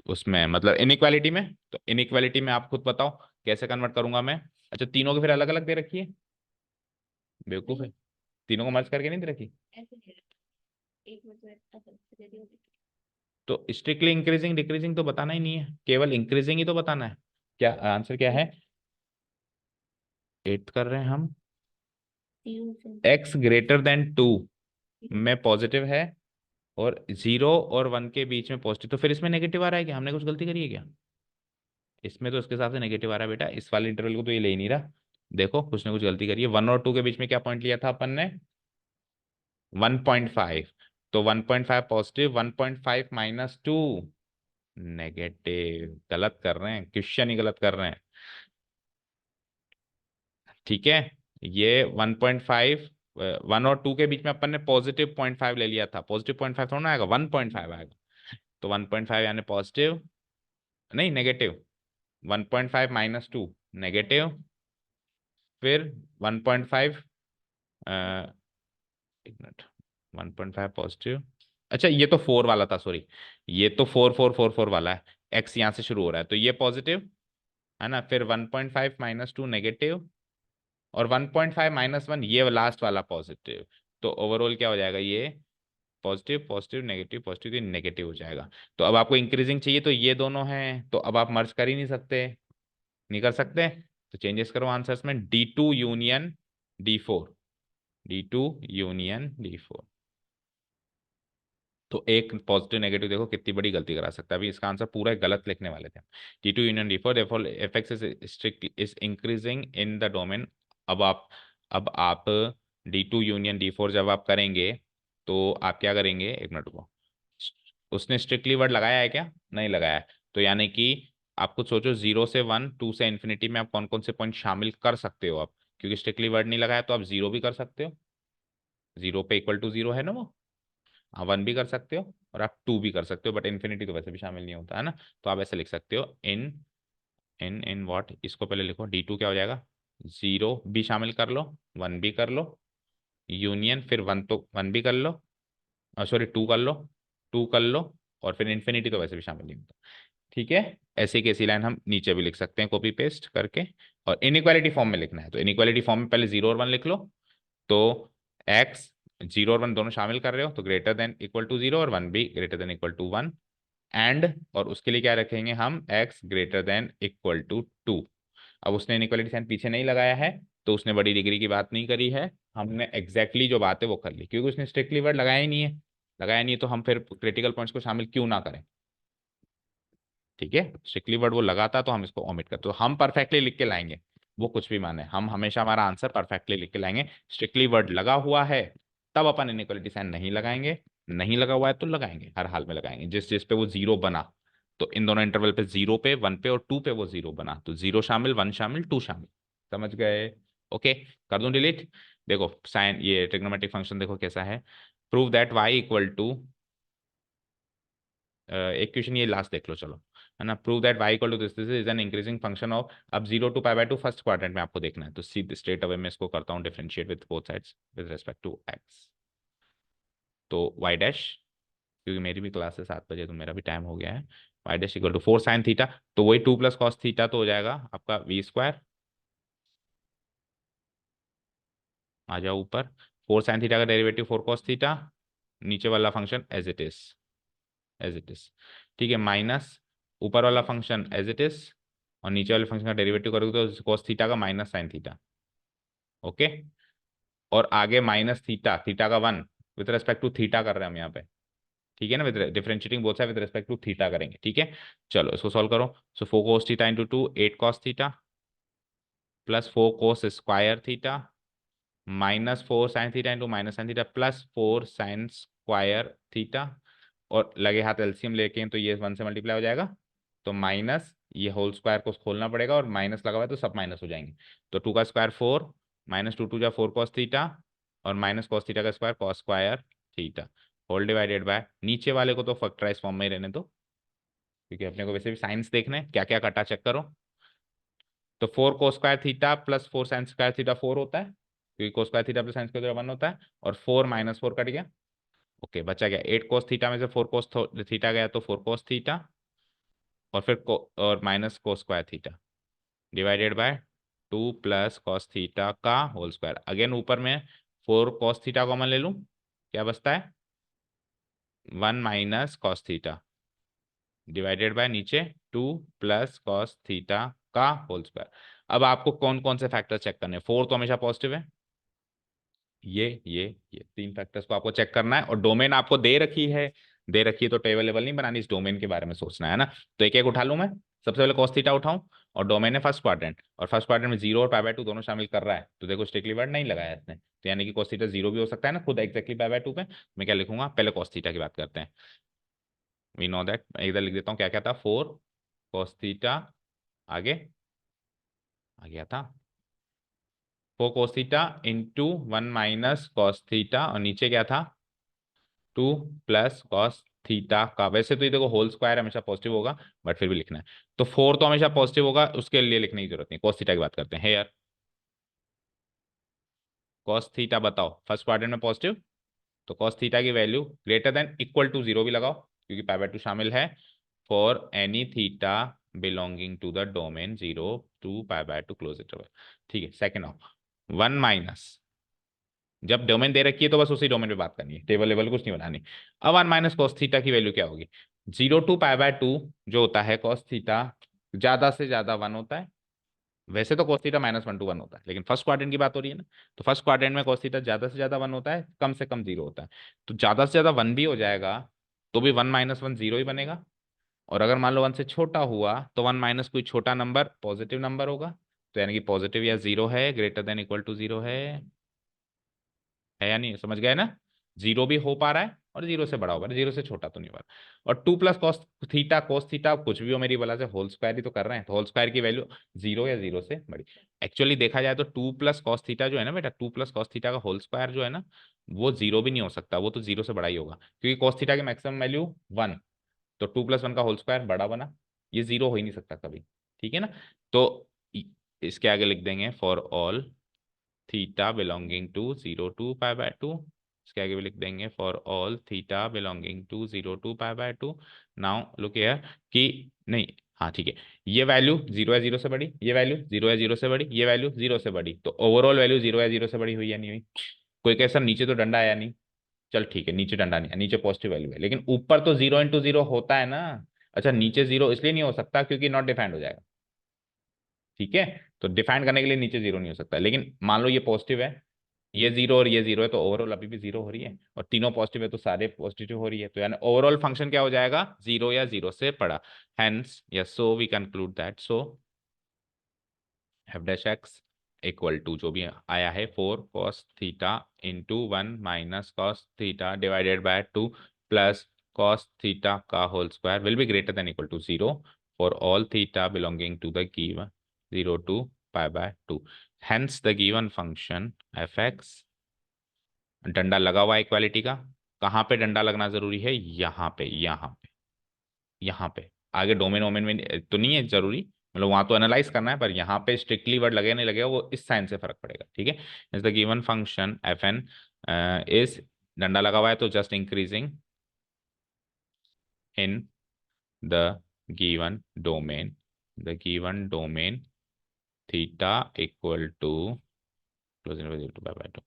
उसमें मतलब इनइक्वालिटी में, तो इनइक्वालिटी में आप खुद बताओ कैसे कन्वर्ट करूंगा मैं। अच्छा तीनों के फिर अलग अलग दे रखी है, बेवकूफ है, तीनों को मर्ज करके नहीं दे रखी। तो स्ट्रिक्टली इंक्रीजिंग डिक्रीजिंग तो बताना ही नहीं है, केवल इंक्रीजिंग ही तो बताना है। क्या आंसर क्या है, एट कर रहे हैं हम, एक्स ग्रेटर देन टू में पॉजिटिव है और जीरो और वन के बीच में पॉजिटिव, तो फिर इसमें नेगेटिव आ रहा है क्या, हमने कुछ गलती करी है क्या। इसमें तो उसके हिसाब से नेगेटिव आ रहा है बेटा, इस वाले इंटरवल को तो ये ले ही नहीं रहा। देखो कुछ ना कुछ गलती करी है, वन और टू के बीच में क्या पॉइंट लिया था अपन ने, 1.5, तो 1.5 पॉजिटिव, 1.5 -2 नेगेटिव, गलत कर रहे हैं, क्वेश्चन ही गलत कर रहे हैं। ठीक है, ये 1.5, वन और टू के बीच में अपन ने पॉजिटिव 0.5 ले लिया था, पॉजिटिव 0.5 थोड़ा ना आएगा, 1.5 आएगा, तो 1.5 यानी पॉजिटिव, नहीं नेगेटिव, 1.5 -2 नेगेटिव, फिर 1.5, एक मिनट, 1.5 पॉजिटिव, अच्छा ये तो फोर वाला था सॉरी, ये तो 4 4 4 4 वाला है, एक्स यहाँ से शुरू हो रहा है तो ये पॉजिटिव है ना, फिर 1.5 -2 नेगेटिव, और 1.5 -1 ये लास्ट वाला पॉजिटिव, तो ओवरऑल क्या हो जाएगा ये, पॉजिटिव पॉजिटिव नेगेटिव पॉजिटिव, ये नेगेटिव हो जाएगा। तो अब आपको इंक्रीजिंग चाहिए तो ये दोनों हैं, तो अब आप मर्ज कर ही नहीं सकते, नहीं कर सकते, तो चेंजेस करो आंसर्स में, D2 union D4, D2 union D4, तो एक पॉजिटिव नेगेटिव देखो कितनी बड़ी गलती करा सकता है, अभी इसका आंसर पूरा गलत लिखने वाले थे। T2 union D4 therefore fx is strict is increasing in the domain. अब आप D2 यूनियन D4 जब आप करेंगे तो आप क्या करेंगे, एक मिनट को, उसने स्ट्रिक्टली वर्ड लगाया है क्या, नहीं लगाया है, तो यानी कि आप कुछ सोचो, जीरो से वन, टू से इन्फिनिटी में आप कौन कौन से पॉइंट शामिल कर सकते हो आप, क्योंकि स्ट्रिक्टली वर्ड नहीं लगाया तो आप जीरो भी कर सकते हो, जीरो पे इक्वल टू जीरो है ना वो, हाँ वन भी कर सकते हो और आप टू भी कर सकते हो, बट इन्फिनिटी तो वैसे भी शामिल नहीं होता है ना, तो आप ऐसे लिख सकते हो इन इन इन व्हाट, इसको पहले लिखो, D2 क्या हो जाएगा, जीरो भी शामिल कर लो, वन भी कर लो, यूनियन, फिर वन तो वन भी कर लो, सॉरी टू कर लो, टू कर लो, और फिर इन्फिनिटी तो वैसे भी शामिल नहीं होता। ठीक है, ऐसे की ऐसी लाइन हम नीचे भी लिख सकते हैं कॉपी पेस्ट करके, और इनइक्वालिटी फॉर्म में लिखना है तो इनइक्वालिटी फॉर्म में पहले जीरो और वन लिख लो, तो एक्स, जीरो और वन दोनों शामिल कर रहे हो तो greater than equal to zero, और वन भी greater than equal to one, and और उसके लिए क्या रखेंगे हम, x greater than equal to two. अब उसने इनइक्वालिटी साइन पीछे नहीं लगाया है तो उसने बड़ी डिग्री की बात नहीं करी है, हमने एग्जैक्टली जो बात है वो कर ली, क्योंकि उसने स्ट्रिक्टली वर्ड लगाया ही नहीं है, लगाया नहीं है तो हम फिर क्रिटिकल पॉइंट्स को शामिल क्यों ना करें। ठीक है, स्ट्रिक्टली वर्ड वो लगाता तो हम इसको ओमिट करते, तो हम परफेक्टली लिख के लाएंगे, वो कुछ भी माने, हम हमेशा हमारा आंसर परफेक्टली लिख के लाएंगे, स्ट्रिक्टली वर्ड लगा हुआ है तब अपन इनइक्वालिटी साइन नहीं लगाएंगे, नहीं लगा हुआ है तो लगाएंगे, हर हाल में लगाएंगे, जिस जिस पे वो जीरो बना, तो इन दोनों इंटरवल पे जीरो पे, वन पे और टू पे वो जीरो बना, तो जीरो शामिल, वन शामिल, टू शामिल, समझ गए। ओके, कर दूं डिलीट। देखो साइन, ये ट्रिग्नोमेट्रिक फंक्शन देखो कैसा है, prove that y equal to, एक क्वेश्चन ये लास्ट देख लो चलो, है ना, prove that y equal to this this is an increasing function of, अब 0 to π/2 फर्स्ट क्वाड्रेंट में आपको देखना है, तो सीधे स्ट्रेट अवे में इसको करता हूँ differentiate with both sides with respect to x, तो y डैश, क्योंकि मेरी भी क्लास है 7 बजे तो मेरा भी टाइम हो गया है, y dash equal to 4 sin theta, तो वही 2 + cos थीटा तो हो जाएगा आपका v², आ जाओ ऊपर, 4 sin थीटा का डेरिवेटिव 4 cos थीटा, नीचे वाला function as it is, as it is, ठीक है, माइनस ऊपर वाला फंक्शन एज इट इज, और नीचे वाले फंक्शन का डेरिवेटिव करोगे तो cos थीटा का -sin थीटा, ओके, और आगे माइनस थीटा, थीटा का one, with respect to theta कर रहे हैं हम यहाँ पे, ठीक है ना, with differentiating both side with respect to theta करेंगे, ठीक है। चलो इसको सॉल्व करो, so 4 cos theta into two 8 cos theta, plus 4 cos² theta, -4 sin theta into -sin theta, plus 4 sin² theta, और लगे हाथ एलसीएम लेके तो ये वन से मल्टीप्लाई हो जाएगा, तो माइनस ये होल स्क्वायर को खोलना पड़ेगा, और माइनस लगा हुआ है तो सब माइनस हो जाएंगे, तो टू का स्क्वायर 4, माइनस टू टू जा 4 cos थीटा, और माइनस कॉस थीटा का square cos square theta, whole divided by, नीचे वाले को तो फैक्टराइज फॉर्म में ही रहने दो क्योंकि अपने को वैसे भी साइंस देखने हैं, क्या क्या कटा चेक करो। तो 4 cos square theta plus 4 sin square theta 4 होता है, क्योंकि cos square theta plus sine square theta 1 होता है, और 4 - 4 कट गया। ओके, बचा गया 8 cos थीटा में से 4 cos थीटा गया तो 4 cos थीटा, और फिर और minus cos square theta divided by 2 + cos theta का होल स्क्वायर। अगेन ऊपर में 4 cos थीटा कॉमन ले लूं, क्या बचता है 1 - cos थीटा डिवाइडेड बाय नीचे 2 + cos थीटा का होल स्क्वायर। अब आपको कौन कौन से फैक्टर चेक करने हैं, 4 तो हमेशा पॉजिटिव है, ये 3 फैक्टर्स को आपको चेक करना है, और डोमेन आपको दे रखी है तो टेबल लेवल नहीं बनानी, इस डोमेन के बारे में सोचना है ना। तो एक एक उठा लूं मैं, सबसे पहले cos थीटा उठाऊं, और डोमेन है फर्स्ट क्वाड्रेंट, और फर्स्ट क्वाड्रेंट में 0 और π/2 दोनों शामिल कर रहा है, तो देखो स्ट्रिक्टली वर्ड नहीं लगाया इसने, तो यानी कि cos थीटा 0 भी हो सकता है ना खुद एग्जैक्टली π/2 पे। मैं क्या लिखूंगा, पहले cos थीटा की बात करते हैं। वी नो दैट, मैं इधर लिख देता हूँ क्या क्या था, 4 cos थीटा, आगे आ गया था 4 cos theta into 1 - cos theta, और नीचे क्या था 2 + cos थीटा का। वैसे तो ये देखो होल स्क्वायर हमेशा पॉजिटिव होगा, बट फिर भी लिखना है, तो 4 तो हमेशा पॉजिटिव होगा, उसके लिए लिखने की जरूरत नहीं। cos थीटा की बात करते हैं यार, cos थीटा बताओ फर्स्ट क्वाड्रेंट में पॉजिटिव, तो cos थीटा की value greater than equal to 0 भी लगाओ क्योंकि π/2 शामिल है, for any theta belonging to the domain 0 to π/2 close interval. ठीक है, सेकेंड ऑफ 1 माइनस, जब डोमेन दे रखी है तो बस उसी डोमेन पे बात करनी है, टेबल लेवल कुछ नहीं बनानी। अब 1 - cos थीटा की वैल्यू क्या होगी, 0 to π/2 जो होता है cos थीटा ज्यादा से ज्यादा 1 होता है, वैसे तो cos थीटा -1 to 1 होता है, लेकिन फर्स्ट क्वाड्रेंट की बात हो रही है ना, तो फर्स्ट क्वाड्रेंट में cos थीटा ज्यादा से ज्यादा 1 होता है, कम से कम 0 होता है, तो ज्यादा से ज्यादा 1 भी हो जाएगा तो भी 1 - 1 0 ही बनेगा, और अगर मान लो 1 से छोटा हुआ तो 1 माइनस कोई छोटा नंबर पॉजिटिव नंबर होगा, तो यानी कि पॉजिटिव या 0 है, ग्रेटर देन इक्वल टू 0 है या नहीं, समझ गए ना। 0 भी हो पा रहा है और 0 से बड़ा हो पा रहा है, 0 से छोटा तो नहीं हो पा रहा। और 2 + cos थीटा, cos थीटा कुछ भी हो मेरी बला से होल स्क्वायर ही तो कर रहे हैं, तो होल स्क्वायर की वैल्यू 0 या 0 से बड़ी। एक्चुअली देखा जाए तो 2 + cos थीटा जो है ना बेटा, 2 + cos थीटा का होल स्क्वायर जो है ना, वो 0 भी नहीं हो सकता, वो तो 0 से बड़ा ही होगा, क्योंकि cos थीटा की मैक्सिमम वैल्यू 1, तो 2 + 1 का होल स्क्वायर बड़ा बना, ये 0 हो ही नहीं सकता कभी। ठीक है ना, तो इसके आगे लिख देंगे for all theta belonging to 0 to π/2, इसके आगे भी लिख देंगे for all theta belonging to 0 to π/2। Now look here कि नहीं, हाँ ठीक है, ये वैल्यू 0 या 0 से बड़ी, ये वैल्यू 0 या 0 से बड़ी, ये वैल्यू 0 से बड़ी, तो ओवरऑल वैल्यू 0 या 0 से बड़ी हुई या नहीं हुई। कोई कैसा नीचे तो डंडा आया नहीं, चल ठीक है, नीचे डंडा नहीं है, नीचे पॉजिटिव वैल्यू है, लेकिन ऊपर तो 0 × 0 होता है ना। अच्छा, नीचे 0 इसलिए नहीं हो सकता क्योंकि नॉट डिफाइंड हो जाएगा, ठीक है, तो डिफाइन करने के लिए नीचे 0 नहीं हो सकता, लेकिन मान लो ये पॉजिटिव है, ये 0 और ये 0 है, तो ओवरऑल अभी भी 0 हो रही है, और तीनों पॉजिटिव है तो सारे पॉजिटिव हो रही है, तो यानी ओवरऑल फंक्शन क्या हो जाएगा, 0 या 0 से बड़ा। Hence yes, so we conclude that, so F dash x equal to जो भी आया है 4 cos theta into 1 - cos theta divided by 2 + cos theta का whole square will be greater than equal to 0 for all theta belonging to the given 0 to π/2। Hence the given function F X, डंडा लगा हुआ है equality का, कहाँ पे डंडा लगना जरूरी है, यहाँ पे आगे डोमेन वोमेन में तो नहीं है जरूरी, मतलब वहां तो एनालाइज करना है, पर यहाँ पे स्ट्रिक्टली वर्ड लगेगा नहीं लगेगा वो इस साइन से फर्क पड़ेगा। ठीक है, is the given function f n is, डंडा लगा हुआ है तो just increasing in the given domain, the given domain theta equal to close to by 2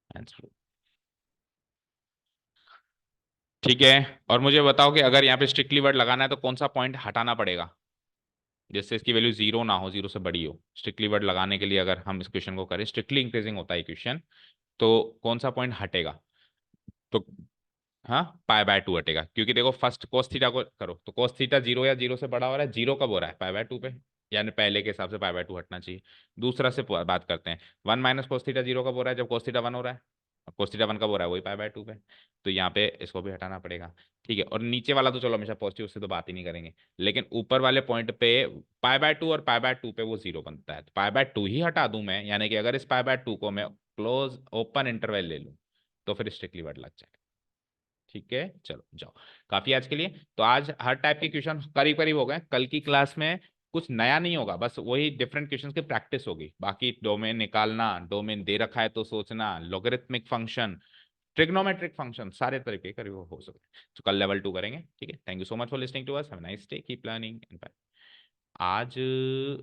answer. ठीक है, और मुझे बताओ कि अगर यहाँ पे स्ट्रिक्टली वर्ड लगाना है तो कौन सा पॉइंट हटाना पड़ेगा, जिससे इसकी वैल्यू 0 ना हो, 0 से बड़ी हो। स्ट्रिक्टली वर्ड लगाने के लिए अगर हम इस क्वेश्चन को करें, स्ट्रिक्टली इंक्रीजिंग होता है क्वेश्चन, तो कौन सा पॉइंट हटेगा, तो हाँ π/2 हटेगा, क्योंकि देखो फर्स्ट cos थीटा को करो तो cos थीटा 0 या 0 से बड़ा हो रहा है, 0 कब हो रहा है π/2 पे, यानी पहले के हिसाब से π/2 हटना चाहिए। दूसरा से बात करते हैं, 1 - cos थीटा 0 कब हो रहा है, जब cos थीटा 1 हो रहा है, cos थीटा 1 कब हो रहा है, वही π/2 पे, तो यहाँ पे इसको भी हटाना पड़ेगा। ठीक है, और नीचे वाला तो चलो हमेशा पॉजिटिव, उससे तो बात ही नहीं करेंगे, लेकिन ऊपर वाले पॉइंट पे π/2 और π/2 पे वो जीरो बनता है, तो π/2 ही हटा दूं मैं, यानी कि अगर इस π/2 को मैं क्लोज ओपन इंटरवल ले लूं तो फिर स्ट्रिक्टली वर्ड लग जाएगा। ठीक है, चलो जाओ, काफी आज के लिए। तो आज हर टाइप के क्वेश्चन करीब करीब हो गए, कल की क्लास में कुछ नया नहीं होगा, बस वही डिफरेंट क्वेश्चंस की प्रैक्टिस होगी, बाकी डोमेन निकालना, डोमेन दे रखा है तो सोचना, लॉगरिथमिक फंक्शन, ट्रिग्नोमेट्रिक फंक्शन, सारे तरीके करीब हो सकते हैं, तो कल लेवल 2 करेंगे। ठीक है, thank you so much for listening to us, have a nice day, keep learning and bye. आज